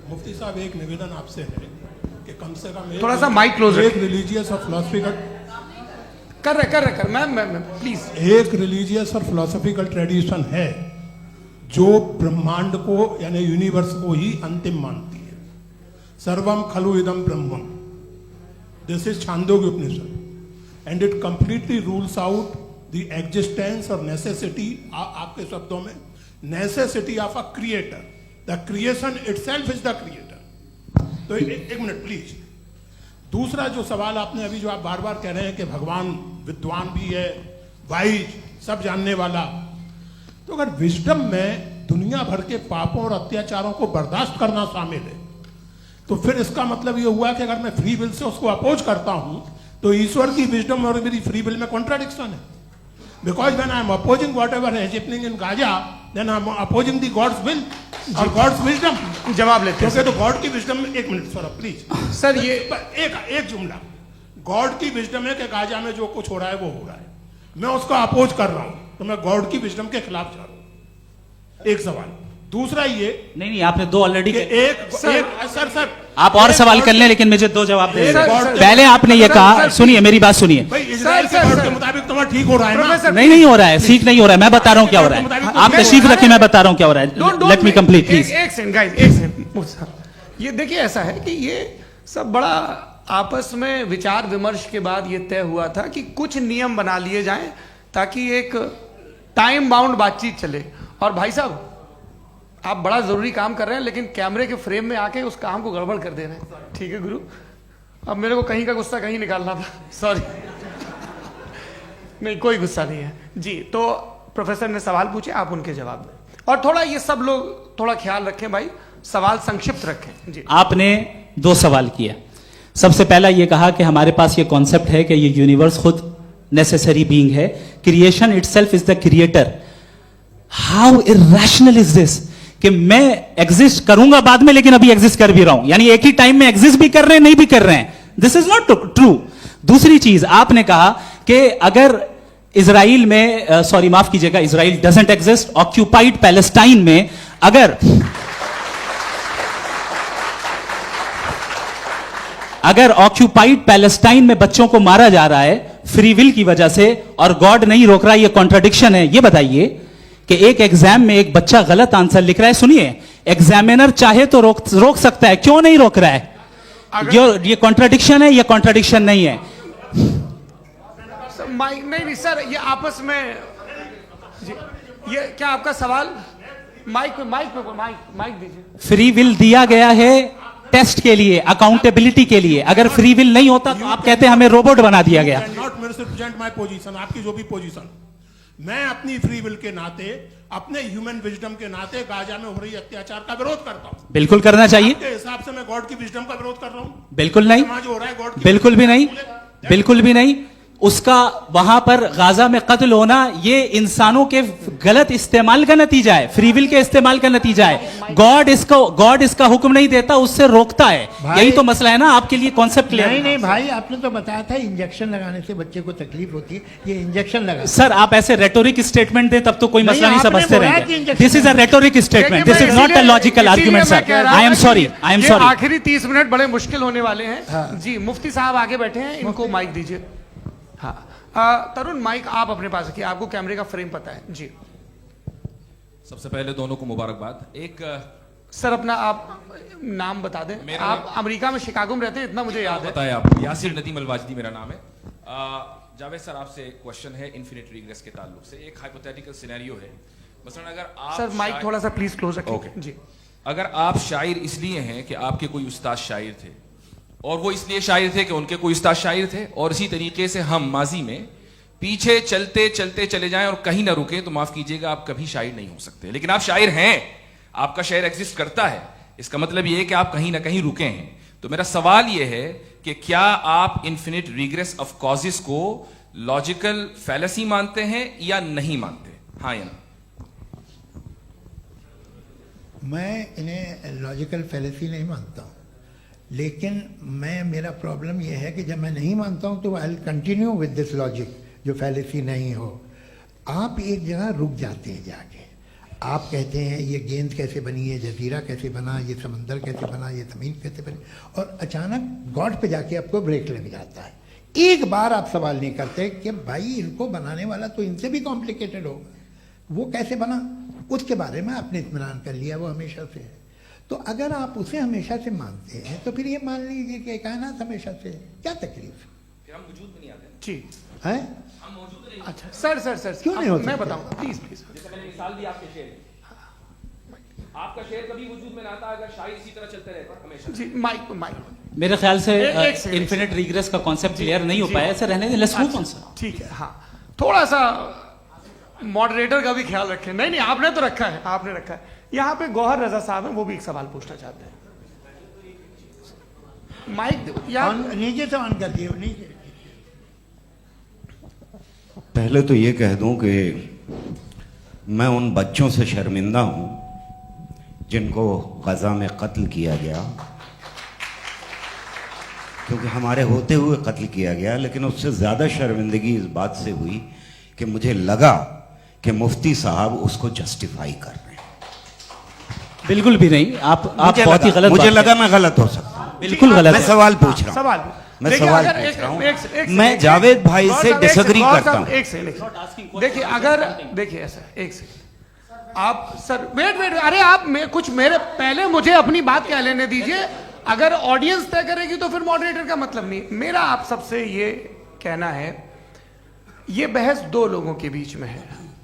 मुफ्ती साहब, एक निवेदन आपसे है कि कम से कम थोड़ा सा माइक क्लोज एक रखिए। रिलीजियस और फिलोसफिकल कर रहे मैम प्लीज। एक रिलीजियस और फिलोसफिकल ट्रेडिशन है जो ब्रह्मांड को यानी यूनिवर्स को ही अंतिम मानती है। सर्वम खलु इदम ब्रह्मम, this is Chandogya Upanishad, and it completely rules out the existence और नेसेसिटी, आपके शब्दों में necessity of a creator. The creation itself is the creator. तो एक मिनट प्लीज। दूसरा जो सवाल आपने अभी, जो आप बार बार कह रहे हैं कि भगवान विद्वान भी है, वाइज, सब जानने वाला, तो अगर विजडम में दुनिया भर के पापों और अत्याचारों को बर्दाश्त करना शामिल है, तो फिर इसका मतलब ये हुआ कि अगर मैं फ्री विल से उसको अपोज करता हूं तो ईश्वर की विजडम और मेरी फ्री विल में कॉन्ट्राडिक्शन है। Because when I am opposing whatever is happening in Gaza, then I am opposing the God's will और गॉड्स विजडम। जवाब लेते हैं क्योंकि तो गॉड की विजडम में, एक मिनट सर प्लीज सर, ये एक जुमला, गॉड की विजडम है कि गाजा में जो कुछ हो रहा है वो हो रहा है, मैं उसका अपोज कर रहा हूं, तो मैं गॉड की विजडम के खिलाफ जा रहा हूं। एक सवाल। दूसरा ये नहीं, आपने 2 ऑलरेडी। सर आप और सवाल कर लें, लेकिन मुझे 2 जवाब दे सर, दें। सर, पहले आपने ये कहा, सुनिए मेरी बात सुनिए। भाई, इजराइल के गॉड के मुताबिक तुम्हारा ठीक हो रहा है ना? नहीं हो रहा है, ठीक नहीं हो रहा है। मैं बता रहा हूं क्या हो रहा है। आप तशरीफ रखिए, मैं बता रहा हूं क्या हो रहा है। Late me complete please. एक सेकंड गाइस, एक सेकंड। ये देखिए, ऐसा है कि ये सब बड़ा आपस में विचार विमर्श के बाद ये तय हुआ था कि कुछ नियम बना लिए जाएं ताकि एक टाइम बाउंड बातचीत चले। और भाई साहब, आप बड़ा जरूरी काम कर रहे हैं, लेकिन कैमरे के फ्रेम में आके उस काम को गड़बड़ कर दे रहे हैं। ठीक है गुरु, अब मेरे को कहीं का गुस्सा कहीं निकालना था, सॉरी। नहीं, कोई गुस्सा नहीं है जी। तो प्रोफेसर ने सवाल पूछे, आप उनके जवाब दें, और थोड़ा ये सब लोग थोड़ा ख्याल रखें भाई, सवाल संक्षिप्त रखें जी। आपने 2 सवाल किए। सबसे पहला ये कहा कि हमारे पास ये कॉन्सेप्ट है कि ये यूनिवर्स खुद नेसेसरी बीइंग है, creation itself is the creator. How irrational is this कि मैं एग्जिस्ट करूंगा बाद में, लेकिन अभी एग्जिस्ट कर भी रहा हूं, यानी एक ही टाइम में एग्जिस्ट भी कर रहे हैं, नहीं भी कर रहे हैं। This is not true. दूसरी चीज, आपने कहा कि अगर इजराइल में, सॉरी माफ कीजिएगा, Israel doesn't exist, occupied Palestine में अगर ऑक्यूपाइड पैलेस्टाइन में बच्चों को मारा जा रहा है फ्री विल की वजह से और गॉड नहीं रोक रहा, ये कॉन्ट्राडिक्शन है। ये बताइए कि एक एग्जाम में एक बच्चा गलत आंसर लिख रहा है, सुनिए, एग्जामिनर चाहे तो रोक सकता है, क्यों नहीं रोक रहा है? ये कॉन्ट्राडिक्शन है, ये कॉन्ट्राडिक्शन नहीं है। माइक नहीं सर, ये आपस में जी, ये क्या आपका सवाल? माइक दीजिए। फ्री विल दिया गया है टेस्ट के लिए, अकाउंटेबिलिटी के लिए। अगर फ्री विल नहीं होता तो आप कहते हैं हमें रोबोट बना दिया गया। नॉट मिसरिप्रेजेंट माय पोजीशन, आपकी जो भी पोजीशन, मैं अपनी फ्री विल के नाते, अपने ह्यूमन विजडम के नाते गाजा में हो रही अत्याचार का विरोध करता हूं। बिल्कुल करना चाहिए। आपके हिसाब से मैं गॉड की विजडम का विरोध कर रहा हूं? बिल्कुल नहीं, समाज हो रहा है गॉड की, बिल्कुल भी नहीं, बिल्कुल भी नहीं। उसका वहां पर गाजा में कत्ल होना ये इंसानों के गलत इस्तेमाल का नतीजा है, फ्री विल के इस्तेमाल का नतीजा है। गॉड इसका हुक्म नहीं देता, उससे रोकता है। यही तो मसला है ना, आपके लिए कॉन्सेप्ट क्लियर नहीं भाई, आपने तो बताया था इंजेक्शन लगाने से बच्चे को तकलीफ होती है, ये इंजेक्शन लगा। सर आप ऐसे रेटोरिक स्टेटमेंट दें तब तो कोई मसला नहीं, आपने समझते बोला कि रहेंगे। Injection this is a rhetoric statement, this is not a logical argument sir. I am sorry, I am sorry. आखिरी 30 मिनट बड़े मुश्किल होने वाले हैं जी। मुफ्ती साहब आगे बैठे हैं, इनको माइक दीजिए। हाँ, तरुण माइक आप अपने पास रखिए, आपको कैमरे का फ्रेम पता है जी। सबसे पहले दोनों को मुबारकबाद। एक सर अपना आप नाम बता दें। आप अमेरिका में शिकागो में रहते हैं, इतना मुझे याद है। बताया आप, यासिर नदीम अलवाजदी मेरा नाम है। जावेद सर, आपसे एक क्वेश्चन है इन्फिनिट रिग्रेस के ताल्लुक से। एक हाइपोथेटिकल सिनेरियो है, मसलन अगर आप सर माइक थोड़ा सा प्लीज क्लोज रखिए जी। अगर आप शायर इसलिए हैं कि आपके कोई उस्ताद शायर थे, और वो इसलिए शायर थे कि उनके कोई उस्ताद शायर थे, और इसी तरीके से हम माजी में पीछे चलते चलते चले जाएं और कहीं ना रुके, तो माफ कीजिएगा आप कभी शायर नहीं हो सकते। लेकिन आप शायर हैं, आपका शायर एग्जिस्ट करता है, इसका मतलब ये है कि आप कहीं ना कहीं रुके हैं। तो मेरा सवाल ये है कि क्या आप इन्फिनिट रिग्रेस ऑफ कॉजेस को लॉजिकल फैलेसी मानते हैं या नहीं मानते? हाँ या ना? मैं इन्हें लॉजिकल फैलेसी नहीं मानता हूँ, लेकिन मेरा प्रॉब्लम यह है कि जब मैं नहीं मानता हूँ तो I will continue with this logic जो फैलेसी नहीं हो। आप एक जगह रुक जाते हैं जाके, आप कहते हैं ये गेंद कैसे बनी, ये जजीरा कैसे बना, ये समंदर कैसे बना, ये ज़मीन कैसे बनी, और अचानक गॉड पे जाके आपको ब्रेक लग जाता है। एक बार आप सवाल नहीं करते कि भाई इनको बनाने वाला तो इनसे भी कॉम्प्लिकेटेड होगा, वो कैसे बना, उसके बारे में आपने इत्मीनान कर लिया, वो हमेशा से है। तो अगर आप उसे हमेशा से मानते हैं तो फिर ये मान लीजिए कि कायनात हमेशा से है, क्या तकलीफ फिर हम वजूद में नहीं आते हैं। जी है? हम मौजूद नहीं। अच्छा सर क्यों नहीं हो मैं सकते? बताऊंगा, प्लीज प्लीज। जैसे मैंने मिसाल दी आपके शेर, आपका शेर कभी वजूद में ना आता अगर शायर इसी तरह चलते रहता हमेशा। जी माइक मेरे ख्याल से एक सेकंड। इन्फिनिट रिग्रेस का कॉन्सेप्ट क्लियर नहीं हो पाया, ऐसे रहने दें, लेट्स मूव ऑन सर। ठीक है, हाँ थोड़ा सा मॉडरेटर का भी ख्याल रखें। नहीं आपने तो रखा है, आपने रखा है। यहाँ पे गौहर रजा साहब हैं, वो भी एक सवाल पूछना चाहते हैं। माइक यार नीचे से ऑन कर दिए, नीचे। पहले तो ये कह दूं कि मैं उन बच्चों से शर्मिंदा हूं जिनको गजा में कत्ल किया गया, क्योंकि हमारे होते हुए कत्ल किया गया। लेकिन उससे ज़्यादा शर्मिंदगी इस बात से हुई कि मुझे लगा कि मुफ्ती साहब उसको जस्टिफाई कर रहे हैं। बिल्कुल भी नहीं, आप मुझे बहुत ही लगा- गलत मुझे बात लगा मैं गलत हो सकता हूं। बिल्कुल गलत मैं है। सवाल पूछ रहा हूं। सवाल मैं देखिए, सवाल अगर पूछ रहा हूं। एक मैं सेकंड, जावेद भाई गौर से साहब, एक डिसएग्री सेकंड, गौर करता साहब, हूं। एक सेकंड देखिए, अगर देखिए ऐसा एक सेकंड आप सर वेट अरे आप कुछ मेरे पहले मुझे अपनी बात कह लेने दीजिए। अगर ऑडियंस तय करेगी तो फिर मॉडरेटर का मतलब नहीं। मेरा आप सबसे ये कहना है, ये बहस दो लोगों के बीच में है,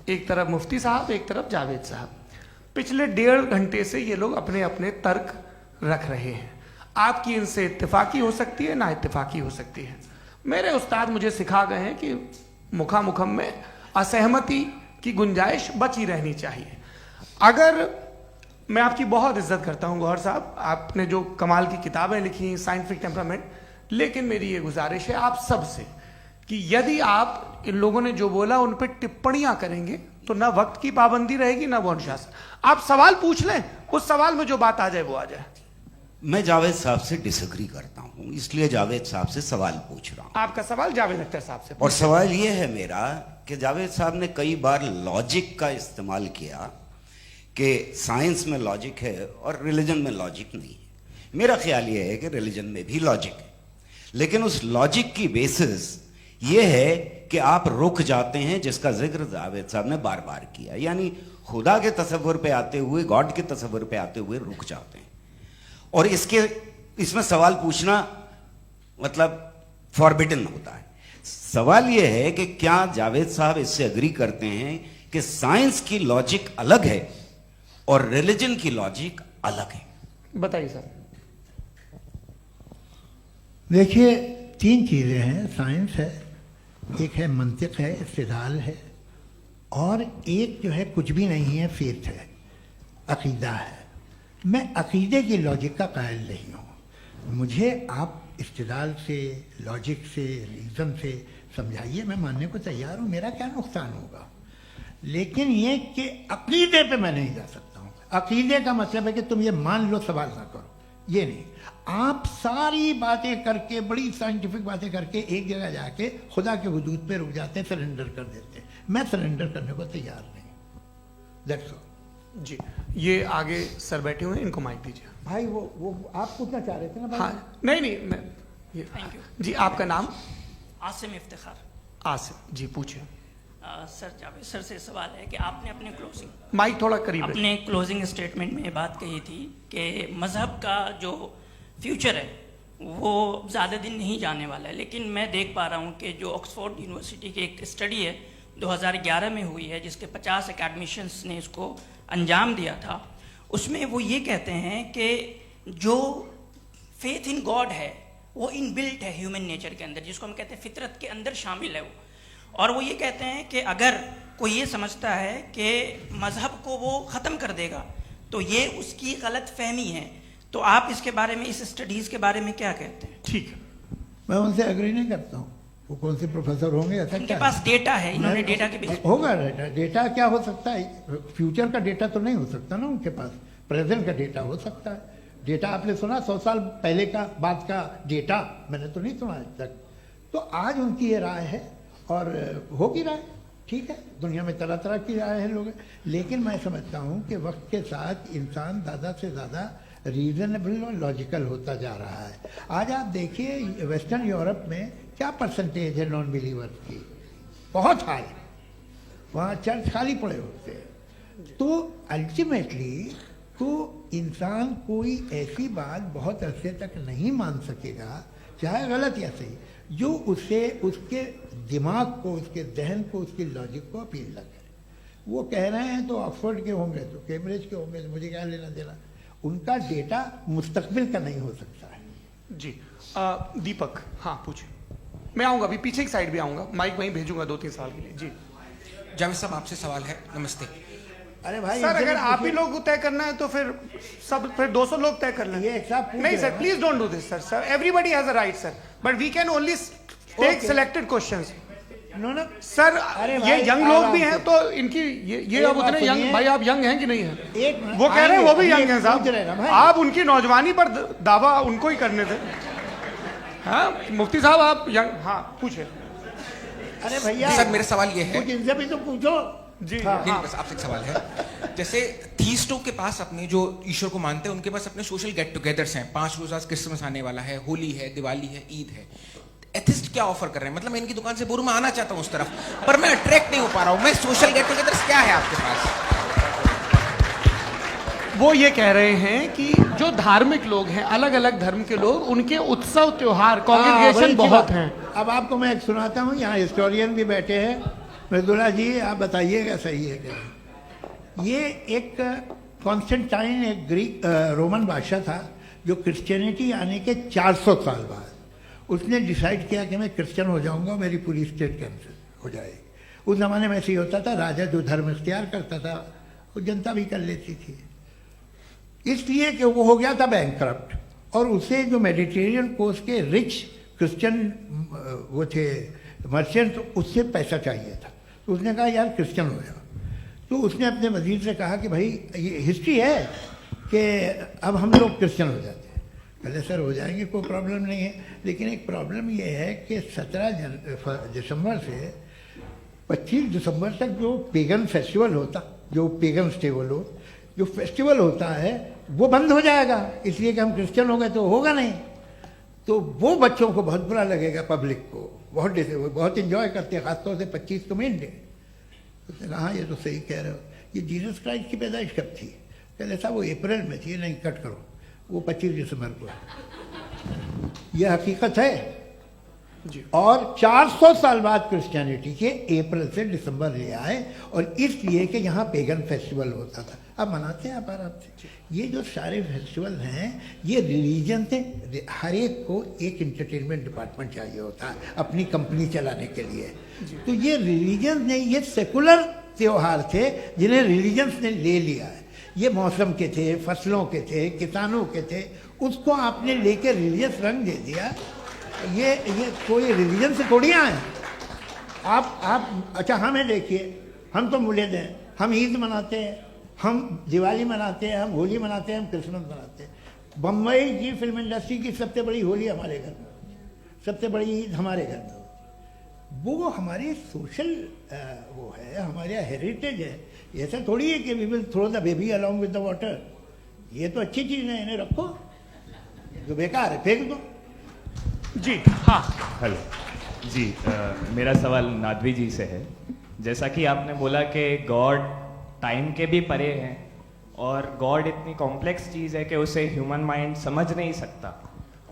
एक तरफ मुफ्ती साहब, एक तरफ जावेद साहब। पिछले 1.5 घंटे से ये लोग अपने अपने तर्क रख रहे हैं। आपकी इनसे इत्तेफाकी हो सकती है, ना इत्तेफाकी हो सकती है। मेरे उस्ताद मुझे सिखा गए हैं कि मुखामुखम में असहमति की गुंजाइश बची रहनी चाहिए। अगर मैं आपकी बहुत इज्जत करता हूं गौहर साहब, आपने जो कमाल की किताबें लिखी, साइंटिफिक टेम्परामेंट, लेकिन मेरी ये गुजारिश है आप सबसे कि यदि आप इन लोगों ने जो बोला उन पर टिप्पणियां करेंगे तो ना वक्त की पाबंदी रहेगी, ना वो अनुशासन। आप सवाल पूछ लें, उस सवाल में जो बात आ जाए वो आ जाए। मैं जावेद साहब से डिसएग्री करता हूं, इसलिए जावेद साहब से सवाल पूछ रहा हूं। आपका सवाल जावेद अख्तर साहब से। और सवाल ये है मेरा कि जावेद साहब ने कई बार लॉजिक का इस्तेमाल किया कि साइंस में लॉजिक है और रिलीजन में लॉजिक नहीं है। मेरा ख्याल ये है कि रिलीजन में भी लॉजिक है, लेकिन उस लॉजिक की बेसिस ये है कि आप रुक जाते हैं, जिसका जिक्र जावेद साहब ने बार बार किया, यानी खुदा के तसव्वुर पे आते हुए, गॉड के तसव्वुर पे आते हुए रुक जाते हैं। और इसमें सवाल पूछना मतलब फॉरबिडन होता है। सवाल यह है कि क्या जावेद साहब इससे एग्री करते हैं कि साइंस की लॉजिक अलग है और रिलीजन की लॉजिक अलग है? बताइए सर। देखिए, 3 चीज़ें हैं, साइंस है, एक है मंतिक है, इस्तिदलाल है, और एक जो है कुछ भी नहीं है, फेथ है, अकीदा है। मैं अकीदे की लॉजिक का कायल नहीं हूँ। मुझे आप इस्तिदलाल से, लॉजिक से, रीज़न से समझाइए, मैं मानने को तैयार हूँ, मेरा क्या नुकसान होगा। लेकिन ये कि अकीदे पे मैं नहीं जा सकता हूँ। अकीदे का मतलब है कि तुम ये मान लो, सवाल ना करो, ये नहीं। आप सारी बातें करके, बड़ी साइंटिफिक बातें करके एक जगह जाके खुदा के हुदूद पे रुक जाते हैं, सरेंडर कर देते हैं। मैं सरेंडर करने को तैयार नहीं। That's all. जी, ये आगे सर बैठे हुए हैं, इनको माइक दीजिए। भाई वो आप पूछना चाह रहे थे ना भाई? हाँ, नहीं मैं ये थैंक यू जी, आपका नाम? आसिम इफ्तिखार। आसिफ जी, पूछिए। सर जावेद सर से सवाल है कि आपने अपने क्लोजिंग माइक थोड़ा करीब रखिए। अपने क्लोजिंग स्टेटमेंट में ये बात कही थी कि मज़हब का जो फ्यूचर है वो ज़्यादा दिन नहीं जाने वाला है, लेकिन मैं देख पा रहा हूँ कि जो ऑक्सफोर्ड यूनिवर्सिटी की एक स्टडी है 2011 में हुई है, जिसके 50 एकेडमिशियंस ने इसको अंजाम दिया था, उसमें वो ये कहते हैं कि जो फेथ इन गॉड है वो इनबिल्ट है ह्यूमन नेचर के अंदर, जिसको हम कहते हैं फितरत के अंदर शामिल है वो। और वो ये कहते हैं कि अगर कोई ये समझता है कि मज़हब को वो ख़त्म कर देगा तो ये उसकी गलत फहमी है। तो आप इसके बारे में, इस स्टडीज़ के बारे में क्या कहते हैं? ठीक है। मैं उनसे एग्री नहीं करता हूँ। वो कौन से प्रोफेसर होंगे? ऐसा उनके क्या पास डेटा है, इन्होंने डेटा के बेस होगा। डेटा क्या हो सकता है? फ्यूचर का डेटा तो नहीं हो सकता ना उनके पास। प्रेजेंट का डेटा हो सकता है। डेटा आपने सुना 100 साल पहले का बाद का डेटा, मैंने तो नहीं सुना आज तक। तो आज उनकी ये राय है और होगी राय, ठीक है। दुनिया में तरह तरह की राय है लोग, लेकिन मैं समझता हूँ कि वक्त के साथ इंसान ज़्यादा से ज़्यादा रीजनेबल और लॉजिकल होता जा रहा है। आज आप देखिए वेस्टर्न यूरोप में क्या परसेंटेज है नॉन बिलीवर्स की, बहुत हाई। वहाँ चर्च खाली पड़े होते हैं। तो अल्टीमेटली तो इंसान कोई ऐसी बात बहुत अरसे तक नहीं मान सकेगा, चाहे गलत या सही, जो उसे उसके दिमाग को, उसके जहन को, उसकी लॉजिक को अपील न करे। वो कह रहे हैं तो ऑक्सफोर्ड के होंगे तो कैम्ब्रिज के होंगे तो मुझे क्या लेना देना। उनका डेटा मुस्तकबिल का नहीं हो सकता है। जी दीपक, हाँ पूछे। मैं आऊँगा अभी, पीछे की साइड भी आऊँगा, माइक वहीं भेजूंगा 2-3 साल के लिए। जी जावेद साहब, आपसे सवाल है। नमस्ते। अरे भाई सर, अगर आप ही लोग को तय करना है तो फिर 200 लोग तय कर लें। ये सब नहीं sir, please don't do this sir. Sir everybody has a right sir, but we can only take selected questions. No sir, ये यंग लोग भी हैं तो इनकी ये अब उतने सुनिए। यंग, भाई आप यंग हैं कि नहीं हैं? एक मिनट, वो कह रहे हैं वो भी आइए, यंग हैं पूछ रहे हैं ना साहब। भाई। आप उनकी नौजवानी पर दावा उनको ही करने थे। हाँ मुफ्ती साहब आप यंग, हाँ पूछे। अरे भैया सर मेरा सवाल ये है। कुछ इनसे भी तो पूछो। जी नहीं, बस आपसे एक सवाल है। जैसे थीस्टों के पास अपने जो ईश्वर को मानते हैं उनके पास अपने सोशल गेट टुगेदर्स हैं। 5 रोज आज क्रिसमस आने वाला है, होली है, दिवाली है, ईद है। एथिस्ट क्या ऑफर कर रहे हैं? मतलब मैं इनकी दुकान से बोलूं मैं आना चाहता हूं उस तरफ, पर मैं अट्रैक्ट नहीं हो पा रहा हूं। मैं सोशल गेट टुगेदर्स क्या है आपके पास? वो ये कह रहे हैं कि जो धार्मिक लोग हैं, अलग अलग धर्म के लोग, उनके उत्सव त्योहार कॉन्ग्रेगेशन बहुत हैं। अब आपको मैं एक सुनाता हूँ, यहाँ हिस्टोरियन भी बैठे हैं। मृदुला जी आप बताइएगा सही है क्या? ये एक कॉन्स्टेंटाइन, एक ग्रीक रोमन बादशाह था जो क्रिश्चियनिटी आने के 400 साल बाद उसने डिसाइड किया कि मैं क्रिश्चियन हो जाऊंगा, मेरी पूरी स्टेट कैंसिल हो जाएगी। उस ज़माने में ऐसे ही होता था, राजा जो धर्म इख्तियार करता था वो जनता भी कर लेती थी। इसलिए कि वो हो गया था बैंकक्रप्ट, और उसे जो मेडिटेरियन कोस्ट के रिच क्रिश्चियन वो थे मर्चेंट, उससे पैसा चाहिए था। तो उसने कहा यार क्रिश्चियन हो जाओ। तो उसने अपने वजीर से कहा कि भाई ये हिस्ट्री है कि अब हम लोग क्रिश्चियन हो जाते हैं। पहले सर हो जाएंगे, कोई प्रॉब्लम नहीं है, लेकिन एक प्रॉब्लम ये है कि 17 दिसंबर से 25 दिसंबर तक जो पेगन फेस्टिवल होता, जो पेगन जो फेस्टिवल होता है वो बंद हो जाएगा, इसलिए कि हम क्रिश्चियन हो गए तो होगा नहीं। तो वो बच्चों को बहुत बुरा लगेगा, पब्लिक को बहुत इंजॉय करते हैं, खासतौर से 25 को मेन डे। उसने कहा हाँ ये तो सही कह रहे हो, ये जीसस क्राइस्ट की पैदाइश कब थी? पहले साहब वो अप्रैल में थी। नहीं कट करो, वो 25 दिसंबर को है। ये हकीकत है जी। और 400 साल बाद क्रिश्चियनिटी के अप्रैल से दिसंबर ले आए, और इसलिए कि यहाँ पेगन फेस्टिवल होता था। अब मनाते हैं आप आराम से। ये जो सारे फेस्टिवल हैं ये रिलीजन से, हर एक को एक इंटरटेनमेंट डिपार्टमेंट चाहिए होता है अपनी कंपनी चलाने के लिए। तो ये रिलीजन ने, ये सेकुलर त्योहार थे जिन्हें रिलीजन्स ने ले लिया है। ये मौसम के थे, फसलों के थे, किसानों के थे, उसको आपने लेके रिलीजियस रंग दे दिया। ये कोई रिलीजन से थोड़ी आए आप। अच्छा हमें देखिए, हम तो मुल्द हैं, हम ईद मनाते हैं, हम दिवाली मनाते हैं, हम होली मनाते हैं, हम क्रिसमस मनाते हैं। बम्बई की फिल्म इंडस्ट्री की सबसे बड़ी होली हमारे घर में होती है, सबसे बड़ी ईद हमारे घर में होती है। वो हमारी सोशल वो है, हमारा हेरिटेज है। ऐसा थोड़ी है कि we will throw the baby along with the water. ये तो अच्छी चीज़ है, इन्हें रखो, जो बेकार है फेंक दो। जी हाँ हेलो जी, मेरा सवाल नादवी जी से है। जैसा कि आपने बोला कि गॉड टाइम के भी परे हैं, और गॉड इतनी कॉम्प्लेक्स चीज़ है कि उसे ह्यूमन माइंड समझ नहीं सकता,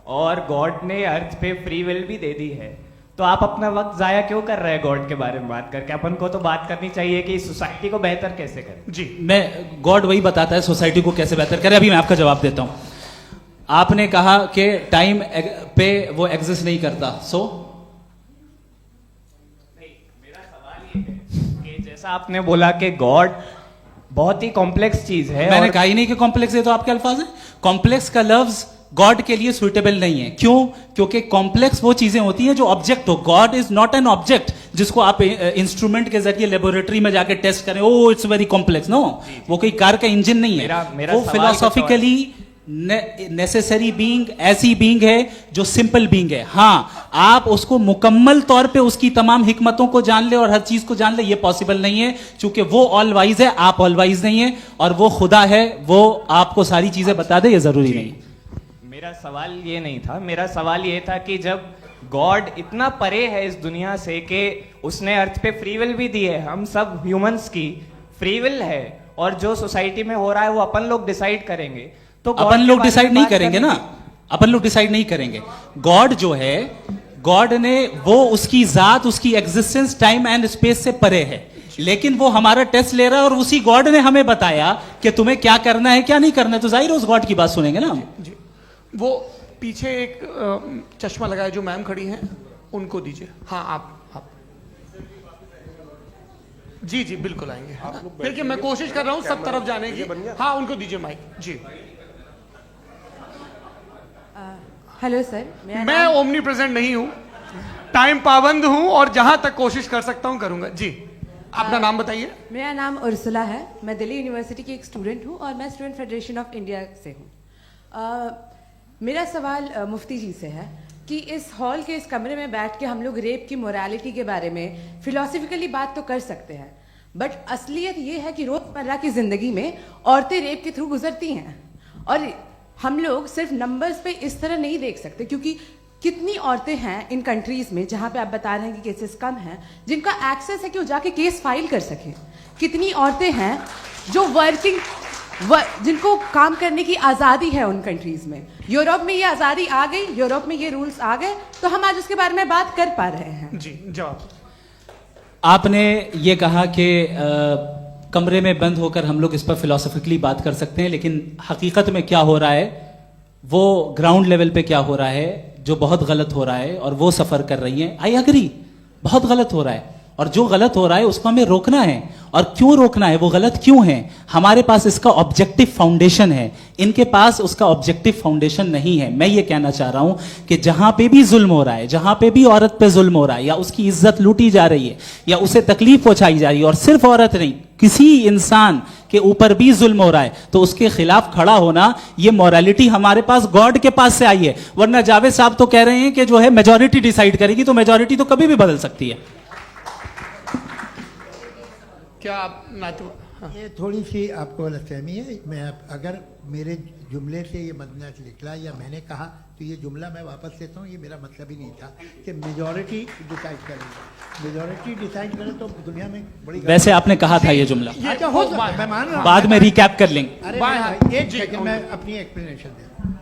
और गॉड ने अर्थ पे फ्री विल भी दे दी है। तो आप अपना वक्त ज़ाया क्यों कर रहे हैं गॉड के बारे में बात करके? अपन को तो बात करनी चाहिए कि सोसाइटी को बेहतर कैसे करें। जी, मैं गॉड वही बताता है सोसाइटी को कैसे बेहतर करें। अभी मैं आपका जवाब देता हूं। आपने कहा कि टाइम पे वो एग्जिस्ट नहीं करता, सो मेरा सवाल ये है कि जैसा आपने बोला कि गॉड बहुत ही कॉम्प्लेक्स चीज है। मैंने कहा ही नहीं कि कॉम्प्लेक्स है, तो आपके अल्फाज हैं। कॉम्प्लेक्स का लफ्ज गॉड के लिए सुइटेबल नहीं है। क्यों? क्योंकि कॉम्प्लेक्स वो चीजें होती हैं जो ऑब्जेक्ट हो। God is not an object जिसको आप इंस्ट्रूमेंट के जरिए लेबोरेटरी में जाके टेस्ट करें, oh it's very complex. No, वो कोई कार का इंजन नहीं है। वो फिलोसॉफिकली नेसेसरी बीइंग ऐसी बीइंग है जो सिंपल बीइंग है। हाँ, आप उसको मुकम्मल तौर पे उसकी तमाम हिकमतों को जान ले और हर चीज को जान ले, ये पॉसिबल नहीं है, क्योंकि वो ऑल वाइज है, आप ऑल वाइज नहीं है, और वो खुदा है, वो आपको सारी चीजें बता दे, ये जरूरी नहीं। मेरा सवाल ये नहीं था, मेरा सवाल ये था कि जब गॉड इतना परे है इस दुनिया से कि उसने अर्थ पे फ्री विल भी दी है, हम सब ह्यूमंस की फ्री विल है, और जो सोसाइटी में हो रहा है वो अपन लोग डिसाइड करेंगे, तो अपन लोग डिसाइड नहीं करेंगे ना, अपन लोग डिसाइड नहीं करेंगे। गॉड जो है, गॉड ने वो उसकी जात, उसकी एग्जिस्टेंस टाइम एंड स्पेस से परे है, लेकिन वो हमारा टेस्ट ले रहा है और उसी गॉड ने हमें बताया कि तुम्हें क्या करना है क्या नहीं करना है, तो जाहिर है उस गॉड की बात सुनेंगे ना हम। जी, वो पीछे एक चश्मा लगाए जो मैम खड़ी हैं, उनको दीजिए। हाँ, आप जी जी बिल्कुल आएंगे। देखिए, मैं कोशिश कर रहा हूं सब तरफ जाने की। हाँ, उनको दीजिए माइक। जी, हेलो सर, मैं ओमनी प्रेजेंट नहीं हूं, टाइम पाबंद हूं, और जहां तक कोशिश कर सकता हूं करूंगा। जी, अपना नाम बताइए। मेरा नाम उर्सुला है, मैं दिल्ली यूनिवर्सिटी की एक स्टूडेंट हूं और मैं स्टूडेंट फेडरेशन ऑफ इंडिया से हूं। मेरा सवाल मुफ्ती जी से है कि इस हॉल के इस कमरे में बैठ के हम लोग रेप की मोरालिटी के बारे में फिलोसफिकली बात तो कर सकते हैं, बट असलियत ये है कि रोजमर्रा की जिंदगी में औरतें रेप के थ्रू गुजरती हैं, और हम लोग सिर्फ नंबर्स पे इस तरह नहीं देख सकते, क्योंकि कितनी औरतें हैं इन कंट्रीज में जहां पे आप बता रहे हैं कि केसेस कम हैं, जिनका एक्सेस है कि वो जाके केस फाइल कर सकें। कितनी औरतें हैं जो जिनको काम करने की आज़ादी है उन कंट्रीज में। यूरोप में ये आज़ादी आ गई, यूरोप में ये रूल्स आ गए, तो हम आज उसके बारे में बात कर पा रहे हैं। जी, जवाब। आपने ये कहा कि कमरे में बंद होकर हम लोग इस पर फिलोसफिकली बात कर सकते हैं, लेकिन हकीकत में क्या हो रहा है, वो ग्राउंड लेवल पे क्या हो रहा है, जो बहुत गलत हो रहा है, और वो सफर कर रही हैं। आई अग्री, बहुत गलत हो रहा है, और जो गलत हो रहा है उसको हमें रोकना है। और क्यों रोकना है, वो गलत क्यों है? हमारे पास इसका ऑब्जेक्टिव फाउंडेशन है, इनके पास उसका ऑब्जेक्टिव फाउंडेशन नहीं है। मैं ये कहना चाह रहा हूं कि जहां पे भी जुल्म हो रहा है, जहां पे भी औरत पे जुल्म हो रहा है, या उसकी इज्जत लूटी जा रही है, या उसे तकलीफ पहुंचाई जा रही है, और सिर्फ औरत नहीं, किसी इंसान के ऊपर भी जुल्म हो रहा है, तो उसके खिलाफ खड़ा होना, ये मोरालिटी हमारे पास गॉड के पास से आई है। वरना जावेद साहब तो कह रहे हैं कि जो है मेजॉरिटी डिसाइड करेगी, तो मेजॉरिटी तो कभी भी बदल सकती है। क्या आप हाँ। ये थोड़ी सी आपको गलतफहमी है। मैं अगर मेरे जुमले से ये मदना निकला या मैंने कहा, तो ये जुमला मैं वापस लेता हूँ। ये मेरा मतलब ही नहीं था कि मेजॉरिटी डिसाइड करेगी। मेजॉरिटी डिसाइड करे तो दुनिया में बड़ी, वैसे आपने कहा था ये जुमला। अच्छा, हो मैं मान रहा हूँ, बाद में रिकैप कर लेंगे। अरे एक सेकंड, मैं अपनी एक्सप्लेनेशन देता हूँ।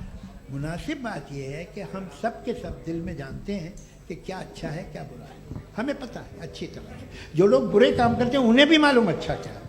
मुनासिब बात यह है कि हम सब के सब दिल में जानते हैं कि क्या अच्छा है क्या बुरा है, हमें पता है अच्छी तरह से। जो लोग बुरे काम करते हैं उन्हें भी मालूम अच्छा क्या है।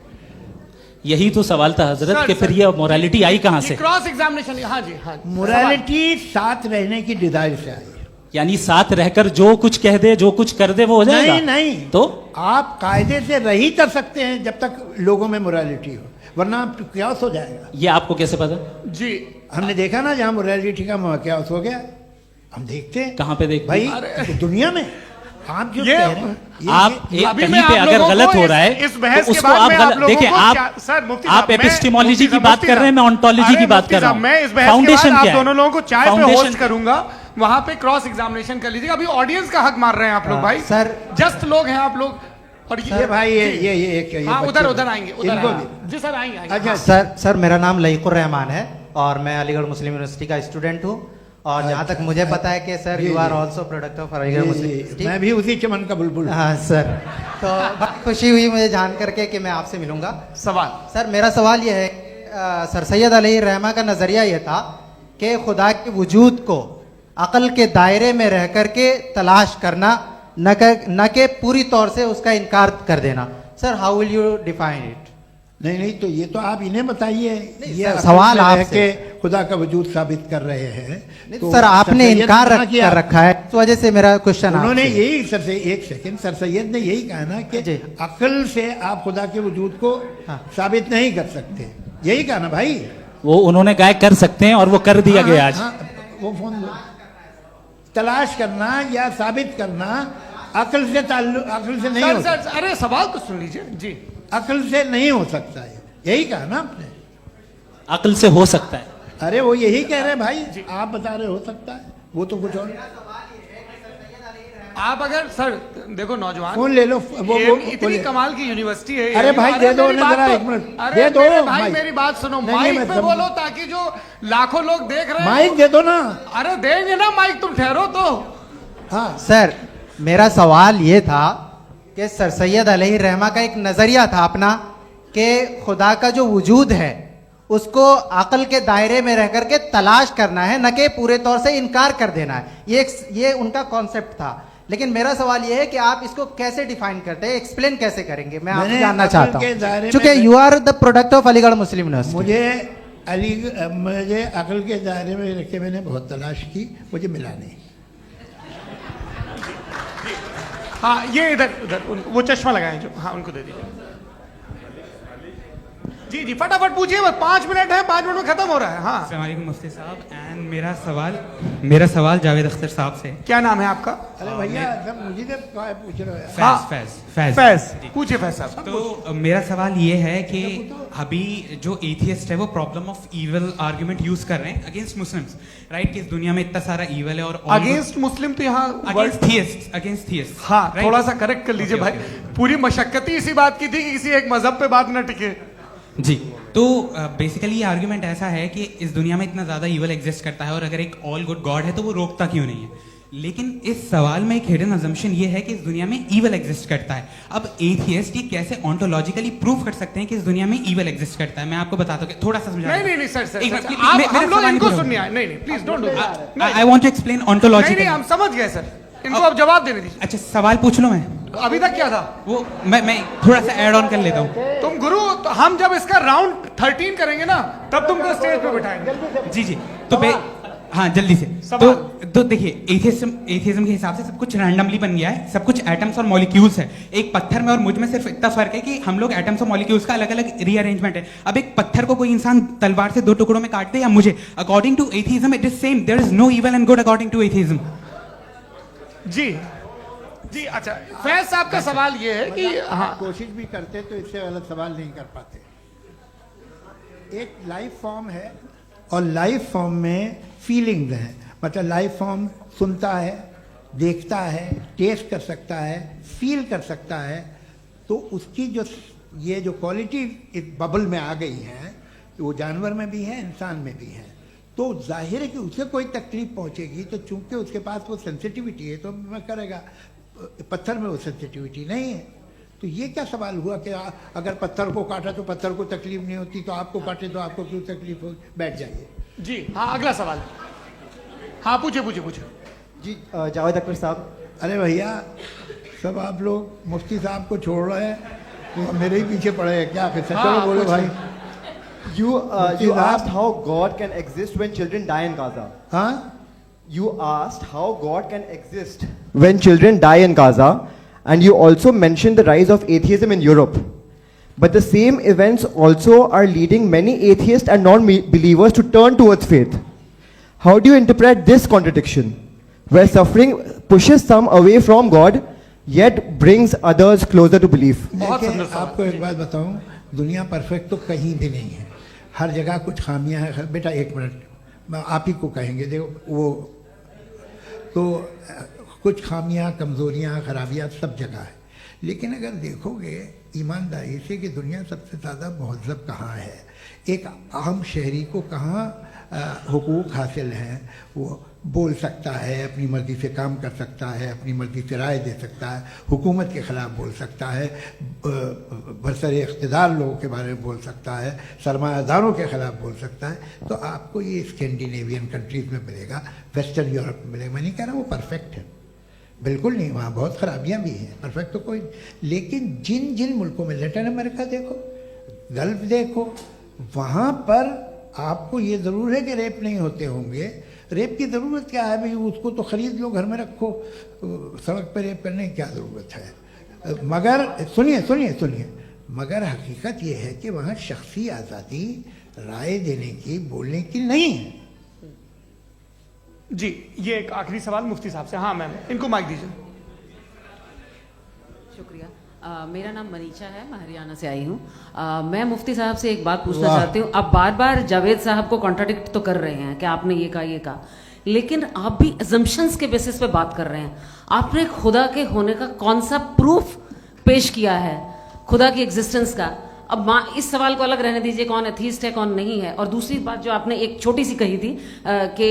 यही तो सवाल था हजरत कि फिर ये मोरालिटी आई कहां से? Cross examination. हाँ जी, हाँ। मोरालिटी साथ रहने की डिजायर से आई है, यानी साथ रहकर जो कुछ कह दे, जो कुछ कर दे, वो हो जाएगा। नहीं नहीं, तो आप कायदे से रही कर सकते हैं जब तक लोगों में मोरालिटी हो, वरना क्यास हो जाएगा। ये आपको कैसे पता? जी, हमने देखा ना, जहां मोरालिटी का क्यास हो गया, हम देखते हैं। कहां पे देखते भाई? तो दुनिया में आप जो कह रहे हैं, आप कहीं पे अगर गलत हो रहा है इस बहस तो के उसको बाद आप देखिए, आप एपिस्टेमोलॉजी की बात कर रहे हैं, मैं ऑन्टोलॉजी की बात कर रहा हूं। मैं इस बहस के बाद आप दोनों लोगों को चाय पे होस्ट करूंगा, वहां पे क्रॉस एग्जामिनेशन कर लीजिएगा। अभी ऑडियंस का हक मार रहे हैं आप लोग भाई, सर जस्ट लोग हैं आप लोग। और ये भाई ये हाँ, उधर आएंगे, जी सर आएंगे। अच्छा सर, मेरा नाम लईकुर रहमान है और मैं अलीगढ़ मुस्लिम यूनिवर्सिटी का स्टूडेंट हूँ, और जहाँ तक मुझे पता है कि sir you are also product of Aligarh Muslim University. मैं भी उसी चमन का बुलबुल। हाँ सर, तो बहुत खुशी हुई मुझे जान करके कि मैं आपसे मिलूंगा। सवाल सर, मेरा सवाल यह है, सर सैयद अलैहि रहमा का नज़रिया यह था कि खुदा के वजूद को अक़ल के दायरे में रह करके तलाश करना, न कि पूरी तौर से उसका इनकार कर देना। Sir, how will you define it? नहीं, तो ये तो आप इन्हें बताइए। ये सवाल आपसे खुदा का वजूद साबित कर रहे हैं। तो सर, आपने इनकार कर रखा है, इस वजह से मेरा क्वेश्चन। उन्होंने यही सर, एक सेकंड, सर सैयद ने यही कहा ना कि अक्ल से आप खुदा के वजूद को साबित नहीं कर सकते, यही कहा ना भाई। वो उन्होंने कहा कर सकते हैं और वो कर दिया गया आज। वो फोन दो। तलाश करना या साबित करना अक्ल से नहीं हो सकता। अरे सवाल तो सुन लीजिए जी। अक्ल से नहीं हो सकता है, यही कहा ना आपने। अक्ल से हो सकता है। अरे वो यही कह रहे हैं भाई, आप बता रहे हो सकता है, वो तो कुछ और। आप अगर सर देखो नौजवान फोन ले लो, वो इतनी कमाल की यूनिवर्सिटी है। अरे भाई दे दो ना जरा, एक मिनट दे दो भाई, मेरी बात सुनो, माइक पे बोलो ताकि जो लाखों लोग देख रहे हैं। माइक दे दो ना। अरे देंगे ना माइक, तुम ठहरो तो। हाँ सर, मेरा सवाल ये था कि सर सैयद अलैहि रहमा का एक नजरिया था अपना कि खुदा का जो वजूद है उसको अकल के दायरे में रह करके तलाश करना है, न कि पूरे तौर से इनकार कर देना है। ये उनका कॉन्सेप्ट था। लेकिन मेरा सवाल ये है कि आप इसको कैसे डिफाइन करते हैं, एक्सप्लेन कैसे करेंगे, मैं आपसे जानना चाहता हूँ, क्योंकि you are the product of Aligarh Muslim University. मुझे अकल के दायरे में रख के मैंने बहुत तलाश की, मुझे मिला नहीं। हाँ ये इधर वो चश्मा लगाए जो, हाँ उनको दे दीजिए। जी जी फटाफट पूछिए, बस 5 मिनट है, 5 मिनट में खत्म हो रहा है। हाँ अस्सलाम वालेकुम मुफ्ती साहब। एंड मेरा सवाल जावेद अख्तर साहब से। क्या नाम है आपका? अरे भैया सब मुझे पूछ रहे हो। फैज पूछिए फैज साहब। तो मेरा सवाल ये है कि अभी जो एथियस्ट है वो problem of evil argument use कर रहे हैं अगेंस्ट मुस्लिम्स, राइट? कि इस दुनिया में इतना सारा इविल है और अगेंस्ट मुस्लिम तो यहाँ अगेंस्ट थियस्ट। हाँ थोड़ा सा करेक्ट कर लीजिए भाई, पूरी मशक्कत इसी बात की थी कि किसी एक मजहब पे बात न टिके। जी, तो बेसिकली ये आर्ग्यूमेंट ऐसा है कि इस दुनिया में इतना ज्यादा इवल एग्जिस्ट करता है और अगर एक ऑल गुड गॉड है तो वो रोकता क्यों नहीं है? लेकिन इस सवाल में एक हिडन अजम्पशन ये है कि इस दुनिया में ईवल एग्जिस्ट करता है। अब एथियस्ट ये कैसे ऑन्टोलॉजिकली प्रूव कर सकते हैं कि इस दुनिया में ईवल एग्जिस्ट करता है? मैं आपको बताता हूँ, थोड़ा सा समझा। नहीं सर, हम लोग इनको सुनिए। नहीं please don't do that. I want to explain ontologically. नहीं हम समझ गए सर, इनको अब जवाब देने दीजिए। अच्छा सवाल पूछ लो। मैं अभी तक क्या था वो मैं थोड़ा सा ऐड ऑन कर लेता हूँ। तुम गुरु, तो हम जब इसका राउंड 13 करेंगे ना तब तुमको स्टेज पे बिठाएंगे। जी तो हाँ जल्दी से। तो देखिए एथियज्म के हिसाब से सब कुछ रैंडमली बन गया है, सब कुछ एटम्स और मॉलिक्यूल्स है। एक पत्थर में और मुझ में सिर्फ इतना फर्क है कि हम लोग एटम्स और मॉलिक्यूल्स का अलग अलग रीअरेंजमेंट है। अब एक पत्थर को कोई इंसान तलवार से 2 टुकड़ों में काट दे या मुझे, according to atheism it is same. There is no evil and good according to atheism. जी अच्छा, फैज साहब का सवाल ये है कि हाँ कोशिश भी करते तो इससे गलत सवाल नहीं कर पाते। एक लाइफ फॉर्म है और लाइफ फॉर्म में फीलिंग्स हैं, मतलब लाइफ फॉर्म सुनता है, देखता है, टेस्ट कर सकता है, फील कर सकता है। तो उसकी ये जो क्वालिटी इस बबल में आ गई है, वो जानवर में भी है, इंसान में भी है। तो जाहिर है कि उसे कोई तकलीफ पहुंचेगी, तो चूंकि उसके पास वो सेंसिटिविटी है तो मैं करेगा। पत्थर में वो सेंसिटिविटी नहीं है। तो ये क्या सवाल हुआ कि अगर पत्थर को काटा तो पत्थर को तकलीफ नहीं होती, तो आपको काटे तो आपको क्यों तकलीफ हो? बैठ जाइए। जी हाँ अगला सवाल। हाँ पूछे जी जावेद अख्तर साहब। अरे भैया सब आप लोग मुफ्ती साहब को छोड़ रहे हैं, तो मेरे ही पीछे पड़े हैं क्या? फिर चलो बोलो भाई। You asked how God can exist when children die in Gaza. हाँ? You asked how God can exist when children die in Gaza, and you also mentioned the rise of atheism in Europe. But the same events also are leading many atheists and non-believers to turn towards faith. How do you interpret this contradiction, where suffering pushes some away from God, yet brings others closer to belief? आपको एक बात बताऊं, दुनिया perfect तो कहीं भी नहीं है, हर जगह कुछ खामियां हैं। बेटा एक मिनट, मैं आप ही को कहेंगे, देखो वो तो कुछ खामियां, कमज़ोरियां, खराबियां सब जगह है। लेकिन अगर देखोगे ईमानदारी से कि दुनिया सबसे ज़्यादा महज़ब कहाँ है, एक आम शहरी को कहाँ हुकूक हासिल हैं, वो बोल सकता है, अपनी मर्ज़ी से काम कर सकता है, अपनी मर्ज़ी से राय दे सकता है, हुकूमत के ख़िलाफ़ बोल सकता है, बरसरे इक़्तिदार लोगों के बारे में बोल सकता है, सरमायादारों के ख़िलाफ़ बोल सकता है। तो आपको ये स्कैंडिनेवियन कंट्रीज़ में मिलेगा, वेस्टर्न यूरोप में मिलेगा। मैं नहीं कह रहा वो परफेक्ट है, बिल्कुल नहीं, वहाँ बहुत ख़राबियाँ भी हैं, परफेक्ट तो कोई। लेकिन जिन जिन मुल्कों में, लैटिन अमेरिका देखो, गल्फ देखो, वहाँ पर आपको ये ज़रूर है कि रेप नहीं होते होंगे। रेप की ज़रूरत क्या है भाई? उसको तो ख़रीद लो, घर में रखो, सड़क पर रेप करने की क्या ज़रूरत है? मगर सुनिए, मगर हकीकत ये है कि वहाँ शख्सी आज़ादी राय देने की, बोलने की नहीं है। जी, ये एक आखिरी सवाल मुफ्ती साहब से। हाँ मैम, इनको माइक दीजिए। शुक्रिया। मेरा नाम मनीषा है, मैं हरियाणा से आई हूँ। मैं मुफ्ती साहब से एक बात पूछना चाहती हूँ। आप बार बार जावेद साहब को कॉन्ट्राडिक्ट तो कर रहे हैं कि आपने ये कहा, लेकिन आप भी अजम्पशंस के बेसिस पे बात कर रहे हैं। आपने खुदा के होने का कौन सा प्रूफ पेश किया है खुदा की एग्जिस्टेंस का? अब इस सवाल को अलग रहने दीजिए, कौन एथीस्ट है कौन नहीं है। और दूसरी बात जो आपने एक छोटी सी कही थी कि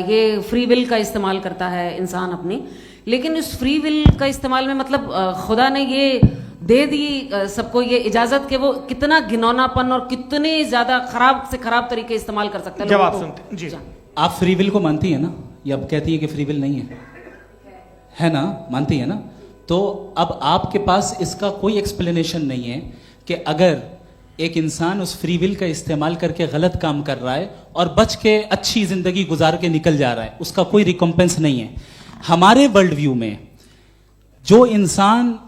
ये फ्री विल का इस्तेमाल करता है इंसान अपनी, लेकिन उस फ्री विल का इस्तेमाल में मतलब खुदा ने ये दे दी सबको ये इजाजत कि वो कितना घिनौनापन और कितने ज्यादा खराब से खराब तरीके इस्तेमाल कर सकते हैं। जवाब सुनते जी। आप फ्री विल को मानती है ना, या अब कहती है कि फ्री विल नहीं है ना? मानती है ना? तो अब आपके पास इसका कोई एक्सप्लेनेशन नहीं है कि अगर एक इंसान उस फ्री विल का इस्तेमाल करके गलत काम कर रहा है और बच के अच्छी जिंदगी गुजार के निकल जा रहा है, उसका कोई रिकॉम्पेंस नहीं है। हमारे वर्ल्ड व्यू में जो इंसान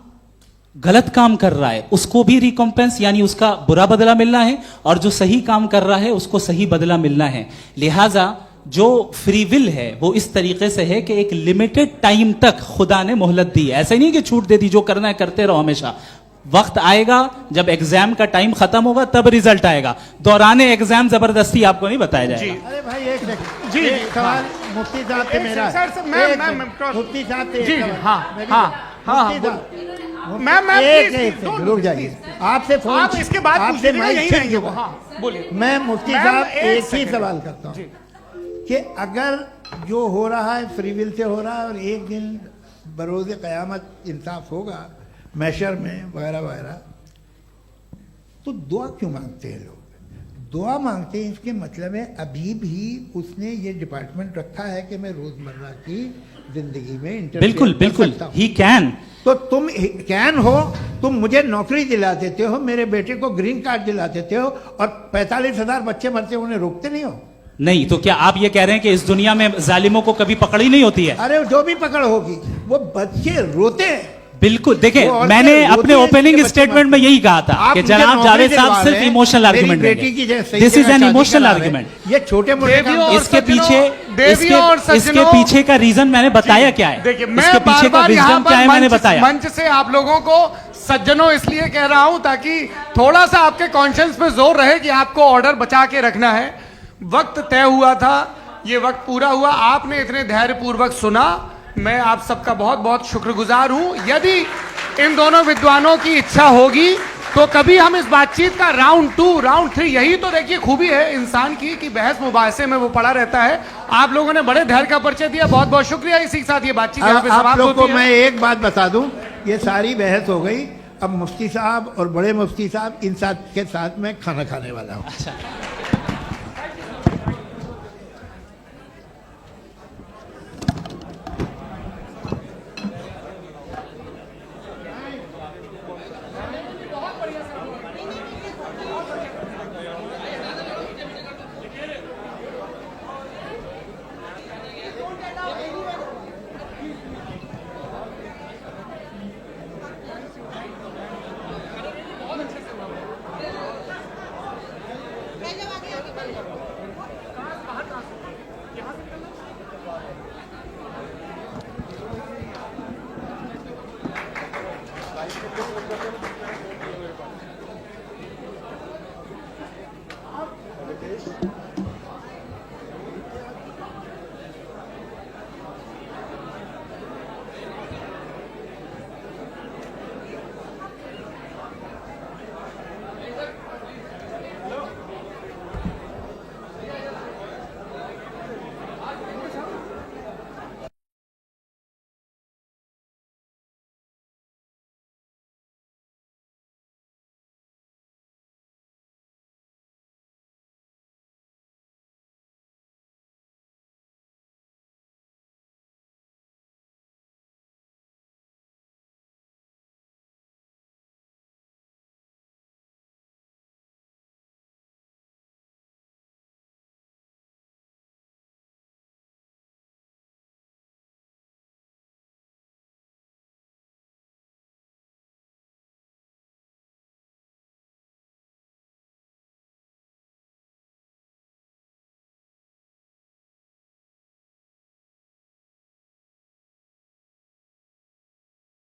गलत काम कर रहा है उसको भी रिकॉम्पेंस यानी उसका बुरा बदला मिलना है, और जो सही काम कर रहा है उसको सही बदला मिलना है। लिहाजा जो फ्री विल है वो इस तरीके से है कि एक लिमिटेड टाइम तक खुदा ने मोहलत दी है। ऐसा नहीं कि छूट दे दी, जो करना है करते रहो हमेशा। वक्त आएगा जब एग्जाम का टाइम खत्म होगा तब रिजल्ट आएगा। दौराने एग्जाम जबरदस्ती आपको नहीं बताया जाएगा। अरे भाई एक सेकंड जी, एक सवाल मुफ्ती साहब से मेरा मुफ्ती साहब से जी, रुक जाइए। आपसे फोन आप इसके बाद आपसे यही रहेंगे वो। हाँ बोलिए। मैं मुफ्ती साहब एक ही सवाल करता हूँ कि अगर जो हो रहा है फ्री विल से हो रहा है और एक दिन बरोज़ क़यामत इंसाफ होगा मैशर में वगैरह वगैरह, तो दुआ क्यों मांगते हैं लोग? दुआ मांगते हैं इसके मतलब है अभी भी उसने ये डिपार्टमेंट रखा है कि मैं रोजमर्रा की जिंदगी में बिल्कुल बिल्कुल ही कैन। तो तुम कैन हो, तुम मुझे नौकरी दिला देते हो, मेरे बेटे को ग्रीन कार्ड दिला देते हो, और 45,000 बच्चे मरते उन्हें रोकते नहीं हो। नहीं तो क्या आप ये कह रहे हैं कि इस दुनिया में जालिमों को कभी पकड़ ही नहीं होती है? अरे जो भी पकड़ होगी वो बच्चे रोते हैं। बिल्कुल देखिए, मैंने अपने ओपनिंग स्टेटमेंट में यही कहा था कि जनाब जावेद साहब सिर्फ इमोशनल आर्गुमेंट देंगे। This is an emotional argument. ये छोटे मोटे इसके पीछे का रीजन मैंने बताया क्या है, इसके पीछे का विजडम क्या है मैंने बताया। मंच से आप लोगों को सज्जनों इसलिए कह रहा हूं ताकि थोड़ा सा आपके कॉन्शियंस पे जोर रहे कि आपको ऑर्डर बचा के रखना है। वक्त तय हुआ था, ये वक्त पूरा हुआ, आपने इतने धैर्यपूर्वक सुना, मैं आप सबका बहुत बहुत शुक्रगुजार हूं। यदि इन दोनों विद्वानों की इच्छा होगी तो कभी हम इस बातचीत का राउंड 2, राउंड 3, यही तो देखिए खूबी है इंसान की कि बहस मुबाहसे में वो पड़ा रहता है। आप लोगों ने बड़े धैर्य का परिचय दिया, बहुत बहुत शुक्रिया। इसी के साथ ये बातचीत यहाँ पे समाप्त होती है। आप लोगों को मैं एक बात बता दूं, ये सारी बहस हो गई, अब मुफ्ती साहब और बड़े मुफ्ती साहब इन साथ के साथ मैं खाना खाने वाला हूँ।